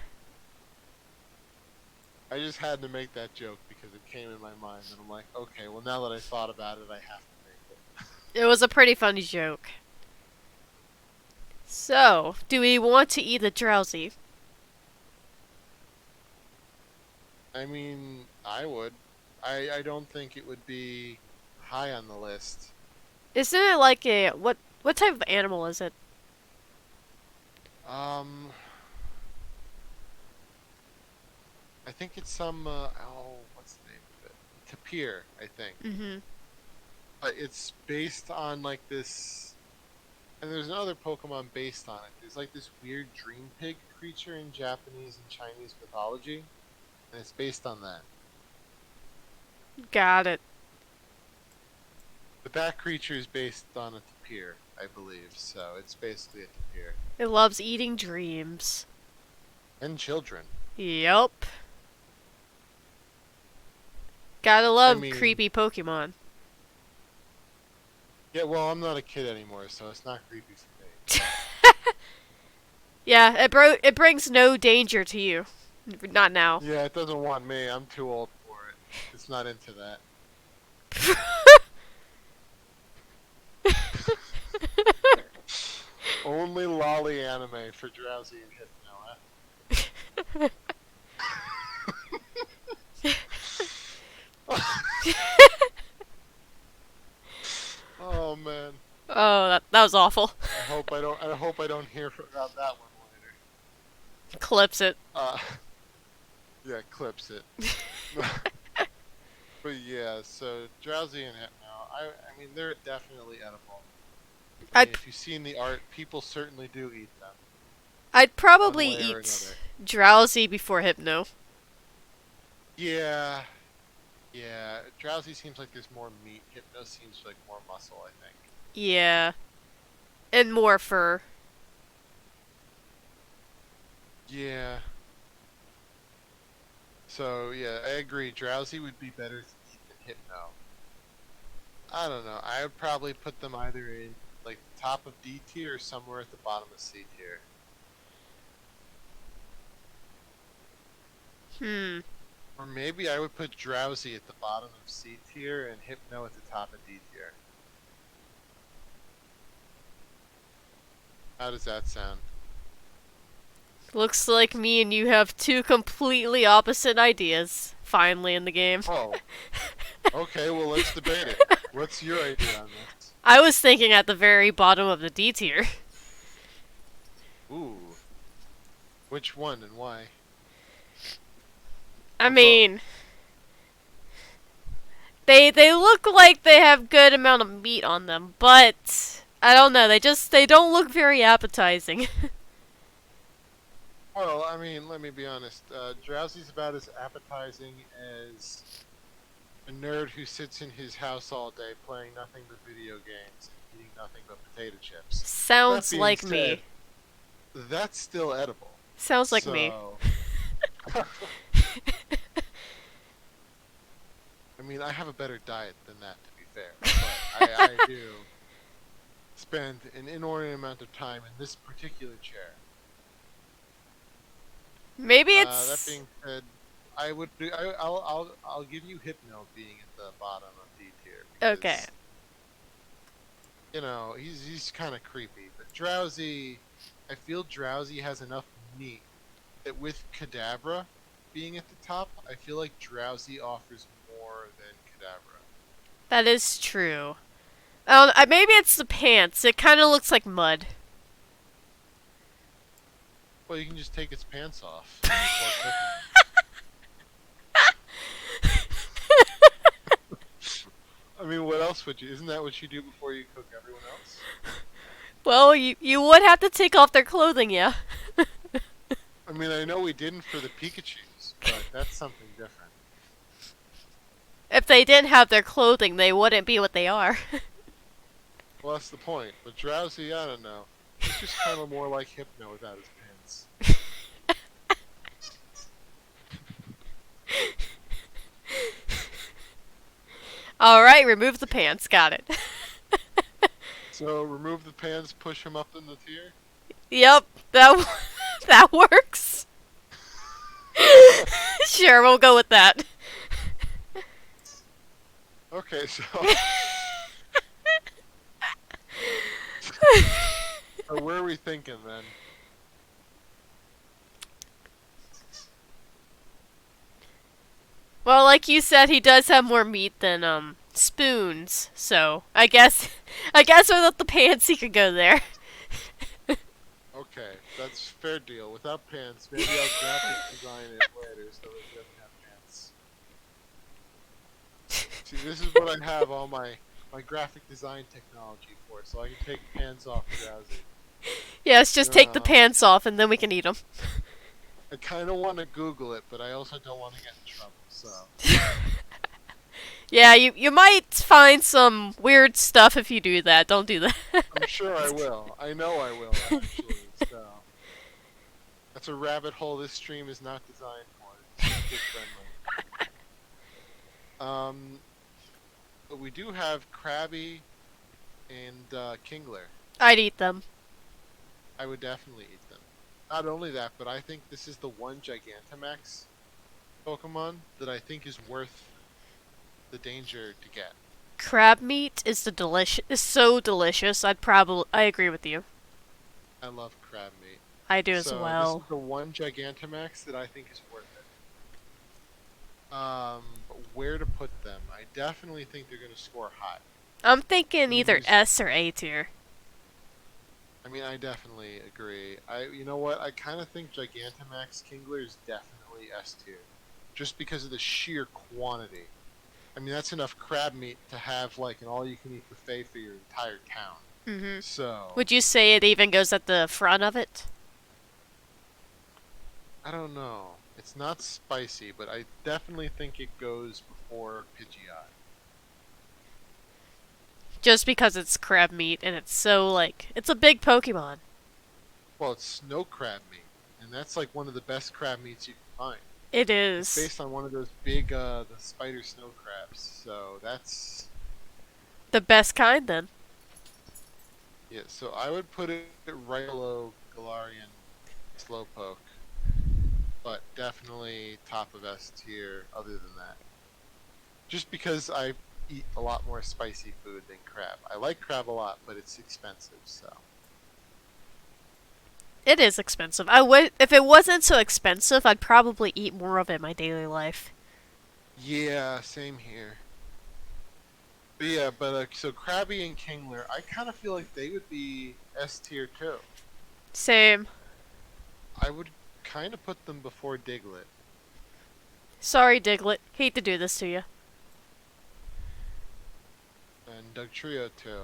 I just had to make that joke because it came in my mind, and I'm like, okay, well now that I thought about it, I have to make it. It was a pretty funny joke. So, do we want to eat the Drowsy? I mean, I would. I don't think it would be high on the list. Isn't it like a what type of animal is it? I think it's some, what's the name of it? Tapir, I think. Mm-hmm. But it's based on, like, this... And there's another Pokemon based on it. There's, like, this weird dream pig creature in Japanese and Chinese mythology. And it's based on that. Got it. But that creature is based on a tapir, I believe. So it's basically a tapir. It loves eating dreams. And children. Yup. Gotta love I mean- creepy Pokemon. Yeah, well, I'm not a kid anymore, so it's not creepy for me. Yeah, it brings no danger to you. Not now. Yeah, it doesn't want me. I'm too old for it. It's not into that. Only lolly anime for Drowsy and Hypno, Oh man. Oh, that was awful. I hope I don't hear about that one later. Clips it. Yeah, clips it. But yeah, so Drowsy and Hypno, I mean they're definitely edible. I mean, if you've seen the art, people certainly do eat them. I'd probably one way or eat another. Drowsy before Hypno. Yeah. Yeah, Drowsy seems like there's more meat. Hypno seems like more muscle, I think. Yeah. And more fur. Yeah. So, yeah, I agree. Drowsy would be better to eat than Hypno. I don't know. I would probably put them either in, like, the top of D tier or somewhere at the bottom of C tier. Or maybe I would put Drowsy at the bottom of C tier and Hypno at the top of D tier. How does that sound? Looks like me and you have two completely opposite ideas, finally, in the game. Oh. Okay, well, let's debate it. What's your idea on this? I was thinking at the very bottom of the D tier. Ooh. Which one and why? I mean, they look like they have good amount of meat on them, but I don't know. They don't look very appetizing. Well, I mean, let me be honest. Drowsy's about as appetizing as A nerd who sits in his house all day playing nothing but video games and eating nothing but potato chips. That Sounds being like said, me. that's still edible. Sounds like me. So, I mean, I have a better diet than that, to be fair. But I do spend an inordinate amount of time in this particular chair. Maybe That it's... being said, I'll give you Hypno being at the bottom of D tier Okay. because you know he's kind of creepy. But Drowsy, I feel Drowsy has enough meat that with Kadabra being at the top, I feel like Drowsy offers more than Kadabra. That is true. Maybe it's the pants. It kind of looks like mud. Well, you can just take its pants off before cooking. I mean, what else would you? Isn't that what you do before you cook everyone else? Well, you would have to take off their clothing, yeah. I mean, I know we didn't for the Pikachus, but that's something different. If they didn't have their clothing, they wouldn't be what they are. Well, that's the point. But Drowsy, I don't know. It's just kind of more like Hypno without his pants. Alright, remove the pants. Got it. So remove the pants, push him up in the tier. Yep, that works. Sure, we'll go with that. Okay, so. So where are we thinking then? Well, like you said, he does have more meat than spoons. So I guess without the pants, he could go there. Okay, that's fair deal. Without pants, maybe I'll graphic design it later so that he doesn't have pants. See, this is what I have all my graphic design technology for, so I can take pants off Drowsy. Yes, just take the pants off, and then we can eat them. I kind of want to Google it, but I also don't want to get in trouble, so. Yeah, you might find some weird stuff if you do that. Don't do that. I'm sure I will. I know I will, actually, so. That's a rabbit hole this stream is not designed for. It's not kid-friendly. But we do have Krabby and Kingler. I'd eat them. I would definitely eat them. Not only that, but I think this is the one Gigantamax Pokemon that I think is worth the danger to get. Crab meat is so delicious. I agree with you. I love crab meat. I do as So well. this is the one Gigantamax that I think is worth it. But where to put them? I definitely think they're going to score high. I'm thinking either S or A tier. I mean, I definitely agree. You know what? I kind of think Gigantamax Kingler is definitely S tier, just because of the sheer quantity. I mean, that's enough crab meat to have like an all-you-can-eat buffet for your entire town. Mm-hmm. So. Would you say it even goes at the front of it? I don't know. It's not spicy, but I definitely think it goes before Pidgeot. Just because it's crab meat and it's so it's a big Pokemon. Well, it's snow crab meat, and that's like one of the best crab meats you can find. It It's is. based on one of those big, the spider snow crabs. So that's The best kind, then. yeah. So I would put it right below Galarian Slowpoke, but definitely top of S tier. Other than that, just because I eat a lot more spicy food than crab. I like crab a lot, but it's expensive. So It is expensive. If it wasn't so expensive, I'd probably eat more of it in my daily life. yeah, same here. But yeah, so Krabby and Kingler, I kind of feel like they would be S tier too. Same. I would kind of put them before Diglett. Sorry, Diglett. Hate to do this to you. And Dugtrio too.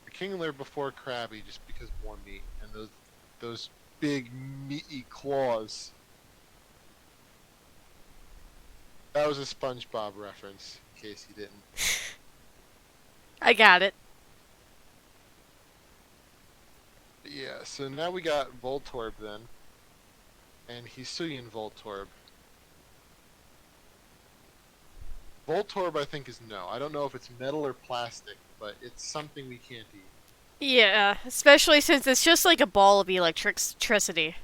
The Kingler before Krabby just because more meat and those big meaty claws. That was a SpongeBob reference, in case you didn't. I got it. But yeah, so now we got Voltorb then, and Hisuian Voltorb. Voltorb, I think, is no. I don't know if it's metal or plastic, but it's something we can't eat. Yeah, especially since it's just like a ball of electricity.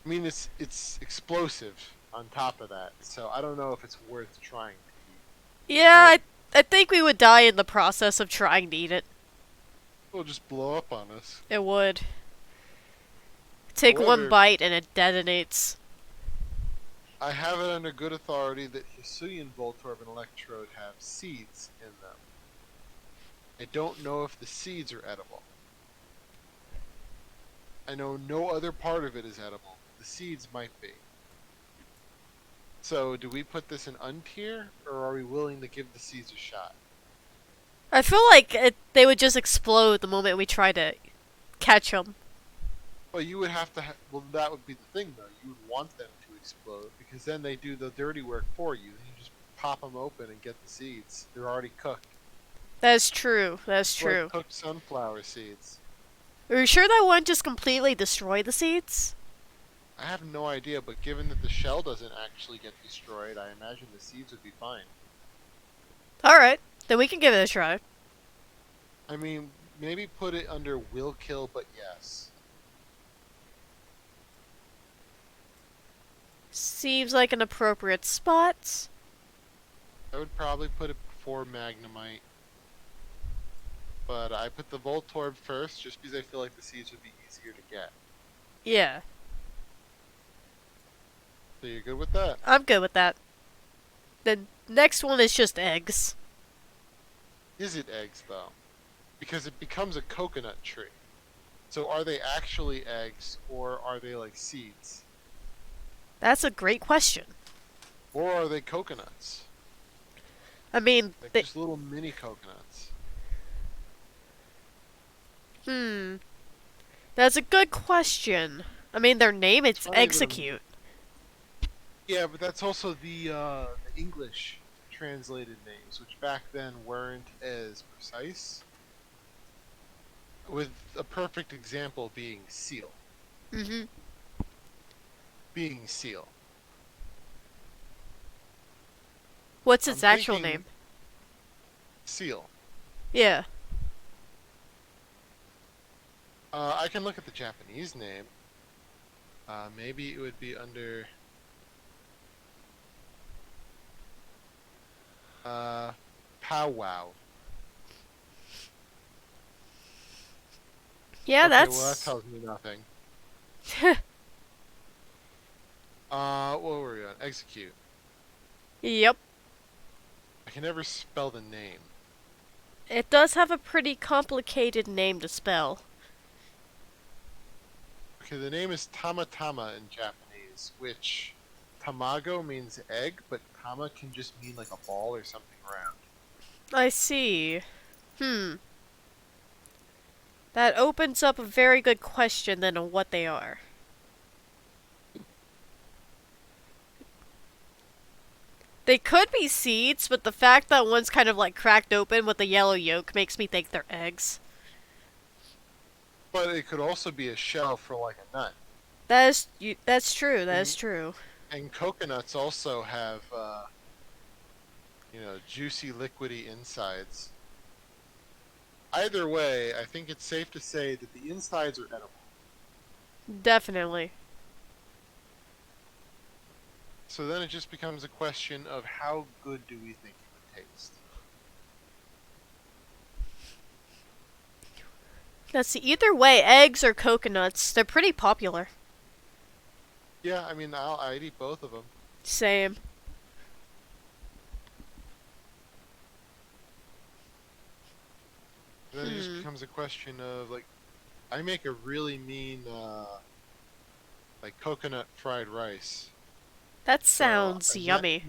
I mean, it's explosive on top of that, so I don't know if it's worth trying to eat. Yeah, But I think we would die in the process of trying to eat it. it'll just blow up on us. It would. Take one However, bite and it detonates. I have it under good authority that Hisuian Voltorb and Electrode have seeds in them. I don't know if the seeds are edible. I know no other part of it is edible. The seeds might be. So, do we put this in untier, or are we willing to give the seeds a shot? I feel like they would just explode the moment we try to catch them. Well, you would have to. Well, that would be the thing, though. You would want them to explode because then they do the dirty work for you. Then you just pop them open and get the seeds. They're already cooked. That's true. That's true. Like cooked sunflower seeds. Are you sure that wouldn't just completely destroy the seeds? I have no idea, but given that the shell doesn't actually get destroyed, I imagine the seeds would be fine. Alright, then we can give it a try. I mean, maybe put it under will kill, but yes. Seems like an appropriate spot. I would probably put it before Magnemite. But I put the Voltorb first just because I feel like the seeds would be easier to get. Yeah, So you're good with that? I'm good with that. The next one is just eggs. Is it eggs, though? Because it becomes a coconut tree. So are they actually eggs, or are they like seeds? That's a great question. Or are they coconuts? I mean, Like just little mini coconuts. That's a good question. I mean, their name is Funny that Execute. Yeah, but that's also the English translated names, which back then weren't as precise. With a perfect example being seal. Mm-hmm. Being seal. What's its I'm actual thinking name? Seal. Yeah. I can look at the Japanese name. Maybe it would be under powwow. Yeah, Okay, that's... well that tells me nothing. What were we on? Execute. Yep. I can never spell the name. It does have a pretty complicated name to spell. Okay, the name is Tamatama in Japanese, which tamago means egg, but tama can just mean like a ball or something round. I see. That opens up a very good question then on what they are. They could be seeds, but the fact that one's kind of like cracked open with a yellow yolk makes me think they're eggs. But it could also be a shell for like a nut. That's true. That is true. And coconuts also have, juicy, liquidy insides. Either way, I think it's safe to say that the insides are edible. Definitely. So then it just becomes a question of how good do we think it would taste? Let's see. Either way, eggs or coconuts, they're pretty popular. Yeah, I mean, I'd eat both of them. Same. Then it just becomes a question of, like, I make a really mean, like, coconut fried rice. That sounds So, yummy.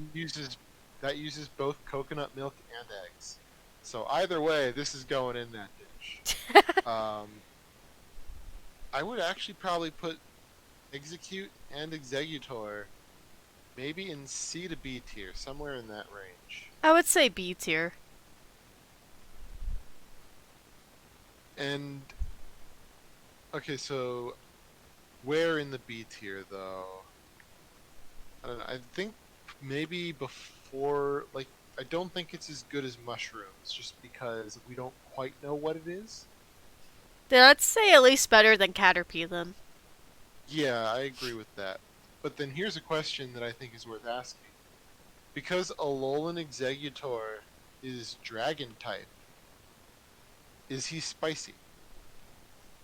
That uses both coconut milk and eggs. So either way, this is going in that dish. I would actually probably put Execute and Executor maybe in C to B tier, somewhere in that range. I would say B tier. And okay, so where in the B tier though? I don't know. I think maybe before, like, I don't think it's as good as mushrooms, just because we don't quite know what it is. Then I'd say at least better than Caterpie then. Yeah, I agree with that. But then here's a question that I think is worth asking. Because Alolan Exeggutor is dragon type, is he spicy?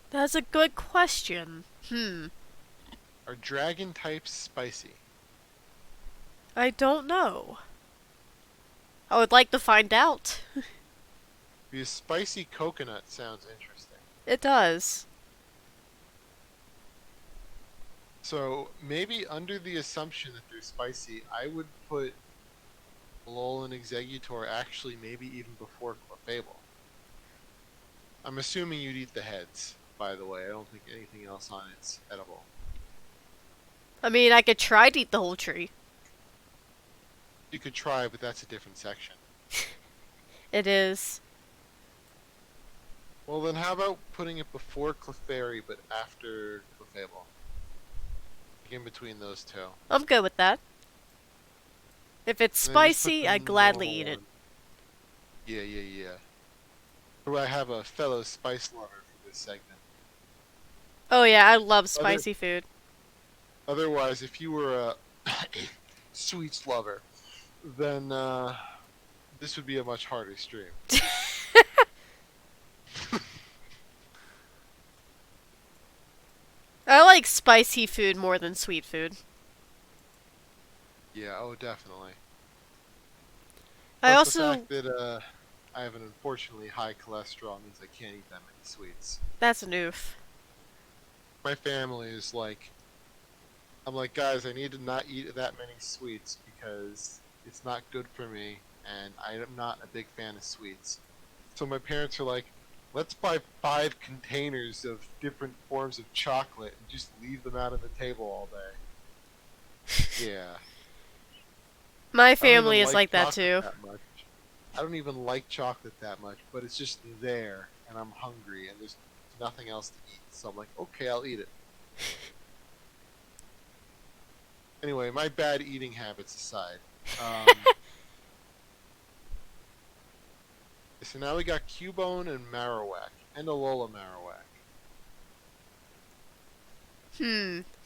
That's a good question. Are dragon types spicy? I don't know. I would like to find out. Because spicy coconut sounds interesting. It does. So maybe under the assumption that they're spicy, I would put Alolan Exeggutor actually maybe even before Clefable. I'm assuming you'd eat the heads, by the way. I don't think anything else on it's edible. I mean, I could try to eat the whole tree. You could try, but that's a different section. It is. Well, then how about putting it before Clefairy, but after Clefable? In between those two. I'm good with that. If it's spicy, I'd gladly eat it. Yeah. So I have a fellow spice lover for this segment. Oh yeah, I love spicy food. Otherwise, if you were a sweets lover, then this would be a much harder stream. I like spicy food more than sweet food. Yeah, oh, definitely. I Plus also... the fact that I have an unfortunately high cholesterol means I can't eat that many sweets. That's an oof. My family is like, I'm like, guys, I need to not eat that many sweets because it's not good for me, and I am not a big fan of sweets. So my parents are like, let's buy 5 containers of different forms of chocolate and just leave them out on the table all day. Yeah. My family is like that too. I don't even like chocolate that much, but it's just there, and I'm hungry, and there's nothing else to eat. So I'm like, okay, I'll eat it. Anyway, my bad eating habits aside. So now we got Cubone and Marowak, and Alola Marowak.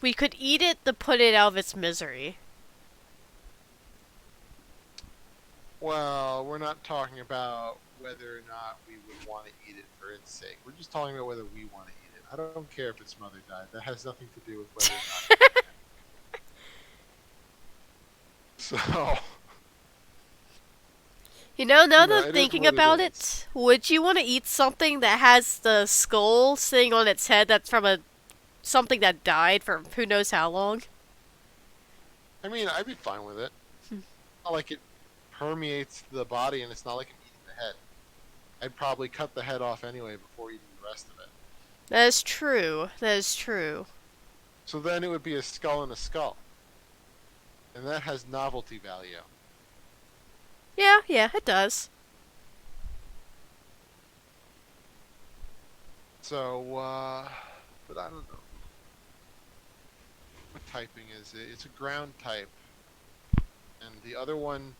We could eat it to put it out of its misery. Well, we're not talking about whether or not we would want to eat it for its sake. We're just talking about whether we want to eat it. I don't care if its mother died. That has nothing to do with whether or not. So... You know, now that I'm thinking about it, would you want to eat something that has the skull sitting on its head that's from something that died for who knows how long? I mean, I'd be fine with it. Not like it permeates the body, and it's not like I'm eating the head. I'd probably cut the head off anyway before eating the rest of it. That is true. That is true. So then it would be a skull and a skull. And that has novelty value. Yeah, it does. So, but I don't know. What typing is it? It's a ground type. And the other one,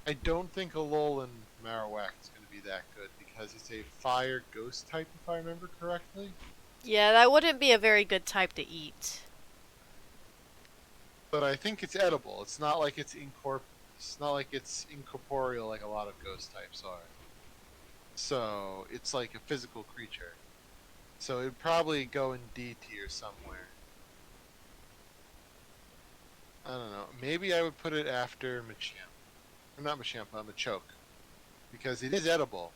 I don't think Alolan Marowak is going to be that good because it's a fire ghost type, if I remember correctly. Yeah, that wouldn't be a very good type to eat. But I think it's edible. It's not like it's incorporeal like a lot of ghost types are. So it's like a physical creature. So it'd probably go in D tier somewhere. I don't know. Maybe I would put it after Machamp. Not Machamp, Machoke. Because it is edible.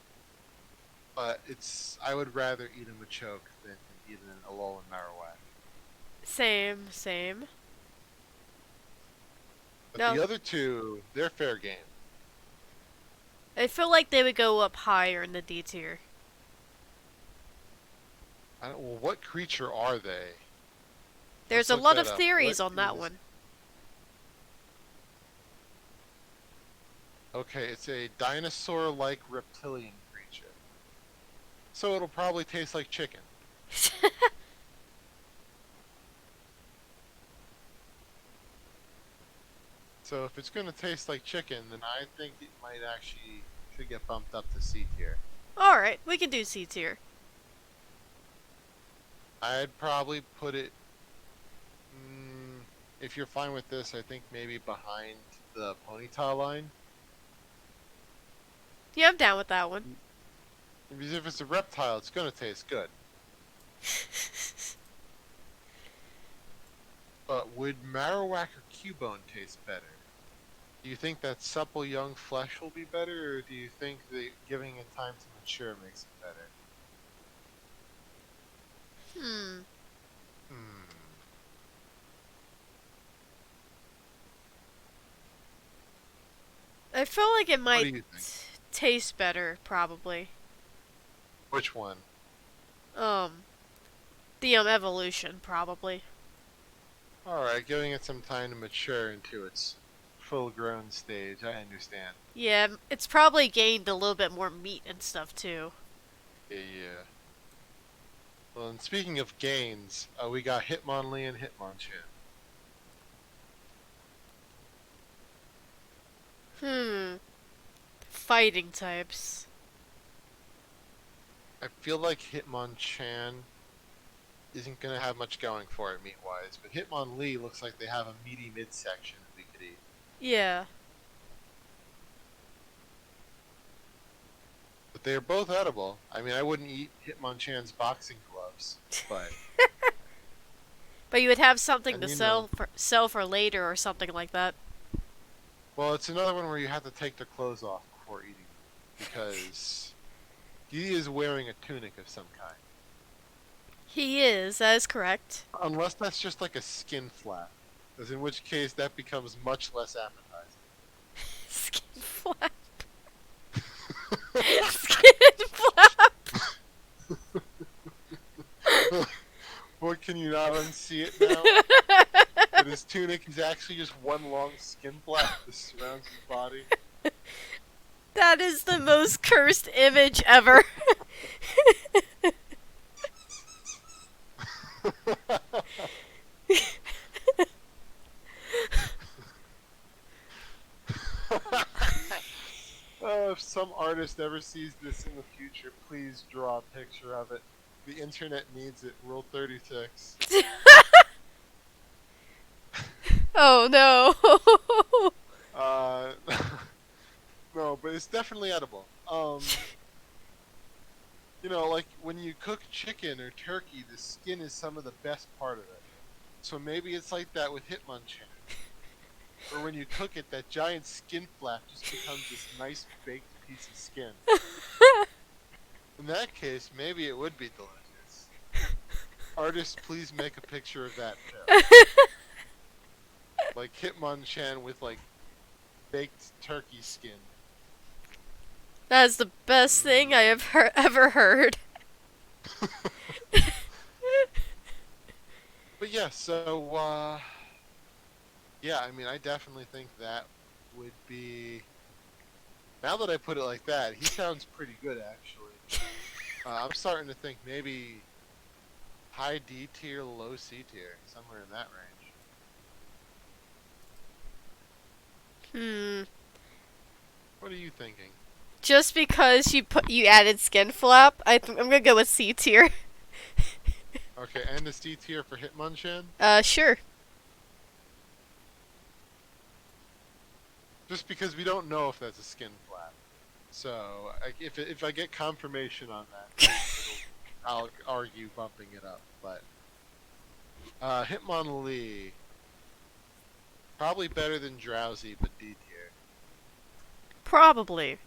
But I would rather eat a Machoke than eat an Alolan Marowak. Same. But the other two, they're fair game. I feel like they would go up higher in the D tier. Well, what creature are they? There's a lot of theories on that one. Okay, it's a dinosaur-like reptilian creature. So it'll probably taste like chicken. So if it's gonna taste like chicken, then I think it might actually should get bumped up to C tier. Alright, we can do C tier. I'd probably put it. Mm, if you're fine with this, I think maybe behind the ponytail line. Yeah, I'm down with that one. Because if it's a reptile, it's gonna taste good. But would Marowak or Cubone taste better? Do you think that supple young flesh will be better, or do you think that giving it time to mature makes it better? Hmm. Hmm. I feel like it What do might you think? taste better, probably. Which one? Um, the evolution, probably. Alright, giving it some time to mature into its full-grown stage. I understand. Yeah, it's probably gained a little bit more meat and stuff, too. Yeah. Well, and speaking of gains, we got Hitmonlee and Hitmonchan. Fighting types. I feel like Hitmonchan isn't going to have much going for it meat-wise, but Hitmonlee looks like they have a meaty midsection that we could eat. Yeah. But they are both edible. I mean, I wouldn't eat Hitmonchan's boxing gloves, but But you would have something and to you know, sell for later or something like that. well, it's another one where you have to take the clothes off before eating because he is wearing a tunic of some kind. He is, that is correct. Unless that's just like a skin flap, as in which case that becomes much less appetizing. Skin flap. Skin flap. What, can you not unsee it now? But his tunic is actually just one long skin flap that surrounds his body. That is the most cursed image ever. If some artist ever sees this in the future, please draw a picture of it. The internet needs it. Rule 36. Oh no. Uh, no, but it's definitely edible. You know, like when you cook chicken or turkey, the skin is some of the best part of it. So maybe it's like that with Hitmonchan. Or when you cook it, that giant skin flap just becomes this nice baked piece of skin. In that case, maybe it would be delicious. Artists, please make a picture of that too. Like Hitmonchan with like baked turkey skin. That is the best thing I have ever heard. But yeah, so yeah, I mean, I definitely think that would be. Now that I put it like that, he sounds pretty good actually. I'm starting to think maybe high D tier, low C tier, somewhere in that range. What are you thinking? Just because you added skin flap, I'm gonna go with C tier. Okay, and a C tier for Hitmonchan? Sure. Just because we don't know if that's a skin flap. So, if I get confirmation on that, I'll argue bumping it up. But Hitmonlee, probably better than Drowsy, but D tier. Probably.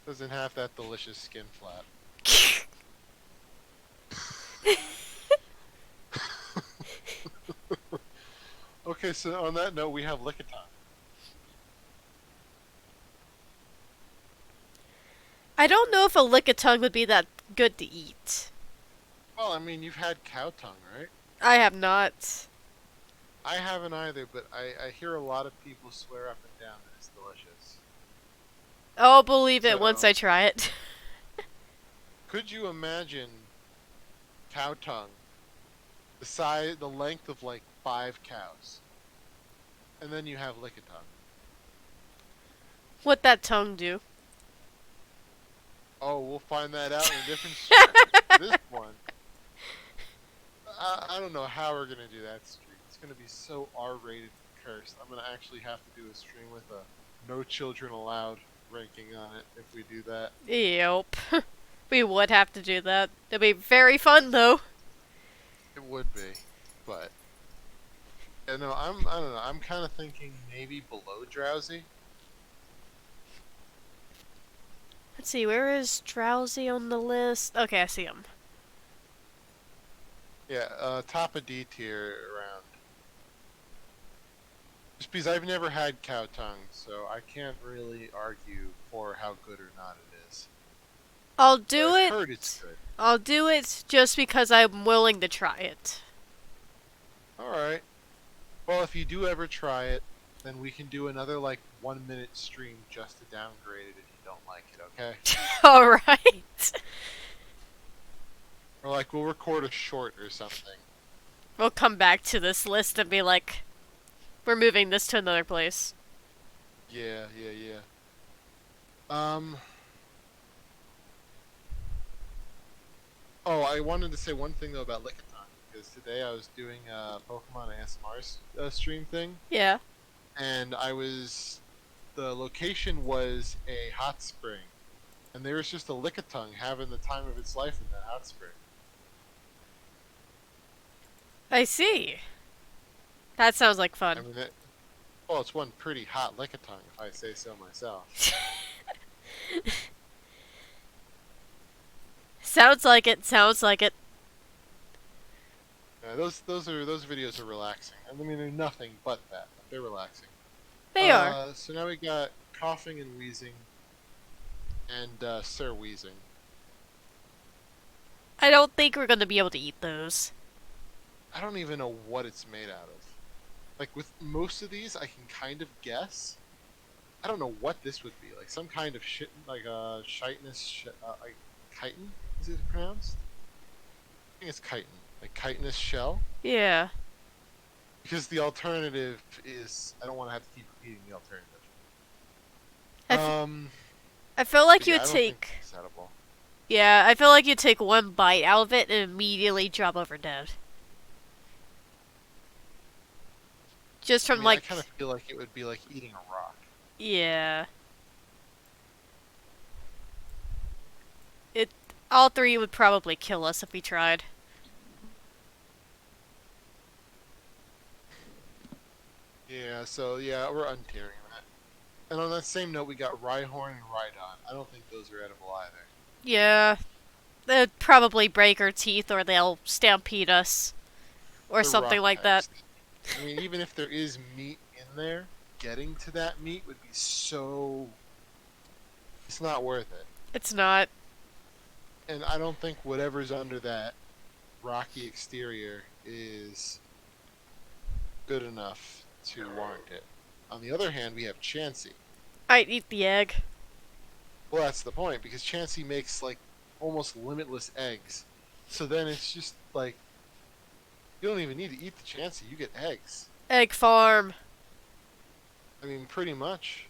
Doesn't have that delicious skin flap. Okay, so on that note, we have Lickitung. I don't know if a Lickitung would be that good to eat. Well, I mean, you've had cow tongue, right? I have not. I haven't either, but I hear a lot of people swear up and down that it's delicious. I'll believe it once So, I try it. could you imagine cow tongue the size, the length of like 5 cows, and then you have lickitung? What that tongue do? Oh, we'll find that out in a different stream. This one, I don't know how we're gonna do that stream. It's gonna be so R-rated and cursed. I'm gonna actually have to do a stream with a no children allowed ranking on it if we do that. Yep. We would have to do that. It'd be very fun though. It would be, but yeah, no, I don't know. I'm kind of thinking maybe below drowsy. Let's see, where is Drowsy on the list? Okay, I see him. Yeah, top of D tier around. Just because I've never had cow tongue, so I can't really argue for how good or not it is. I'll But do I've it. heard it's good. I'll do it just because I'm willing to try it. Alright. Well, if you do ever try it, then we can do another, like, 1 minute stream just to downgrade it if you don't like it, okay? Alright. Or, like, we'll record a short or something. We'll come back to this list and be like, we're moving this to another place. Yeah, yeah, yeah. Um... Oh, I wanted to say one thing, though, about Lickitung, because today I was doing a Pokemon ASMR stream thing, Yeah. and the location was a hot spring, and there was just a Lickitung having the time of its life in that hot spring. I see. That sounds like I fun. mean, well, it's one pretty hot Lickitung, if I say so myself. Sounds like it. Sounds like it. Those videos are relaxing. I mean, they're nothing but that, but they're relaxing. They are. So now we got coughing and wheezing, and Sir Wheezing. I don't think we're gonna be able to eat those. I don't even know what it's made out of. Like, with most of these, I can kind of guess. I don't know what this would be. Like, some kind of shit, like, chitinous, like, chitin? Is it pronounced? I think it's chitin. Like, chitinous shell? Yeah. Because the alternative is... I don't want to have to keep repeating the alternative. I feel like Yeah, you'd I don't think take. it's edible. Yeah, I feel like you'd take one bite out of it and immediately drop over dead. Just I from mean, like. I kind of feel like it would be like eating a rock. Yeah. It. All three would probably kill us if we tried. Yeah, so yeah, we're untiering that. And on that same note, we got Rhyhorn and Rhydon. I don't think those are edible either. Yeah. They'd probably break our teeth or they'll stampede us. Or They're something rock like that. types. I mean, even if there is meat in there, getting to that meat would be so... It's not worth it. It's not. And I don't think whatever's under that rocky exterior is good enough to warrant it. On the other hand, we have Chansey. I'd eat the egg. Well, that's the point, because Chansey makes, like, almost limitless eggs. So then it's just, like, you don't even need to eat the Chansey, you get eggs. Egg farm. I mean, pretty much.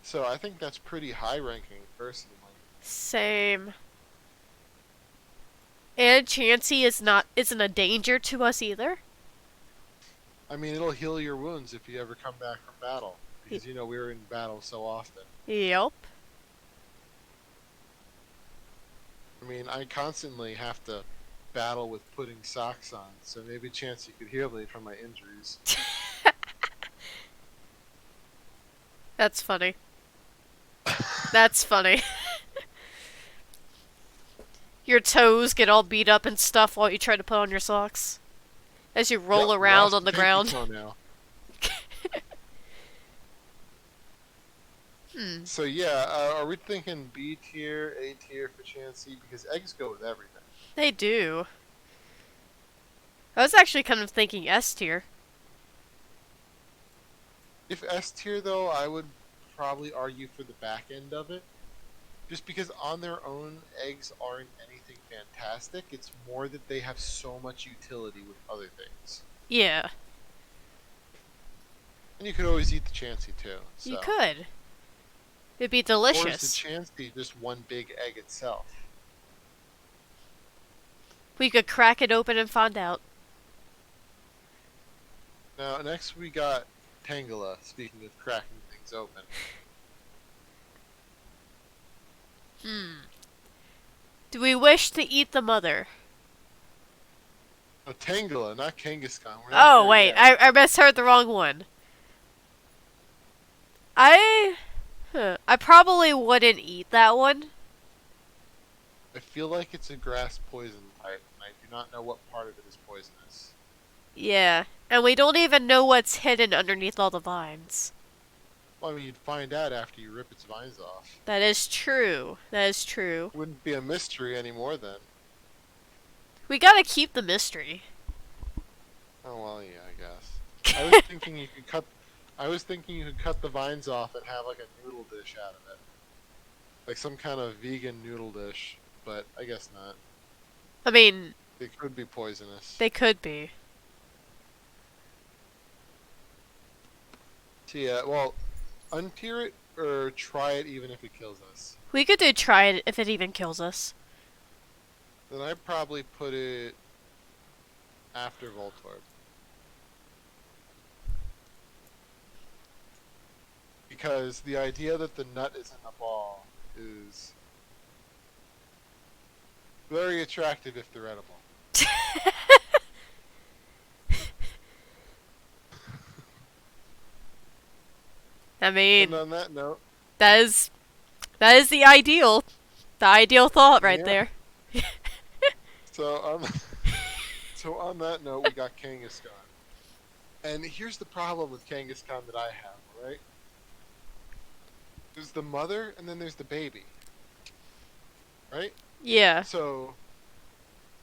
So I think that's pretty high ranking, personally. Same. And Chansey isn't a danger to us either. I mean, it'll heal your wounds if you ever come back from battle. Because, you know, we were in battle so often. Yep. I mean, I constantly have to battle with putting socks on, so maybe Chansey could heal me from my injuries. That's funny. That's funny. Your toes get all beat up and stuff while you try to put on your socks. As you roll Yep, around lost on the pinky ground. toe now. So yeah, are we thinking B tier, A tier for Chansey? Because eggs go with everything. They do. I was actually kind of thinking S tier. If S tier though, I would probably argue for the back end of it. Just because on their own, eggs aren't anything fantastic. It's more that they have so much utility with other things. Yeah. And you could always eat the Chansey too. You So. could. It'd be Or is the delicious. Chansey just one big egg itself? We could crack it open and find out. Now, next we got Tangela, speaking of cracking things open. Do we wish to eat the mother? Oh, Tangela, not Kangaskhan. Oh, wait. I misheard the wrong one. I probably wouldn't eat that one. I feel like it's a grass poison type, and I do not know what part of it is poisonous. Yeah. And we don't even know what's hidden underneath all the vines. Well, I mean, you'd find out after you rip its vines off. That is true. That is true. Wouldn't be a mystery anymore then. We gotta keep the mystery. Oh well, yeah, I guess. I was thinking you could cut. I was thinking you could cut the vines off and have like a noodle dish out of it, like some kind of vegan noodle dish. But I guess not. I mean, They could be poisonous. they could be. So yeah, well, untier it or try it even if it kills us. We could do try it if it even kills us. Then I'd probably put it after Voltorb. Because the idea that the nut isn't a ball is very attractive if they're edible. I mean, And on that note, that is the ideal thought right Yeah. there. so on that note, we got Kangaskhan. And here's the problem with Kangaskhan that I have, alright? There's the mother and then there's the baby. Right? Yeah. So,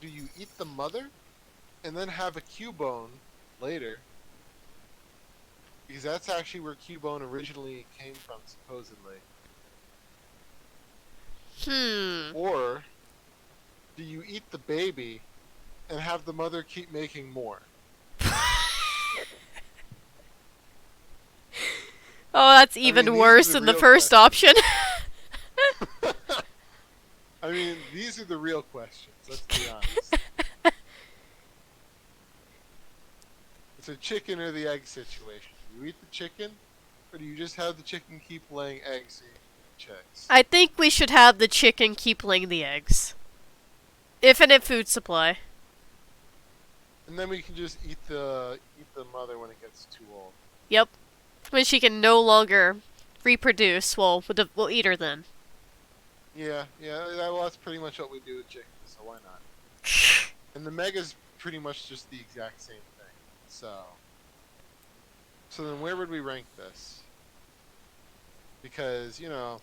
do you eat the mother and then have a Cubone later? Because that's actually where Cubone originally came from, supposedly. Or do you eat the baby and have the mother keep making more? Oh, that's even these worse are than the real first option. I mean, these are the real questions, let's be honest. It's a chicken or the egg situation. Do you eat the chicken, or do you just have the chicken keep laying eggs so you can eat chicks? I think we should have the chicken keep laying the eggs. Infinite food supply. And then we can just eat the mother when it gets too old. Yep. When she can no longer reproduce, well, we'll eat her then. Yeah, well, that's pretty much what we do with chickens, so why not? And the Mega's pretty much just the exact same thing. So then where would we rank this? Because, you know,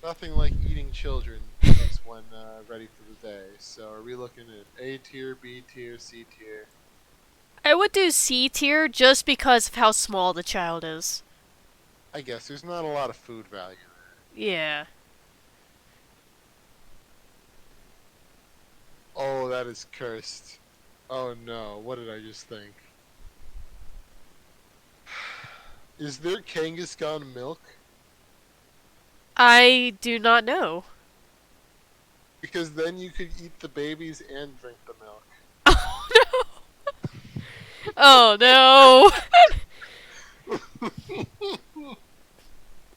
nothing like eating children makes one ready for the day. So are we looking at A tier, B tier, C tier? I would do C tier just because of how small the child is. I guess there's not a lot of food value there. Yeah. Oh, that is cursed. Oh no, what did I just think? Is there Kangaskhan milk? I do not know. Because then you could eat the babies and drink the milk. Oh no!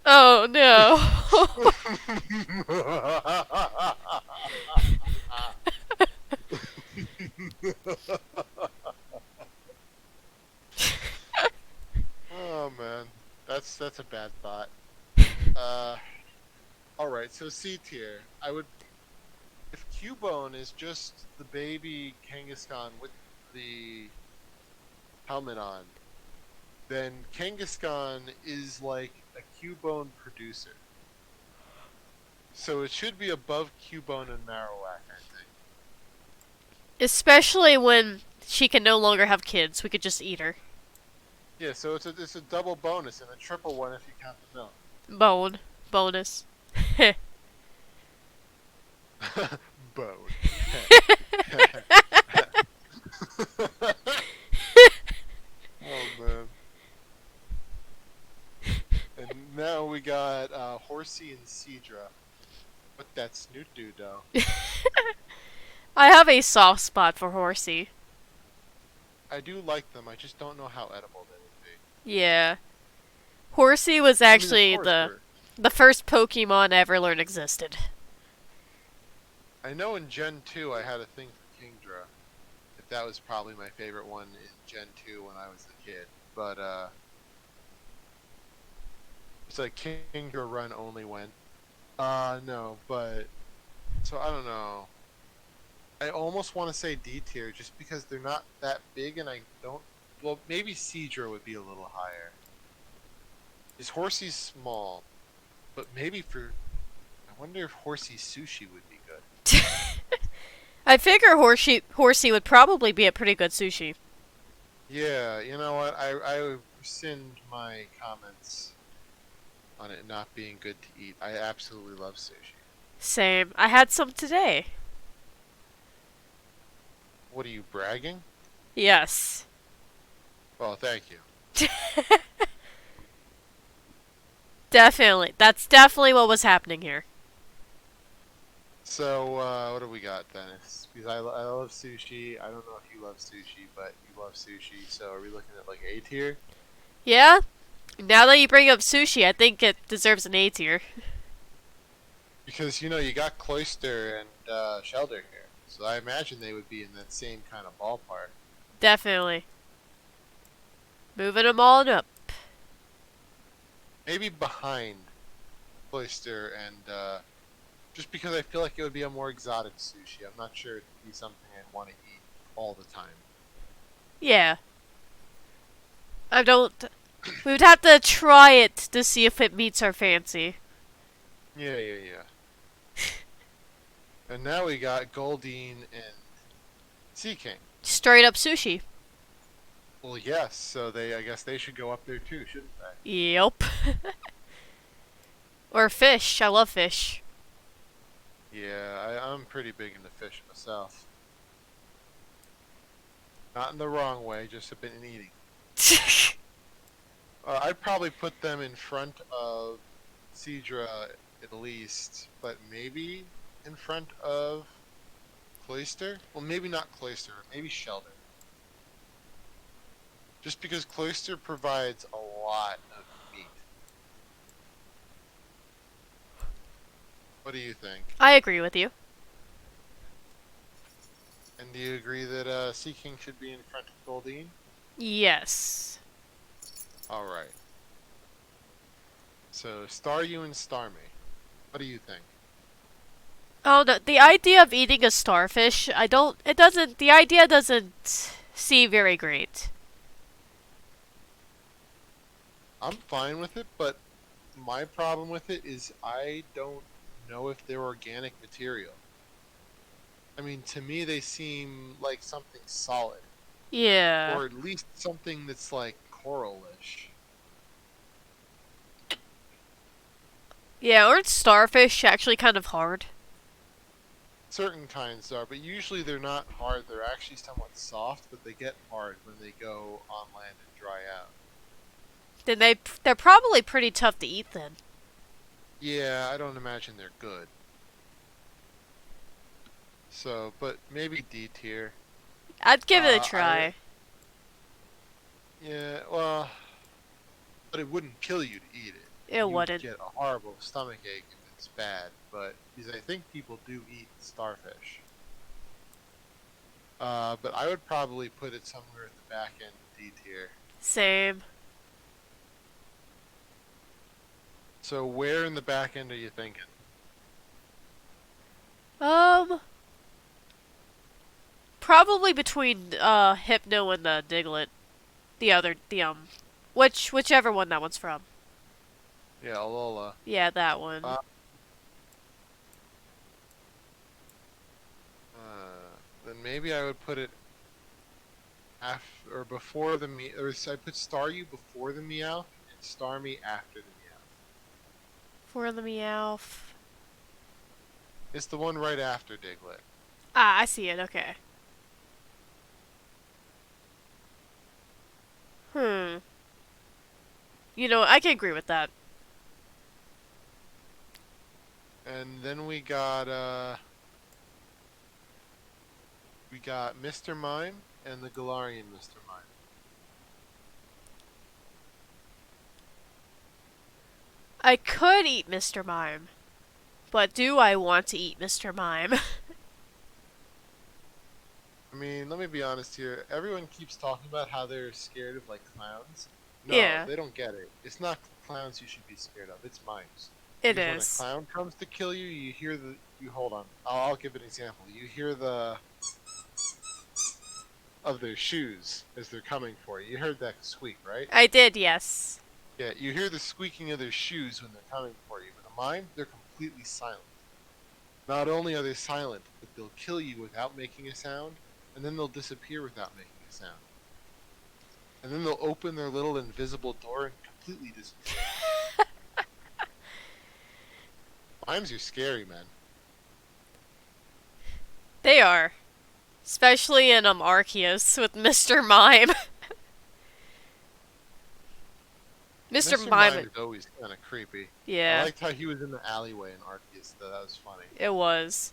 Oh no! Oh man, that's a bad thought. Alright, so C tier. If Cubone is just the baby Kangaskhan with the helmet on, then Kangaskhan is like a Cubone producer. So it should be above Cubone and Marowak, I think. Especially when she can no longer have kids. We could just eat her. Yeah, so it's a double bonus and a triple one if you count the milk. Bone. Bonus. Bone. Oh man. And now we got Horsey and Cedra. What that snoot do though? I have a soft spot for Horsey. I do like them. I just don't know how edible they would be. Yeah. Horsey was I mean, actually of course the first Pokemon I ever learned existed. I know in Gen 2 I had a thing for Kingdra. That was probably my favorite one in Gen 2 when I was a kid. But it's like Kingdra run only went. No, but so I don't know. I almost want to say D tier just because they're not that big, and I don't. Well, maybe Cedra would be a little higher. Is Horsey's small, but maybe for. I wonder if Horsey sushi would be good. I figure Horsey would probably be a pretty good sushi. Yeah, you know what? I rescind my comments on it not being good to eat. I absolutely love sushi. Same. I had some today. What are you bragging? Yes. Well, thank you. Definitely. That's definitely what was happening here. So, what do we got, Dennis? Because I love sushi. I don't know if you love sushi, but you love sushi. So, are we looking at like A tier? Yeah? Now that you bring up sushi, I think it deserves an A tier. Because, you know, you got Cloyster and Shelder here. So, I imagine they would be in that same kind of ballpark. Definitely. Moving them all up. Maybe behind Cloyster and, just because I feel like it would be a more exotic sushi. I'm not sure it'd be something I'd want to eat all the time. Yeah. I don't... We would have to try it to see if it meets our fancy. Yeah. And now we got Goldeen and Sea King. Straight up sushi. Well, yes, so I guess they should go up there too, shouldn't they? Yep. Or fish. I love fish. Yeah, I'm pretty big into fish myself. Not in the wrong way, just a bit in eating. I'd probably put them in front of Cedra at least, but maybe in front of Cloyster? Well, maybe not Cloyster, maybe Shelder. Just because Cloyster provides a lot of meat. What do you think? I agree with you. And do you agree that Sea King should be in front of Goldeen? Yes. Alright. So, Staryu and Starmie. What do you think? Oh, no, the idea of eating a starfish, the idea doesn't seem very great. I'm fine with it, but my problem with it is I don't know if they're organic material. I mean, to me, they seem like something solid. Yeah. Or at least something that's like coralish. Yeah, aren't starfish actually kind of hard? Certain kinds are, but usually they're not hard. They're actually somewhat soft, but they get hard when they go on land and dry out. Then they're probably pretty tough to eat then. Yeah, I don't imagine they're good. So, but maybe D tier. I'd give it a try. Yeah, well, but it wouldn't kill you to eat it. It wouldn't. You'd get a horrible stomachache if it's bad, but because I think people do eat starfish. But I would probably put it somewhere at the back end of D tier. Same. So where in the back end are you thinking? Probably between Hypno and the Diglett. Whichever one that one's from. Yeah, Alola. Yeah, that one. Then maybe I would put it or before the or I put Staryu before the Meowth and Starmie after the Meowth. For the Meowth. It's the one right after Diglett. Ah, I see it. Okay. Hmm. You know, I can agree with that. And then we got Mr. Mime and the Galarian Mr. Mime. I could eat Mr. Mime, but do I want to eat Mr. Mime? I mean, let me be honest here. Everyone keeps talking about how they're scared of like clowns. No, Yeah, they don't get it. It's not clowns you should be scared of. It's mimes. it Because when a is. clown comes to kill you, you hear the. You hold on. I'll give an example. You hear the of their shoes as they're coming for you. You heard that squeak, right? I did, yes. Yeah, you hear the squeaking of their shoes when they're coming for you. But a mime, they're completely silent. Not only are they silent, but they'll kill you without making a sound, and then they'll disappear without making a sound. And then they'll open their little invisible door and completely disappear. Mimes are scary, man. They are. Especially in Arceus with Mr. Mime. Mr. Mr. Mime. Mime is always kind of creepy. I Yeah, liked how he was in the alleyway in Arceus, though. That was funny. it was.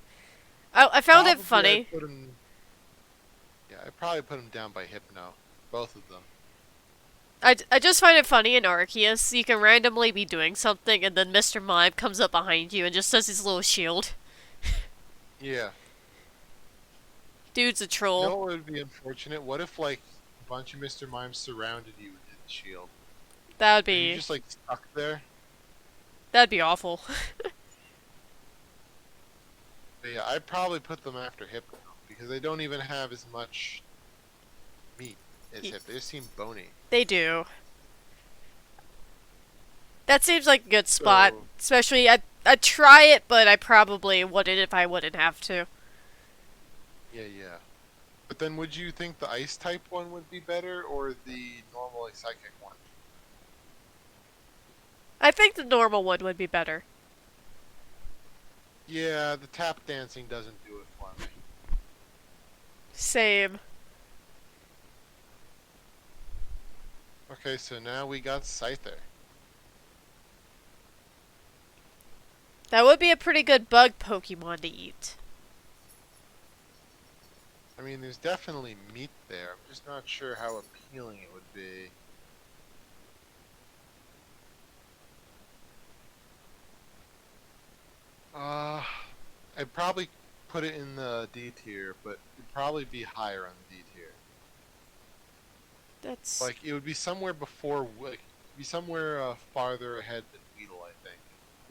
I found it funny. I probably put him down by Hypno. Both of them. I just find it funny in Arceus. You can randomly be doing something, and then Mr. Mime comes up behind you and just does his little shield. Yeah. Dude's a You troll. know what would be unfortunate? What if, like, a bunch of Mr. Mimes surrounded you and did the shield? That'd And you be just, like, stuck there? that'd be awful. But yeah, I'd probably put them after Hypno, because they don't even have as much meat as Hypno. They just seem bony. They do. That seems like a good spot. So, Especially, I'd try it, but I probably wouldn't if I wouldn't have to. yeah. But then would you think the ice type one would be better, or the normal like, psychic one? I think the normal one would be better. Yeah, the tap dancing doesn't do it for me. Same. Okay, so now we got Scyther. That would be a pretty good bug Pokemon to eat. I mean, there's definitely meat there. I'm just not sure how appealing it would be. I'd probably put it in the D tier, but it'd probably be higher on the D tier. That's... Like, it would be somewhere before, like, be somewhere farther ahead than Weedle, I think.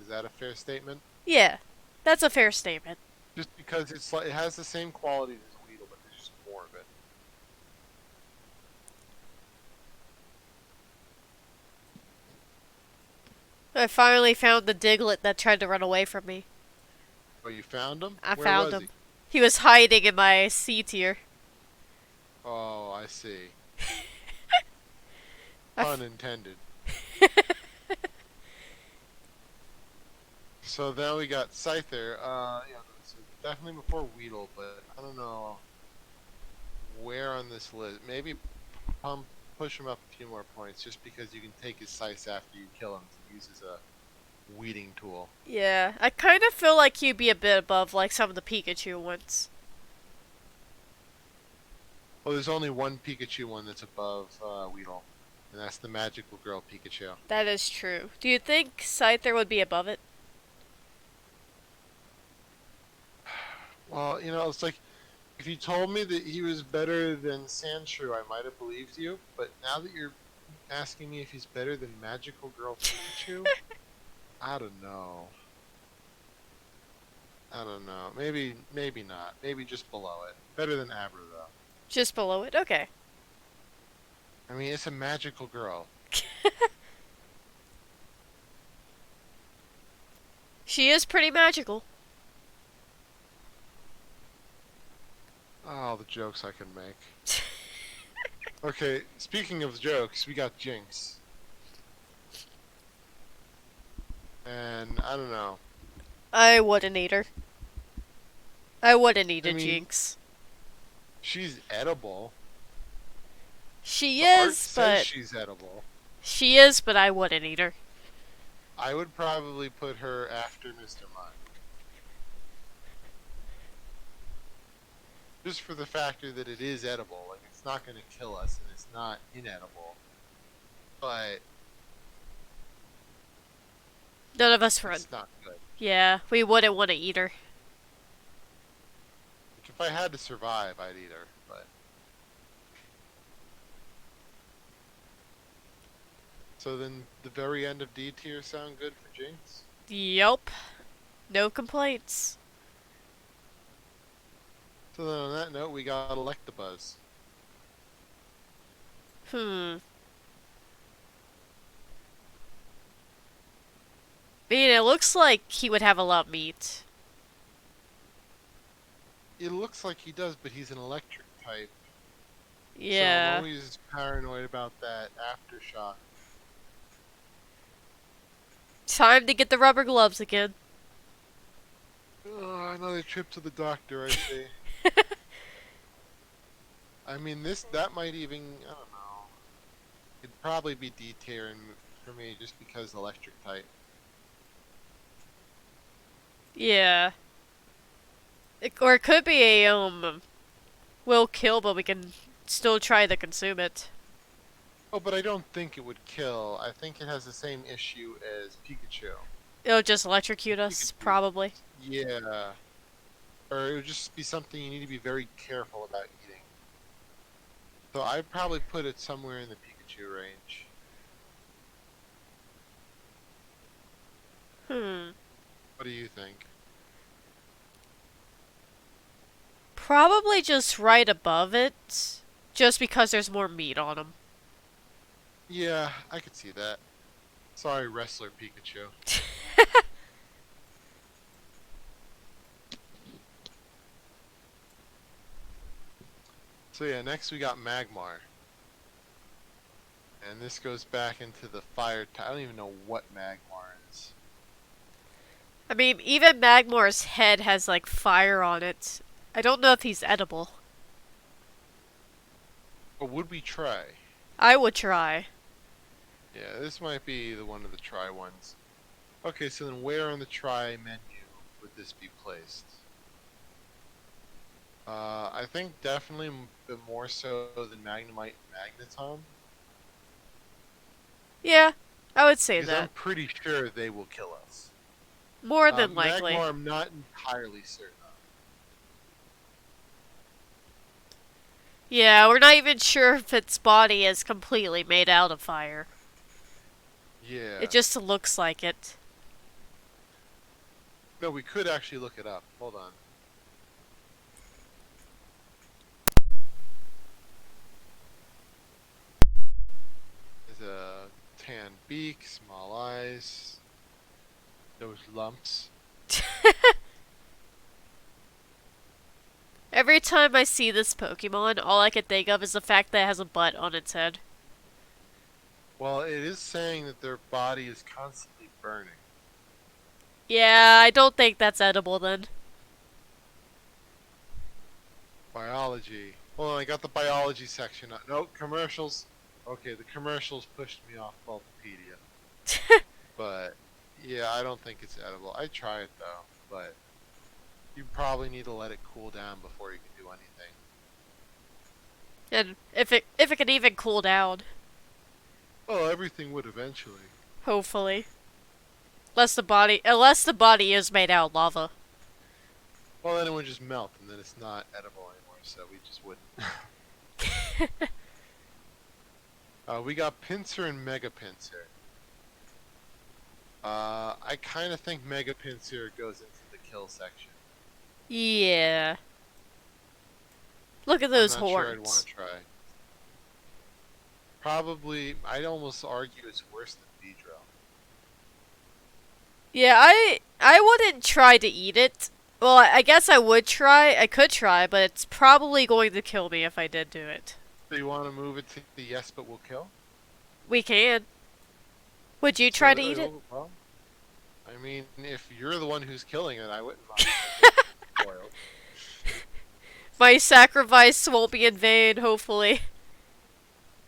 Is that a fair statement? Yeah, that's a fair statement. Just because it's like, it has the same qualities as Weedle, but there's just more of it. I finally found the Diglett that tried to run away from me. Oh, you found him? I Where found was him. He was hiding in my C tier. Oh, I see. I Pun intended. So now we got Scyther. Yeah, so definitely before Weedle, but I don't know where on this list. Maybe push him up a few more points, just because you can take his Scythe after you kill him to use as a weeding tool. Yeah, I kind of feel like he'd be a bit above like some of the Pikachu ones. Well, there's only one Pikachu one that's above Weedle, and that's the Magical Girl Pikachu. That is true. Do you think Scyther would be above it? Well, you know, it's like, if you told me that he was better than Sandshrew, I might have believed you, but now that you're asking me if he's better than Magical Girl Pikachu, I don't know. Maybe not. Maybe just below it. Better than Abra, though. Just below it? Okay. I mean, it's a magical girl. She is pretty magical. Oh, the jokes I can make. Okay, speaking of jokes, we got Jinx. And I don't know. I wouldn't eat her. I wouldn't eat I a mean, Jinx. she's edible. She The art is, says but she's edible. I wouldn't eat her. I would probably put her after Mr. Mime. Just for the factor that it is edible. Like, it's not going to kill us, and it's not inedible. But None of us would. it's not good. Yeah, we wouldn't want to eat her. Like, if I had to survive, I'd eat her. But so then, the very end of D tier sound good for Jinx? Yup. No complaints. So then, on that note, we got Electabuzz. I mean, it looks like he would have a lot of meat. It looks like he does, but he's an electric type. So I'm Yeah. always paranoid about that aftershock. Time to get the rubber gloves again. Oh, another trip to the doctor, I see. I mean, that might even, I don't know. It'd probably be D tier for me just because electric type. Yeah. Or it could be a, will kill, but we can still try to consume it. Oh, but I don't think it would kill. I think it has the same issue as Pikachu. It'll just electrocute us, Pikachu. probably. Yeah. Or it would just be something you need to be very careful about eating. So I'd probably put it somewhere in the Pikachu range. What do you think? Probably just right above it, just because there's more meat on them. Yeah, I could see that. Sorry, wrestler Pikachu. So yeah, next we got Magmar. And this goes back into the fire type. I don't even know what Magmar is. I mean, even Magmar's head has, like, fire on it. I don't know if he's edible. But would we try? I would try. Yeah, this might be one of the try ones. Okay, so then where on the try menu would this be placed? I think definitely more so than Magnemite and Magneton. Yeah, I would say Because I'm that. pretty sure they will kill us. More than likely. Magmar, I'm not entirely certain of. Yeah, we're not even sure if its body is completely made out of fire. Yeah. It just looks like it. No, we could actually look it up. Hold on. There's a tan beak, small eyes, those lumps. Every time I see this Pokemon, all I can think of is the fact that it has a butt on its head. Well, it is saying that their body is constantly burning. Yeah, I don't think that's edible then. Biology. Hold on, I got the biology section up. Nope, commercials. Okay, the commercials pushed me off Bulbapedia. But, yeah, I don't think it's edible. I'd try it, though, but you probably need to let it cool down before you can do anything. And if it can even cool down, Well, everything would eventually. hopefully. Unless the body is made out of lava. Well, then it would just melt, and then it's not edible anymore, so we just wouldn't. We got Pinsir and Mega Pinsir. I kind of think Mega Pinsir goes into the kill section. Yeah. Look at those I'm not horns. sure I'd want to try. Probably, I'd almost argue it's worse than Beedrill. Yeah, I wouldn't try to eat it, Well, I guess I would try. I could try, but it's probably going to kill me if I did do it. Do you want to move it to the yes, but will kill? We can. Would you try So, to eat it? well, I mean, if you're the one who's killing it, I wouldn't mind if it spoiled. My sacrifice won't be in vain, hopefully.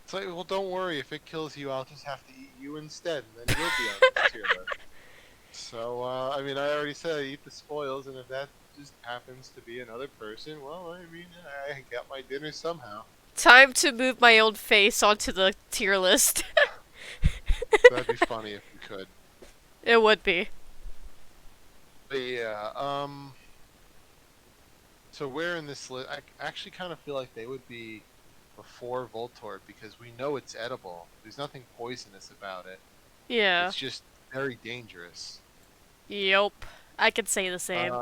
It's like, well, don't worry. If it kills you, I'll just have to eat you instead, and then you'll be on this tier list. So, I mean, I already said I eat the spoils, and if that just happens to be another person, well, I mean, I got my dinner somehow. Time to move my own face onto the tier list. That'd be funny if we could. It would be. But yeah, so where in this list? I actually kind of feel like they would be before Voltorb because we know it's edible. There's nothing poisonous about it. Yeah. It's just very dangerous. Yup. I could say the same.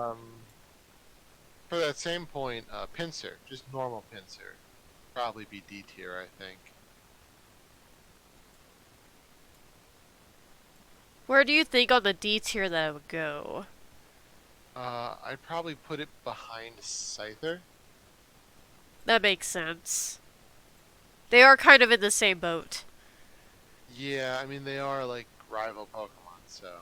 For that same point, Pinsir, just normal Pinsir, probably be D tier, I think. Where do you think on the D tier that I would go? I'd probably put it behind Scyther. That makes sense. They are kind of in the same boat. Yeah, I mean they are like rival Pokemon, so.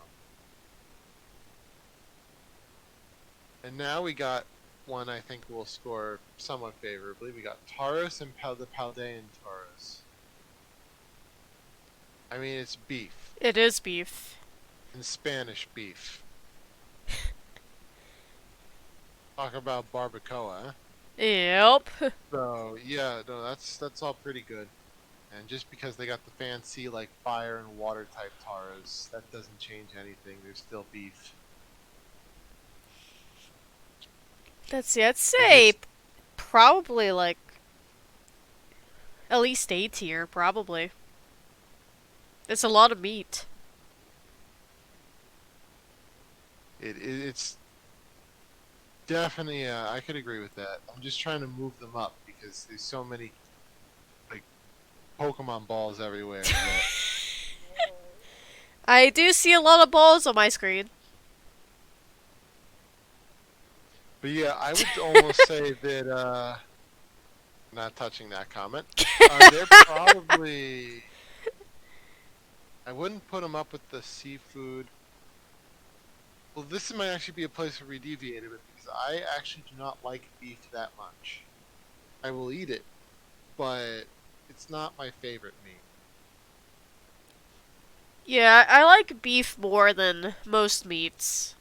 And now we got one I think will score somewhat favorably. We got Tauros and the Paldean Tauros. I mean, it's beef. It is beef. In Spanish, beef. Talk about barbacoa, huh? Yep. So, yeah, no, that's all pretty good. And just because they got the fancy, like, fire and water type Tauros, that doesn't change anything. There's still beef. Let's see, I'd say probably like at least A tier, probably. It's a lot of meat. It's definitely, I could agree with that. I'm just trying to move them up because there's so many, like, Pokemon balls everywhere. I do see a lot of balls on my screen. But yeah, I would almost say that, not touching that comment, they're probably, I wouldn't put them up with the seafood. Well, this might actually be a place where we deviated, but because I actually do not like beef that much. I will eat it, but it's not my favorite meat. Yeah, I like beef more than most meats.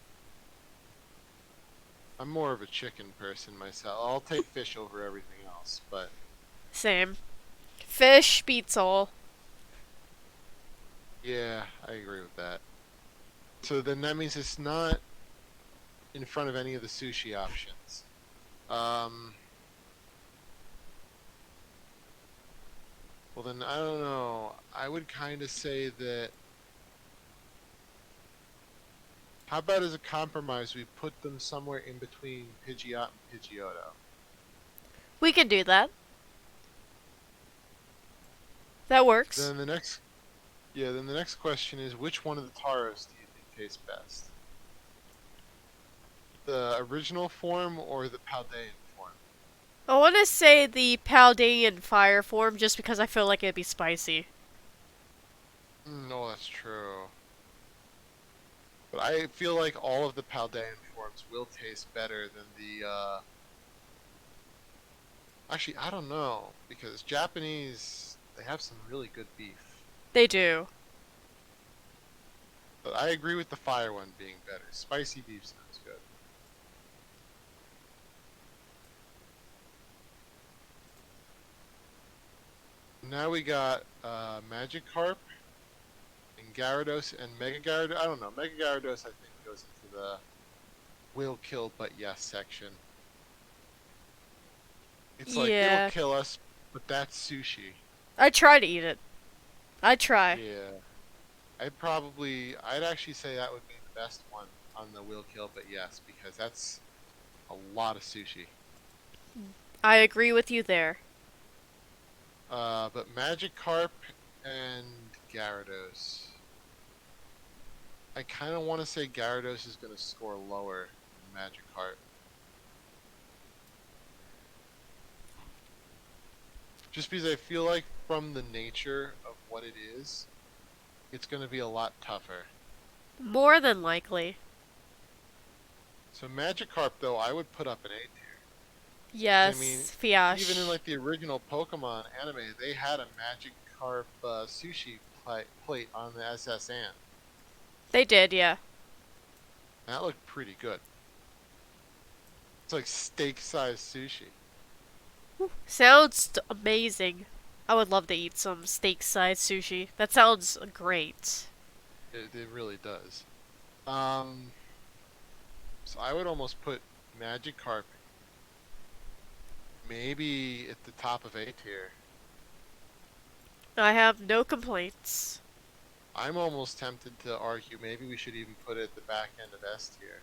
I'm more of a chicken person myself. I'll take fish over everything else, but Same. Fish beats all. yeah, I agree with that. So then that means it's not in front of any of the sushi options. Well then, I don't know. I would kind of say that. How about as a compromise, we put them somewhere in between Pidgeot and Pidgeotto? We can do that. That works. Then the next, yeah. Then the next question is, which one of the Tauros do you think tastes best? The original form or the Paldean form? I want to say the Paldean fire form just because I feel like it'd be spicy. No, that's true. But I feel like all of the Paldean forms will taste better than the, Actually, I don't know, because Japanese, they have some really good beef. They do. But I agree with the fire one being better. Spicy beef sounds good. Now we got Magikarp and Gyarados and Mega Gyarados. I don't know. Mega Gyarados I think goes into the will kill but yes section. It's like it'll kill us, but that's sushi. I try to eat it. I try. Yeah. I'd actually say that would be the best one on the will kill but yes, because that's a lot of sushi. I agree with you there. But Magikarp and Gyarados. I kind of want to say Gyarados is going to score lower than Magikarp. Just because I feel like from the nature of what it is, it's going to be a lot tougher. More than likely. So Magikarp, though, I would put up an A tier. I mean, Yes, Fiash. even in like the original Pokemon anime, they had a Magikarp sushi plate on the SS Anne. They did, yeah. That looked pretty good. It's like steak-sized sushi. Sounds amazing. I would love to eat some steak-sized sushi. That sounds great. It really does. So I would almost put Magikarp maybe at the top of A tier. I have no complaints. I'm almost tempted to argue maybe we should even put it at the back end of S tier.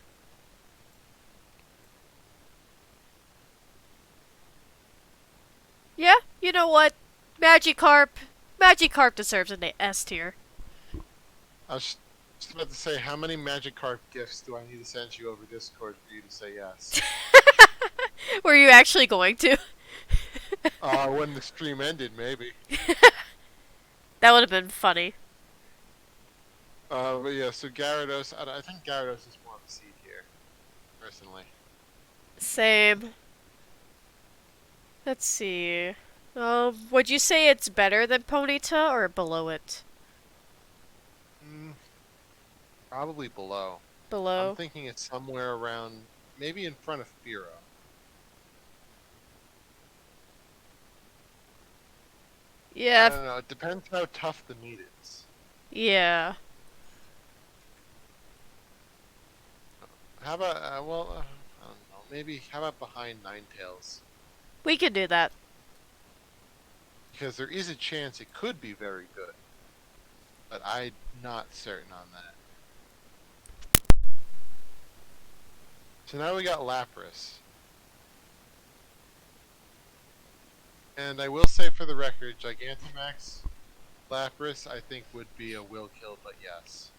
Yeah, you know what? Magikarp deserves an S tier. I was just about to say, how many Magikarp gifts do I need to send you over Discord for you to say yes? Were you actually going to? When the stream ended, maybe. That would have been funny. But yeah, so Gyarados, I think Gyarados is more of a C tier, personally. Same. Let's see. Would you say it's better than Ponyta or below it? Probably below. Below. I'm thinking it's somewhere around, maybe in front of Firo. I Yeah. don't know. It depends how tough the meat is. Yeah. How about, I don't know. Maybe, how about behind Ninetales? We can do that. Because there is a chance it could be very good. But I'm not certain on that. So now we got Lapras. And I will say for the record, Gigantamax Lapras I think would be a will kill, but yes.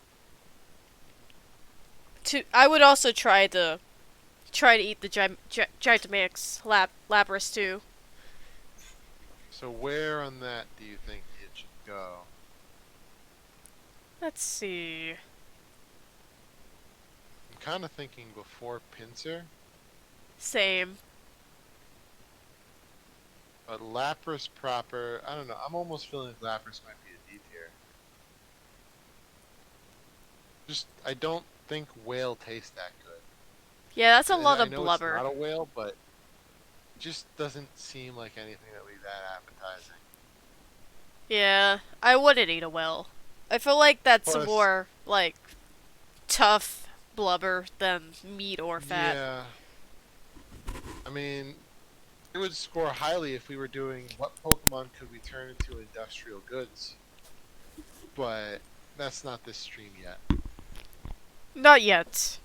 I would also try to eat the Gigantamax Lapras too. So where on that do you think it should go? Let's see. I'm kind of thinking before Pinsir, Same. but Lapras proper, I don't know. I'm almost feeling like Lapras might be a D tier. Just, I don't think whale tastes that good. Yeah, that's a And lot I of know blubber. It's not a whale, but it just doesn't seem like anything that would be that appetizing. Yeah, I wouldn't eat a whale. I feel like that's Plus- more, like, tough blubber than meat or fat. Yeah. I mean, it would score highly if we were doing what Pokemon could we turn into industrial goods. But that's not this stream yet. Not yet.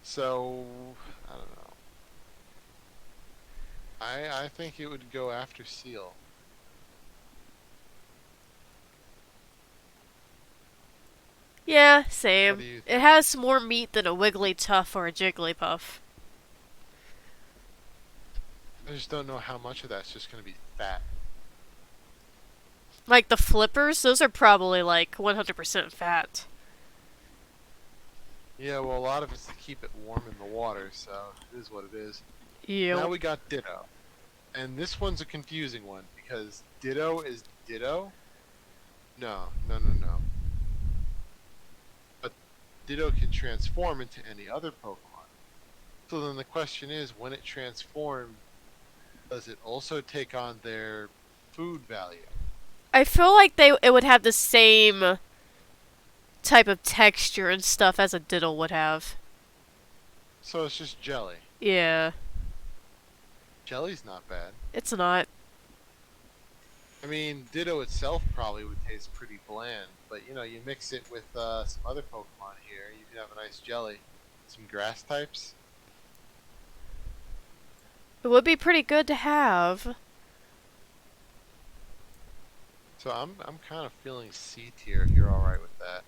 So, I don't know. I think it would go after Seal. Yeah, What same. do you It think? has more meat than a Wigglytuff or a Jigglypuff. I just don't know how much of that's just going to be fat. Like the flippers, those are probably like 100% fat. Yeah, well, a lot of it's to keep it warm in the water, so it is what it is. Now Ew. we got Ditto. And this one's a confusing one, because Ditto is Ditto? No. But Ditto can transform into any other Pokemon. So then the question is, when it transforms, does it also take on their food value? I feel like it would have the same type of texture and stuff as a Diddle would have. So it's just jelly. Yeah, Jelly's not bad. it's not. I mean, Ditto itself probably would taste pretty bland, but you know, you mix it with some other Pokemon here, you can have a nice jelly. Some grass types. It would be pretty good to have. So I'm kind of feeling C tier if you're alright with that.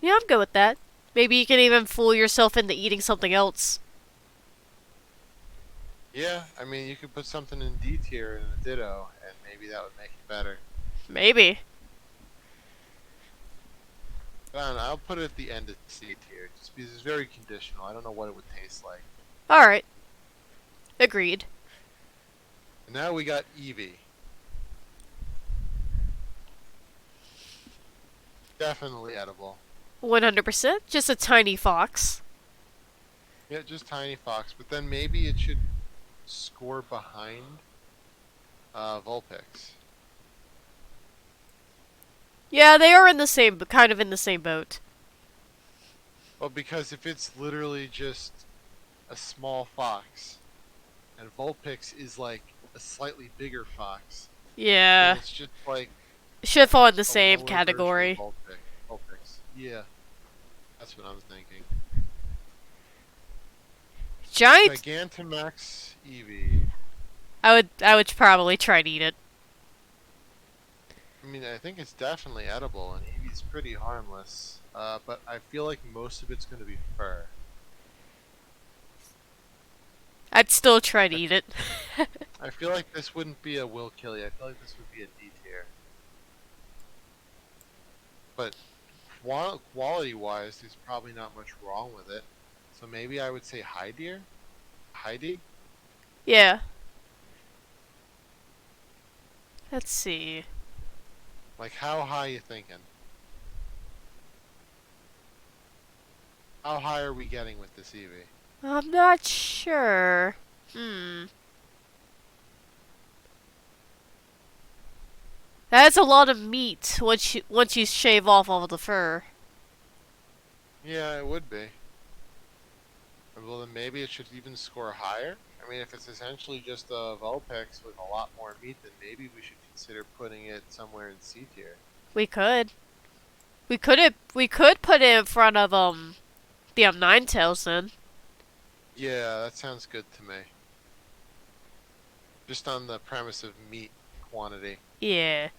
Yeah, I'm good with that. Maybe you can even fool yourself into eating something else. Yeah, I mean, you could put something in D tier in a Ditto, and maybe that would make it better. Maybe. But I don't know, I'll put it at the end of C tier, just because it's very conditional. I don't know what it would taste like. Alright. Agreed. And now we got Eevee. Definitely edible. 100%. Just a tiny fox. Yeah, just tiny fox, but then maybe it should score behind Vulpix. Yeah, they are in the same, kind of in the same boat. Well, because if it's literally just a small fox, and Vulpix is like a slightly bigger fox, then Yeah. it's just like Should fall in the a same lower version of category. Vulpix. Yeah, that's what I'm thinking. Giant. Gigantamax Eevee. I would probably try to eat it. I mean, I think it's definitely edible, and Eevee's pretty harmless. But I feel like most of it's going to be fur. I'd still try to eat it. I feel like this wouldn't be a will kill you. I feel like this would be a D tier. But quality-wise, there's probably not much wrong with it. So maybe I would say high tier? High D? Yeah. Let's see. Like, how high you thinking? How high are we getting with this Eevee? I'm not sure. That's a lot of meat once you shave off all of the fur. Yeah, it would be. Well, then maybe it should even score higher. I mean, if it's essentially just a Vulpix with a lot more meat, then maybe we should consider putting it somewhere in C tier. We could. We could put it in front of the Ninetales then. Yeah, that sounds good to me. Just on the premise of meat quantity. Yeah.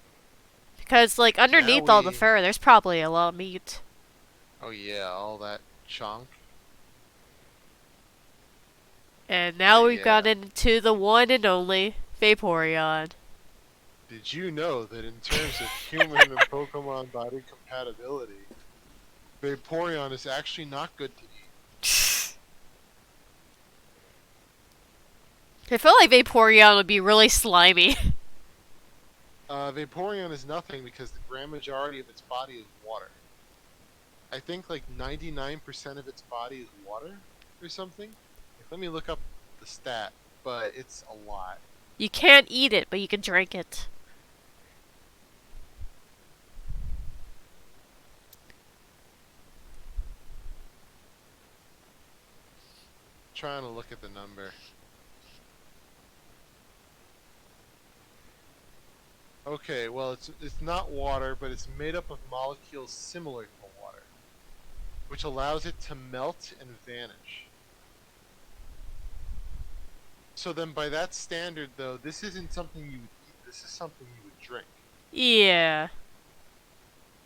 Because like Now underneath all the fur, there's probably a lot of meat. Oh yeah, all that chunk. And now we've Yeah. got into the one and only Vaporeon. Did you know that in terms of human and Pokemon body compatibility, Vaporeon is actually not good to eat? I feel like Vaporeon would be really slimy. Vaporeon is nothing because the grand majority of its body is water. I think like 99% of its body is water or something. Let me look up the stat, but it's a lot. You can't eat it, but you can drink it. Trying to look at the number. Okay, well it's not water, but it's made up of molecules similar to water, which allows it to melt and vanish. So then by that standard though, this isn't something you would eat, this is something you would drink. Yeah.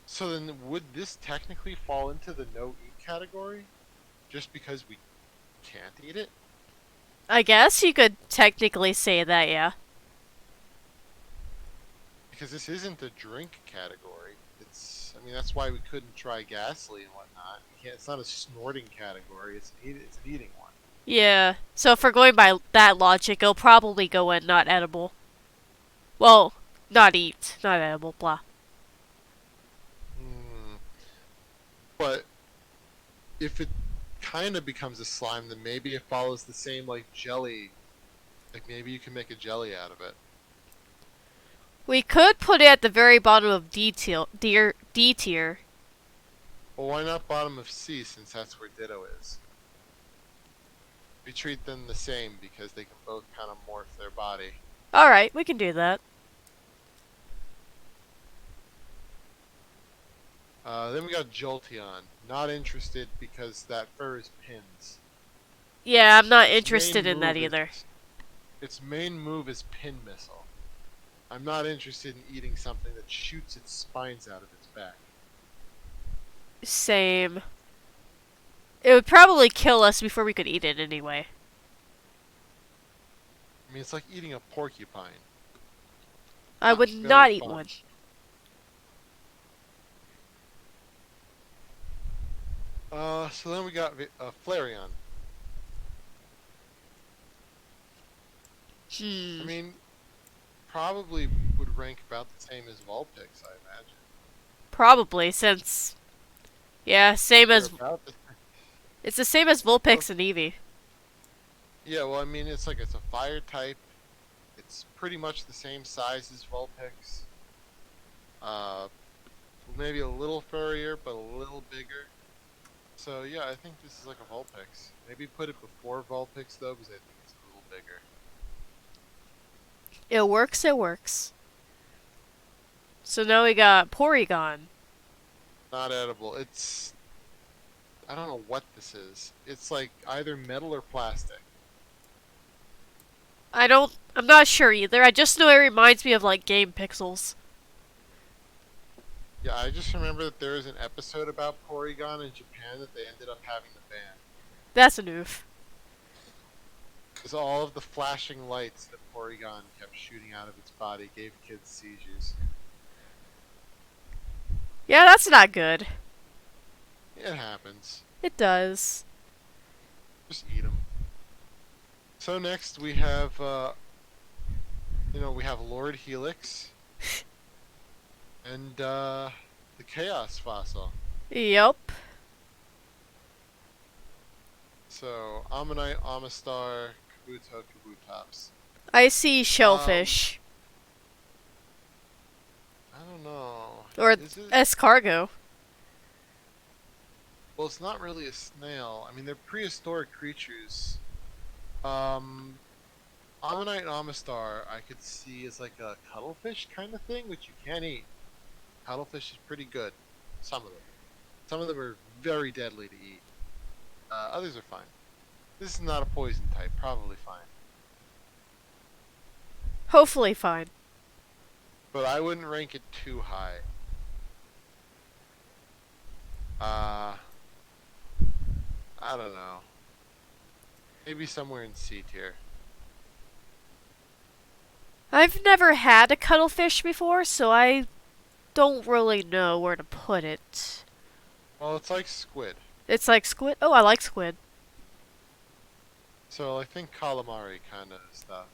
So then would this technically fall into the no eat category? Just because we can't eat it? I guess you could technically say that, yeah. Because this isn't a drink category. I mean, that's why we couldn't try Ghastly and whatnot. It's not a snorting category, it's an eating one. Yeah. So if we're going by that logic, it'll probably go in not edible. Well, not eat, not edible, blah. But if it kind of becomes a slime, then maybe it follows the same like jelly. Like maybe you can make a jelly out of it. We could put it at the very bottom of D tier. Well, why not bottom of C since that's where Ditto is? We treat them the same because they can both kind of morph their body. Alright, we can do that. Then we got Jolteon. Not interested because that fur is pins. Yeah, I'm not interested in that either. Its main move is Pin Missile. I'm not interested in eating something that shoots its spines out of its back. Same. It would probably kill us before we could eat it anyway. I mean, it's like eating a porcupine. I Not would very not eat fun. one. So then we got Flareon. I Hmm. mean, probably would rank about the same as Vulpix, I imagine. Probably, since yeah, same They're as about the it's the same as they're both. Vulpix and Eevee. Yeah, well, I mean, it's a fire type. It's pretty much the same size as Vulpix. Uh, maybe a little furrier, but a little bigger. So yeah, I think this is like a Vulpix. Maybe put it before Vulpix though, because I think it's a little bigger. It works. It works. So now we got Porygon. Not edible. I don't know what this is. It's like either metal or plastic. I'm not sure either. I just know it reminds me of like game pixels. Yeah, I just remember that there was an episode about Porygon in Japan that they ended up having to ban. That's an oof. Because all of the flashing lights that Porygon kept shooting out of its body gave kids seizures. Yeah, that's not good. It happens. It does. Just eat them. So next we have, we have Lord Helix and the Chaos Fossil. Yup. So Ammonite, Amistar, Kabuto, Kabutops. I see Um, shellfish. I don't know. Or Is it? escargot. Well, it's not really a snail. I mean, they're prehistoric creatures. Um, Ammonite and Amistar, I could see as like a cuttlefish kind of thing, which you can eat. Cuttlefish is pretty good. Some of them. Some of them are very deadly to eat. Others are fine. This is not a poison type. Probably fine. Hopefully fine. But I wouldn't rank it too high. Uh, I don't know. Maybe somewhere in C tier. I've never had a cuttlefish before, so I don't really know where to put it. Well, it's like squid. It's like squid. Oh, I like squid. So I think calamari kind of stuff.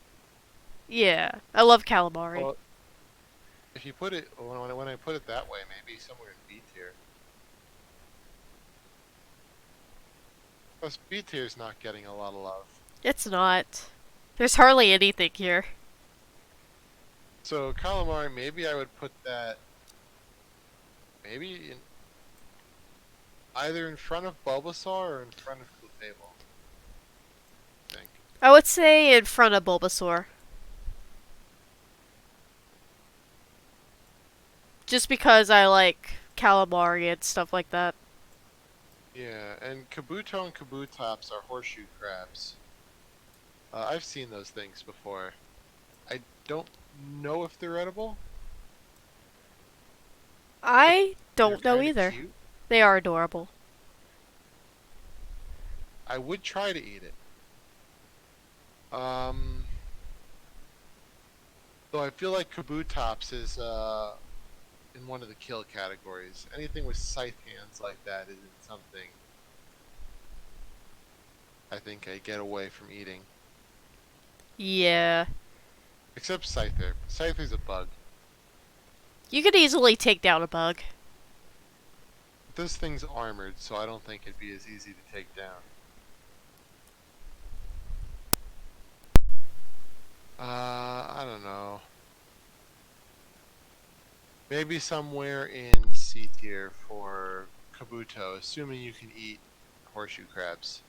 Yeah, I love calamari. Well, if you put it when I put it that way, maybe somewhere in B tier. Plus, B tier is not getting a lot of love. It's not. There's hardly anything here. So calamari, maybe I would put that maybe either in front of Bulbasaur or in front of Clefable. I think. I would say in front of Bulbasaur. Just because I like calamari and stuff like that. Yeah, and Kabuto and Kabutops are horseshoe crabs. I've seen those things before. I don't know if they're edible. I They're don't know kind of either. cute. They are adorable. I would try to eat it. Um, though I feel like Kabutops is in one of the kill categories. Anything with scythe hands like that isn't something I think I get away from eating. Yeah. Except Scyther. Scyther's a bug. You could easily take down a bug. This thing's armored, so I don't think it'd be as easy to take down. I don't know. Maybe somewhere in C tier for Kabuto, assuming you can eat horseshoe crabs.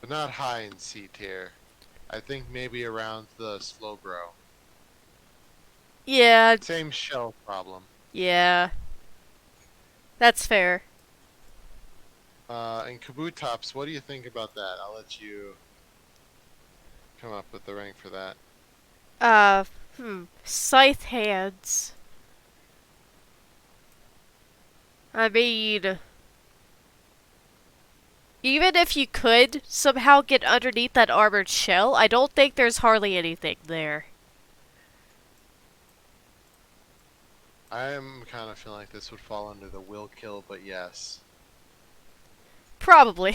But not high in C tier. I think maybe around the Slowbro. Yeah, Same shell problem. yeah. That's fair. And Kabutops, what do you think about that? I'll let you come up with the rank for that. Uh, Scythe hands. I mean, Even if you could somehow get underneath that armored shell, I don't think there's hardly anything there. I'm kind of feeling like this would fall under the will kill, but yes. Probably.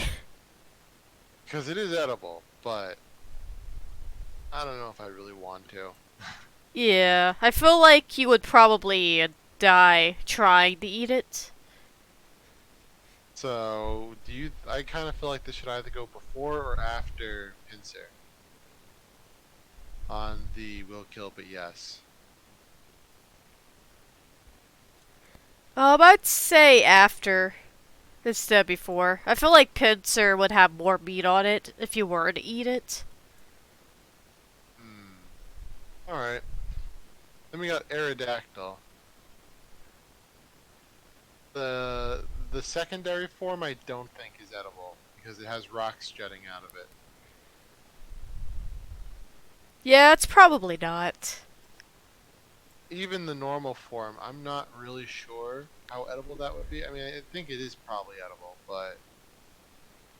Because it is edible, but I don't know if I really want to. Yeah, I feel like you would probably die trying to eat it. So, I kind of feel like this should either go before or after Pinsir on the will kill, but yes. I'd say after instead of before. I feel like Pincer would have more meat on it if you were to eat it. Alright. Then we got Aerodactyl. The secondary form I don't think is edible because it has rocks jutting out of it. Yeah, it's probably not. Even the normal form, I'm not really sure how edible that would be. I mean, I think it is probably edible, but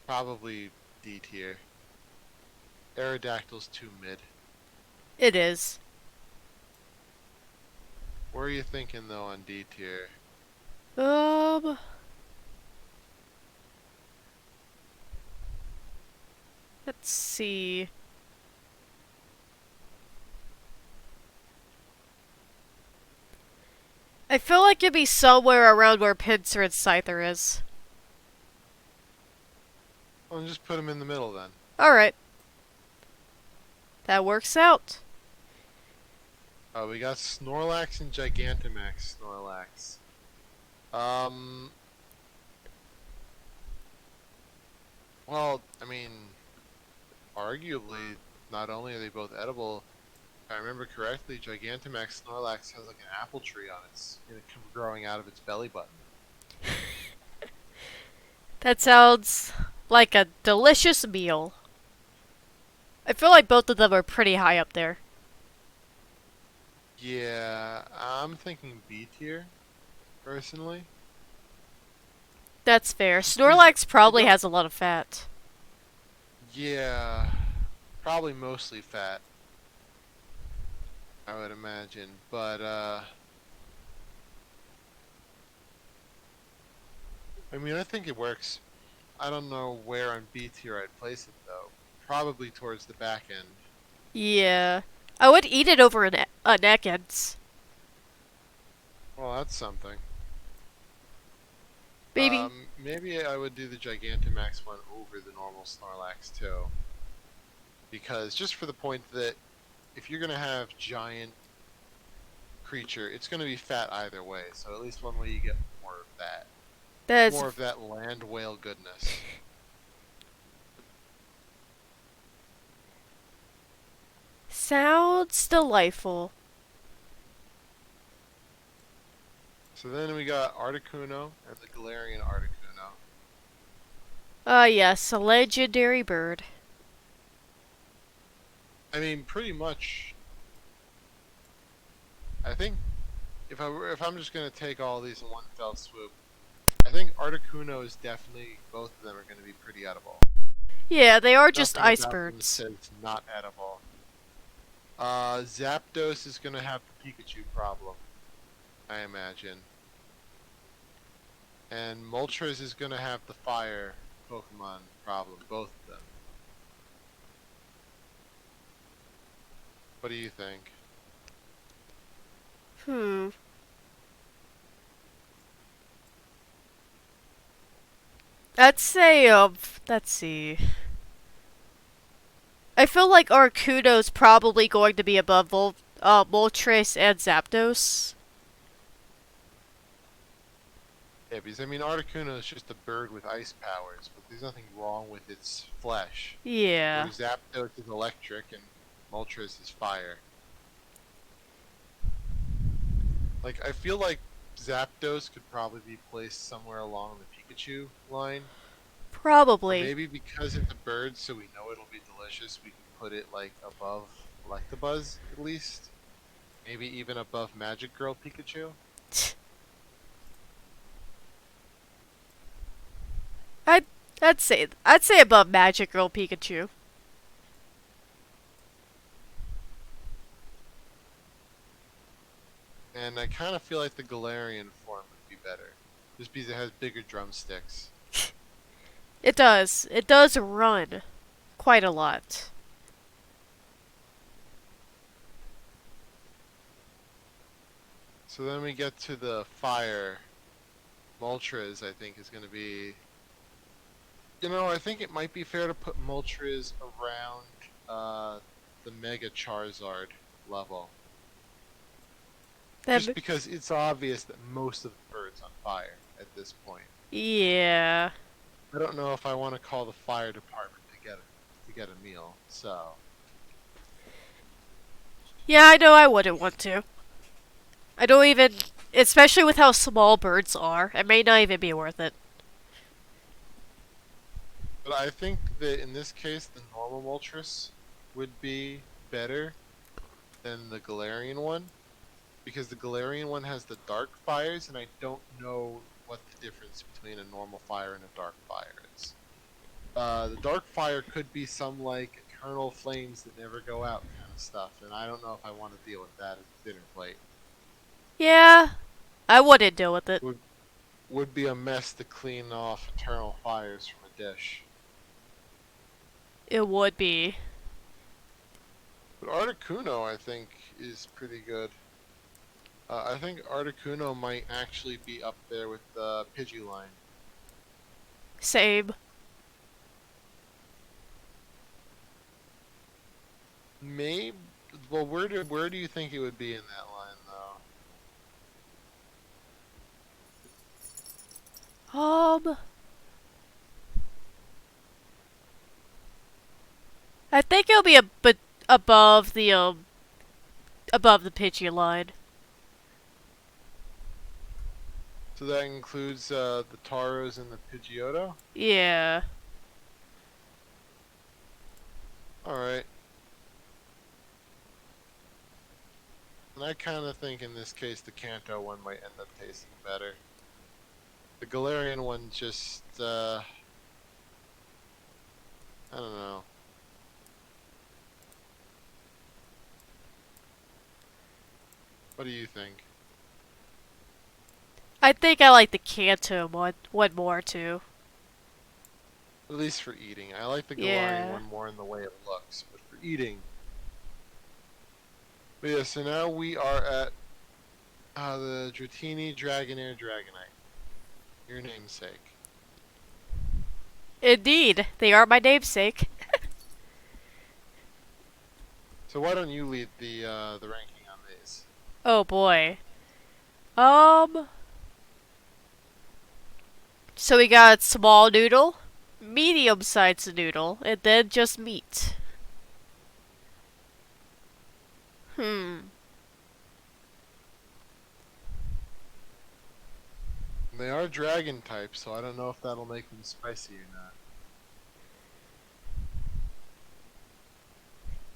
probably D tier. Aerodactyl's too mid. It is. What are you thinking though on D tier? Um, let's see. I feel like it'd be somewhere around where Pincer and Scyther is. Well, just put them in the middle then. Alright. That works out. Oh, we got Snorlax and Gigantamax Snorlax. Well, I mean, arguably, not only are they both edible, if I remember correctly, Gigantamax Snorlax has like an apple tree on its, growing out of its belly button. That sounds like a delicious meal. I feel like both of them are pretty high up there. Yeah, I'm thinking B tier, personally. That's fair. Just 'cause Snorlax probably don't- has a lot of fat. Yeah, probably mostly fat, I would imagine. But, I mean, I think it works. I don't know where on B tier I'd place it, though. Probably towards the back end. Yeah. I would eat it over an Ekans. Well, that's something. Maybe. Maybe I would do the Gigantamax one over the normal Snorlax, too. Because, just for the point that if you're going to have giant creature, it's going to be fat either way. So at least one way you get more of that. That's More of that land whale goodness. sounds delightful. So then we got Articuno and the Galarian Articuno. Yes, a legendary bird. I mean, pretty much. I think if I'm just gonna take all these in one fell swoop, I think Articuno is definitely, both of them are gonna be pretty edible. Yeah, they are just Nothing ice about them birds. says not edible. Zapdos is gonna have the Pikachu problem, I imagine. And Moltres is gonna have the fire Pokemon problem, both of them. What do you think? I'd say, let's see. I feel like Arcuno's probably going to be above Moltres and Zapdos. Yeah, because I mean, Articuno is just a bird with ice powers, but there's nothing wrong with its flesh. Yeah. Whereas Zapdos is electric and Moltres is fire. Like, I feel like Zapdos could probably be placed somewhere along the Pikachu line. Probably. Or maybe because it's a bird, so we know it'll be delicious, we can put it, like, above Electabuzz, at least. Maybe even above Magic Girl Pikachu. I'd say above Magic Girl Pikachu. And I kind of feel like the Galarian form would be better, just because it has bigger drumsticks. It does. It does run quite a lot. So then we get to the fire. Moltres, I think, is going to be. I think it might be fair to put Moltres around the Mega Charizard level. Just because it's obvious that most of the bird's on fire at this point. Yeah. I don't know if I want to call the fire department to get a meal, so. Yeah, I know I wouldn't want to. I don't even, especially with how small birds are, it may not even be worth it. But I think that in this case, the normal Moltres would be better than the Galarian one, because the Galarian one has the dark fires, and I don't know what the difference between a normal fire and a dark fire is. The dark fire could be some like eternal flames that never go out kind of stuff, and I don't know if I want to deal with that at the dinner plate. Yeah, I wouldn't deal with it. Would be a mess to clean off eternal fires from a dish. It would be. But Articuno, I think, is pretty good. I think Articuno might actually be up there with the Pidgeline. Same. Maybe. Well, where do you think it would be in that line, though? I think it'll be a bit above the Pidgey line. So that includes the Taros and the Pidgeotto? Yeah. Alright. And I kind of think in this case the Kanto one might end up tasting better. The Galarian one just, I don't know. What do you think? I think I like the Kanto one more too. At least for eating. I like the Galarian Yeah. one more in the way it looks, but for eating. But yeah, so now we are at the Dratini Dragonair Dragonite. Your namesake. Indeed, they are my namesake. So why don't you lead the ranking on these? Oh boy. So we got small noodle, medium-sized noodle, and then just meat. They are dragon types, so I don't know if that'll make them spicy or not.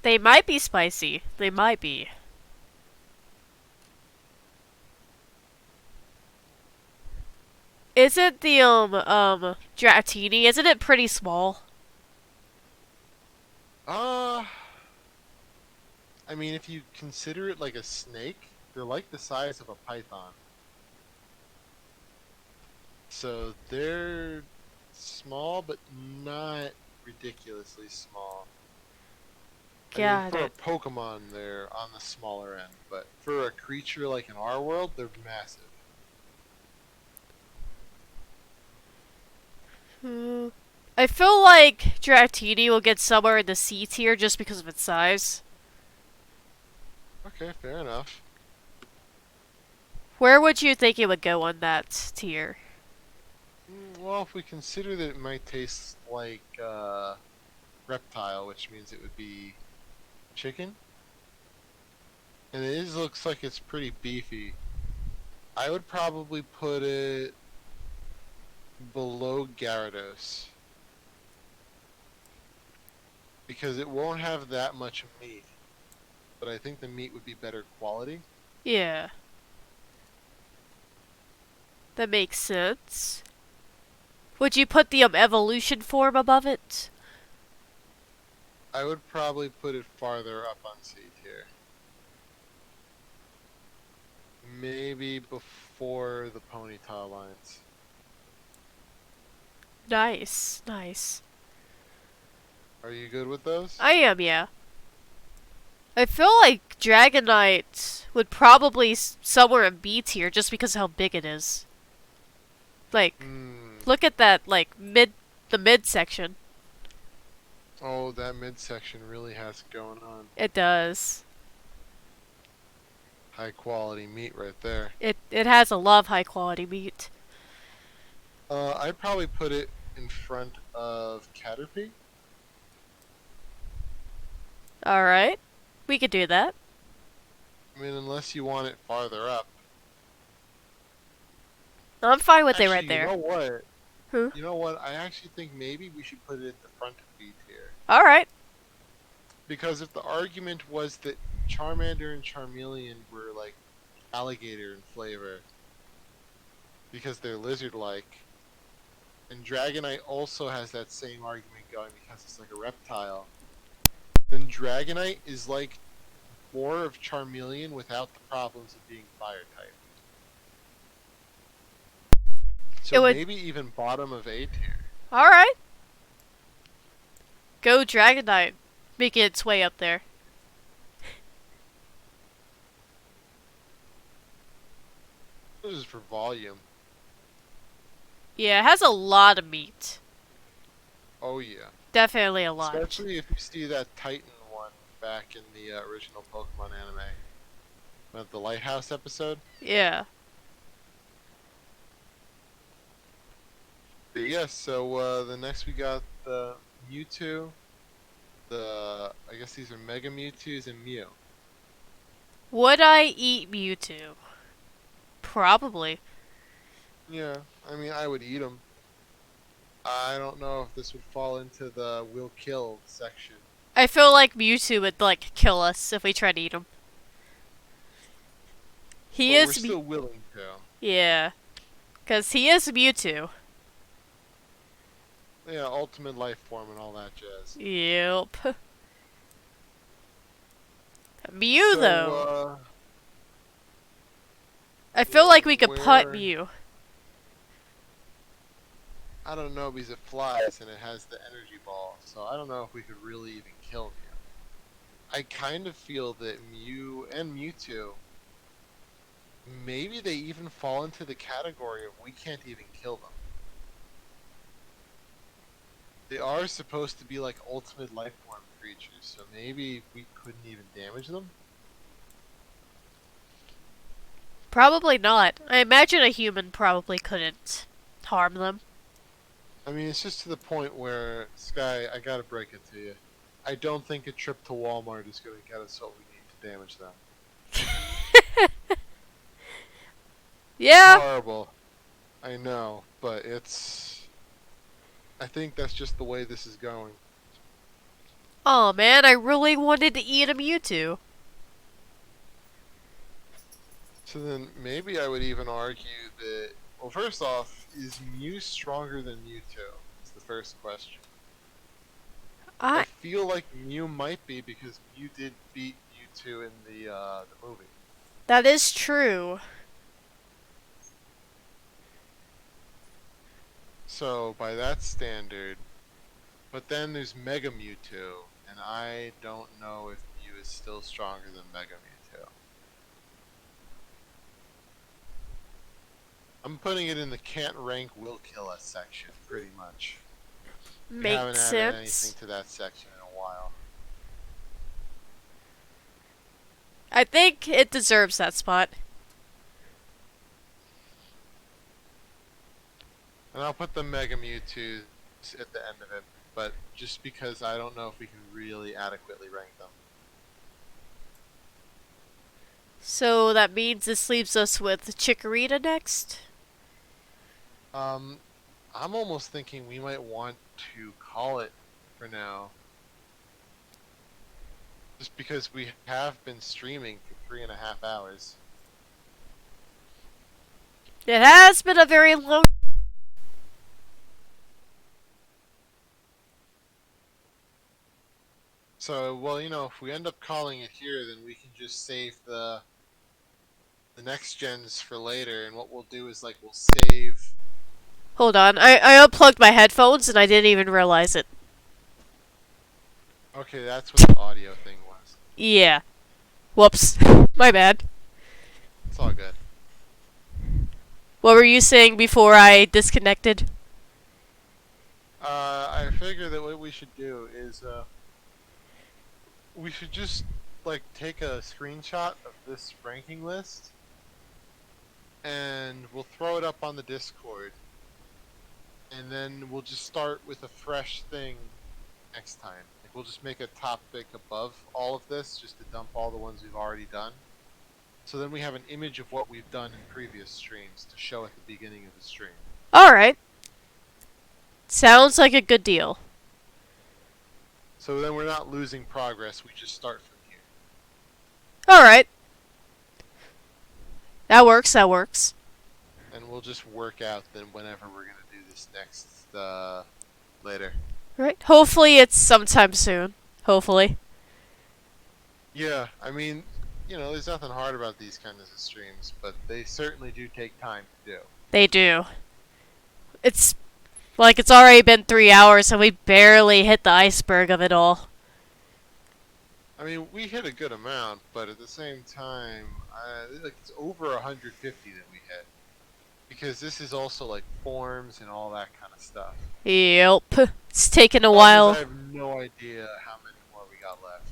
They might be spicy. They might be. Isn't the Dratini, isn't it pretty small? I mean, if you consider it like a snake, they're like the size of a python. So they're small, but not ridiculously small. I mean, for a Pokemon, they're on the smaller end, but for a creature like in our world, they're massive. I feel like Dratini will get somewhere in the C tier just because of its size. Okay, fair enough. Where would you think it would go on that tier? Well, if we consider that it might taste like reptile, which means it would be chicken, and looks like it's pretty beefy, I would probably put it below Gyarados, because it won't have that much meat, but I think the meat would be better quality. Yeah. That makes sense. Would you put the evolution form above it? I would probably put it farther up on C tier. Maybe before the Ponyta lines. Nice, nice. Are you good with those? I am, yeah. I feel like Dragonite would probably somewhere in B tier just because of how big it is. Like, look at that, like, the mid section. Oh, that midsection really has it going on. It does. High quality meat right there. It has a lot of high quality meat. I'd probably put it in front of Caterpie. Alright. We could do that. I mean, unless you want it farther up. I'm fine with Actually, it right there. You know what? Who? You know what? I actually think maybe we should put it at the front of B tier. Alright. Because if the argument was that Charmander and Charmeleon were like alligator in flavor, because they're lizard-like, and Dragonite also has that same argument going because it's like a reptile, then Dragonite is like more of Charmeleon without the problems of being fire type. So maybe even bottom of A tier. Alright. Go Dragonite. Make its way up there. This is for volume. Yeah, it has a lot of meat. Oh yeah. Definitely a lot. Especially if you see that Titan one back in the original Pokemon anime. Of the Lighthouse episode. Yeah. But yeah, so the next we got the Mewtwo. I guess these are Mega Mewtwo's and Mew. Would I eat Mewtwo? Probably. Yeah, I mean, I would eat them. I don't know if this would fall into the will kill section. I feel like Mewtwo would, like, kill us if we tried to eat him. We're still willing to. Yeah. Because he is Mewtwo. Yeah, ultimate life form and all that jazz. Yep. Mew, though. I feel like we could putt Mew. I don't know because it flies and it has the energy ball, so I don't know if we could really even kill Mew. I kind of feel that Mew and Mewtwo, maybe they even fall into the category of we can't even kill them. They are supposed to be like ultimate life form creatures, so maybe we couldn't even damage them? Probably not. I imagine a human probably couldn't harm them. I mean, it's just to the point where, Sky, I gotta break it to you. I don't think a trip to Walmart is gonna get us what we need to damage them. Yeah. Horrible. I know, but it's... I think that's just the way this is going. Oh man, I really wanted to eat a Mewtwo. So then maybe I would even argue that... Well, first off, is Mew stronger than Mewtwo? That's the first question. I feel like Mew might be because Mew did beat Mewtwo in the movie. That is true. So, by that standard, but then there's Mega Mewtwo, and I don't know if Mew is still stronger than Mega Mewtwo. I'm putting it in the can't rank will kill us section, pretty much. We haven't added anything to that section in a while. I think it deserves that spot. And I'll put the Mega Mewtwo at the end of it, but just because I don't know if we can really adequately rank them. So that means this leaves us with Chikorita next? I'm almost thinking we might want to call it for now. Just because we have been streaming for 3.5 hours. It has been a very long... So, well, if we end up calling it here, then we can just save the next gens for later. And what we'll do is we'll save. Hold on, I unplugged my headphones and I didn't even realize it. Okay, that's what the audio thing was. Yeah. Whoops. My bad. It's all good. What were you saying before I disconnected? I figure that what we should do is we should just take a screenshot of this ranking list, and we'll throw it up on the Discord, and then we'll just start with a fresh thing next time. We'll just make a topic above all of this, just to dump all the ones we've already done. So then we have an image of what we've done in previous streams to show at the beginning of the stream. Alright. Sounds like a good deal. So then we're not losing progress, we just start from here. Alright. That works. And we'll just work out then whenever we're going to do this next later. Right. Hopefully it's sometime soon. Hopefully. Yeah, I mean, there's nothing hard about these kinds of streams, but they certainly do take time to do. They do. It's already been 3 hours and we barely hit the iceberg of it all. I mean, we hit a good amount, but at the same time, it's over 150 that we hit. Because this is also forms and all that kind of stuff. Yep. It's taken a while. I have no idea how many more we got left.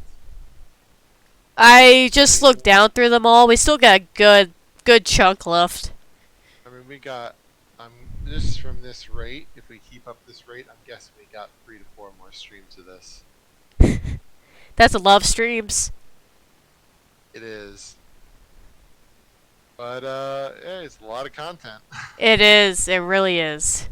I just looked down through them all. We still got a good chunk left. I mean, we got, just from this rate, if we keep up this rate, I'm guessing we got 3 to 4 more streams of this. That's a lot of streams. It is. But, yeah, it's a lot of content. It is. It really is.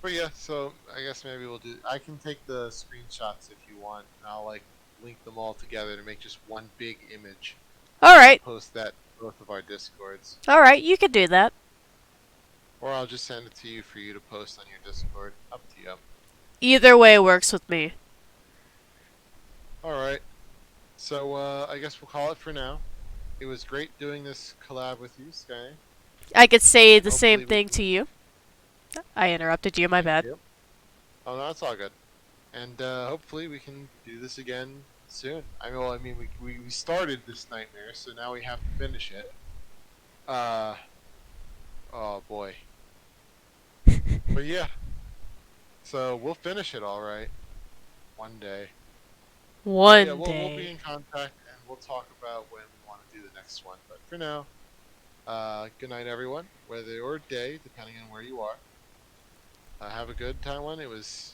But yeah, so I guess maybe we'll do. I can take the screenshots if you want, and I'll link them all together to make just one big image. Alright. Post that to both of our Discords. Alright, you can do that. Or I'll just send it to you for you to post on your Discord. Up to you. Either way works with me. Alright. So, I guess we'll call it for now. It was great doing this collab with you, Sky. I could say the same thing to you. I interrupted you, my bad. Yep. Oh, no, that's all good. And hopefully we can do this again soon. I mean, we started this nightmare, so now we have to finish it. Oh boy. But yeah. So we'll finish it all right. One day. One We'll be day. in contact, and we'll talk about when we want to do the next one. But for now, good night, everyone, whether or day, depending on where you are. Have a good time one. It was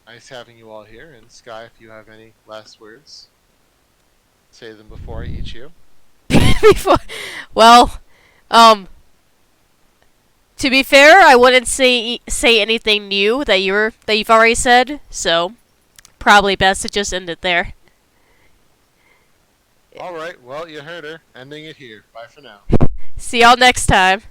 nice having you all here. And Sky, if you have any last words, say them before I eat you. Well, to be fair, I wouldn't say anything new that you've already said, so probably best to just end it there. All right. Well, you heard her. Ending it here. Bye for now. See y'all next time.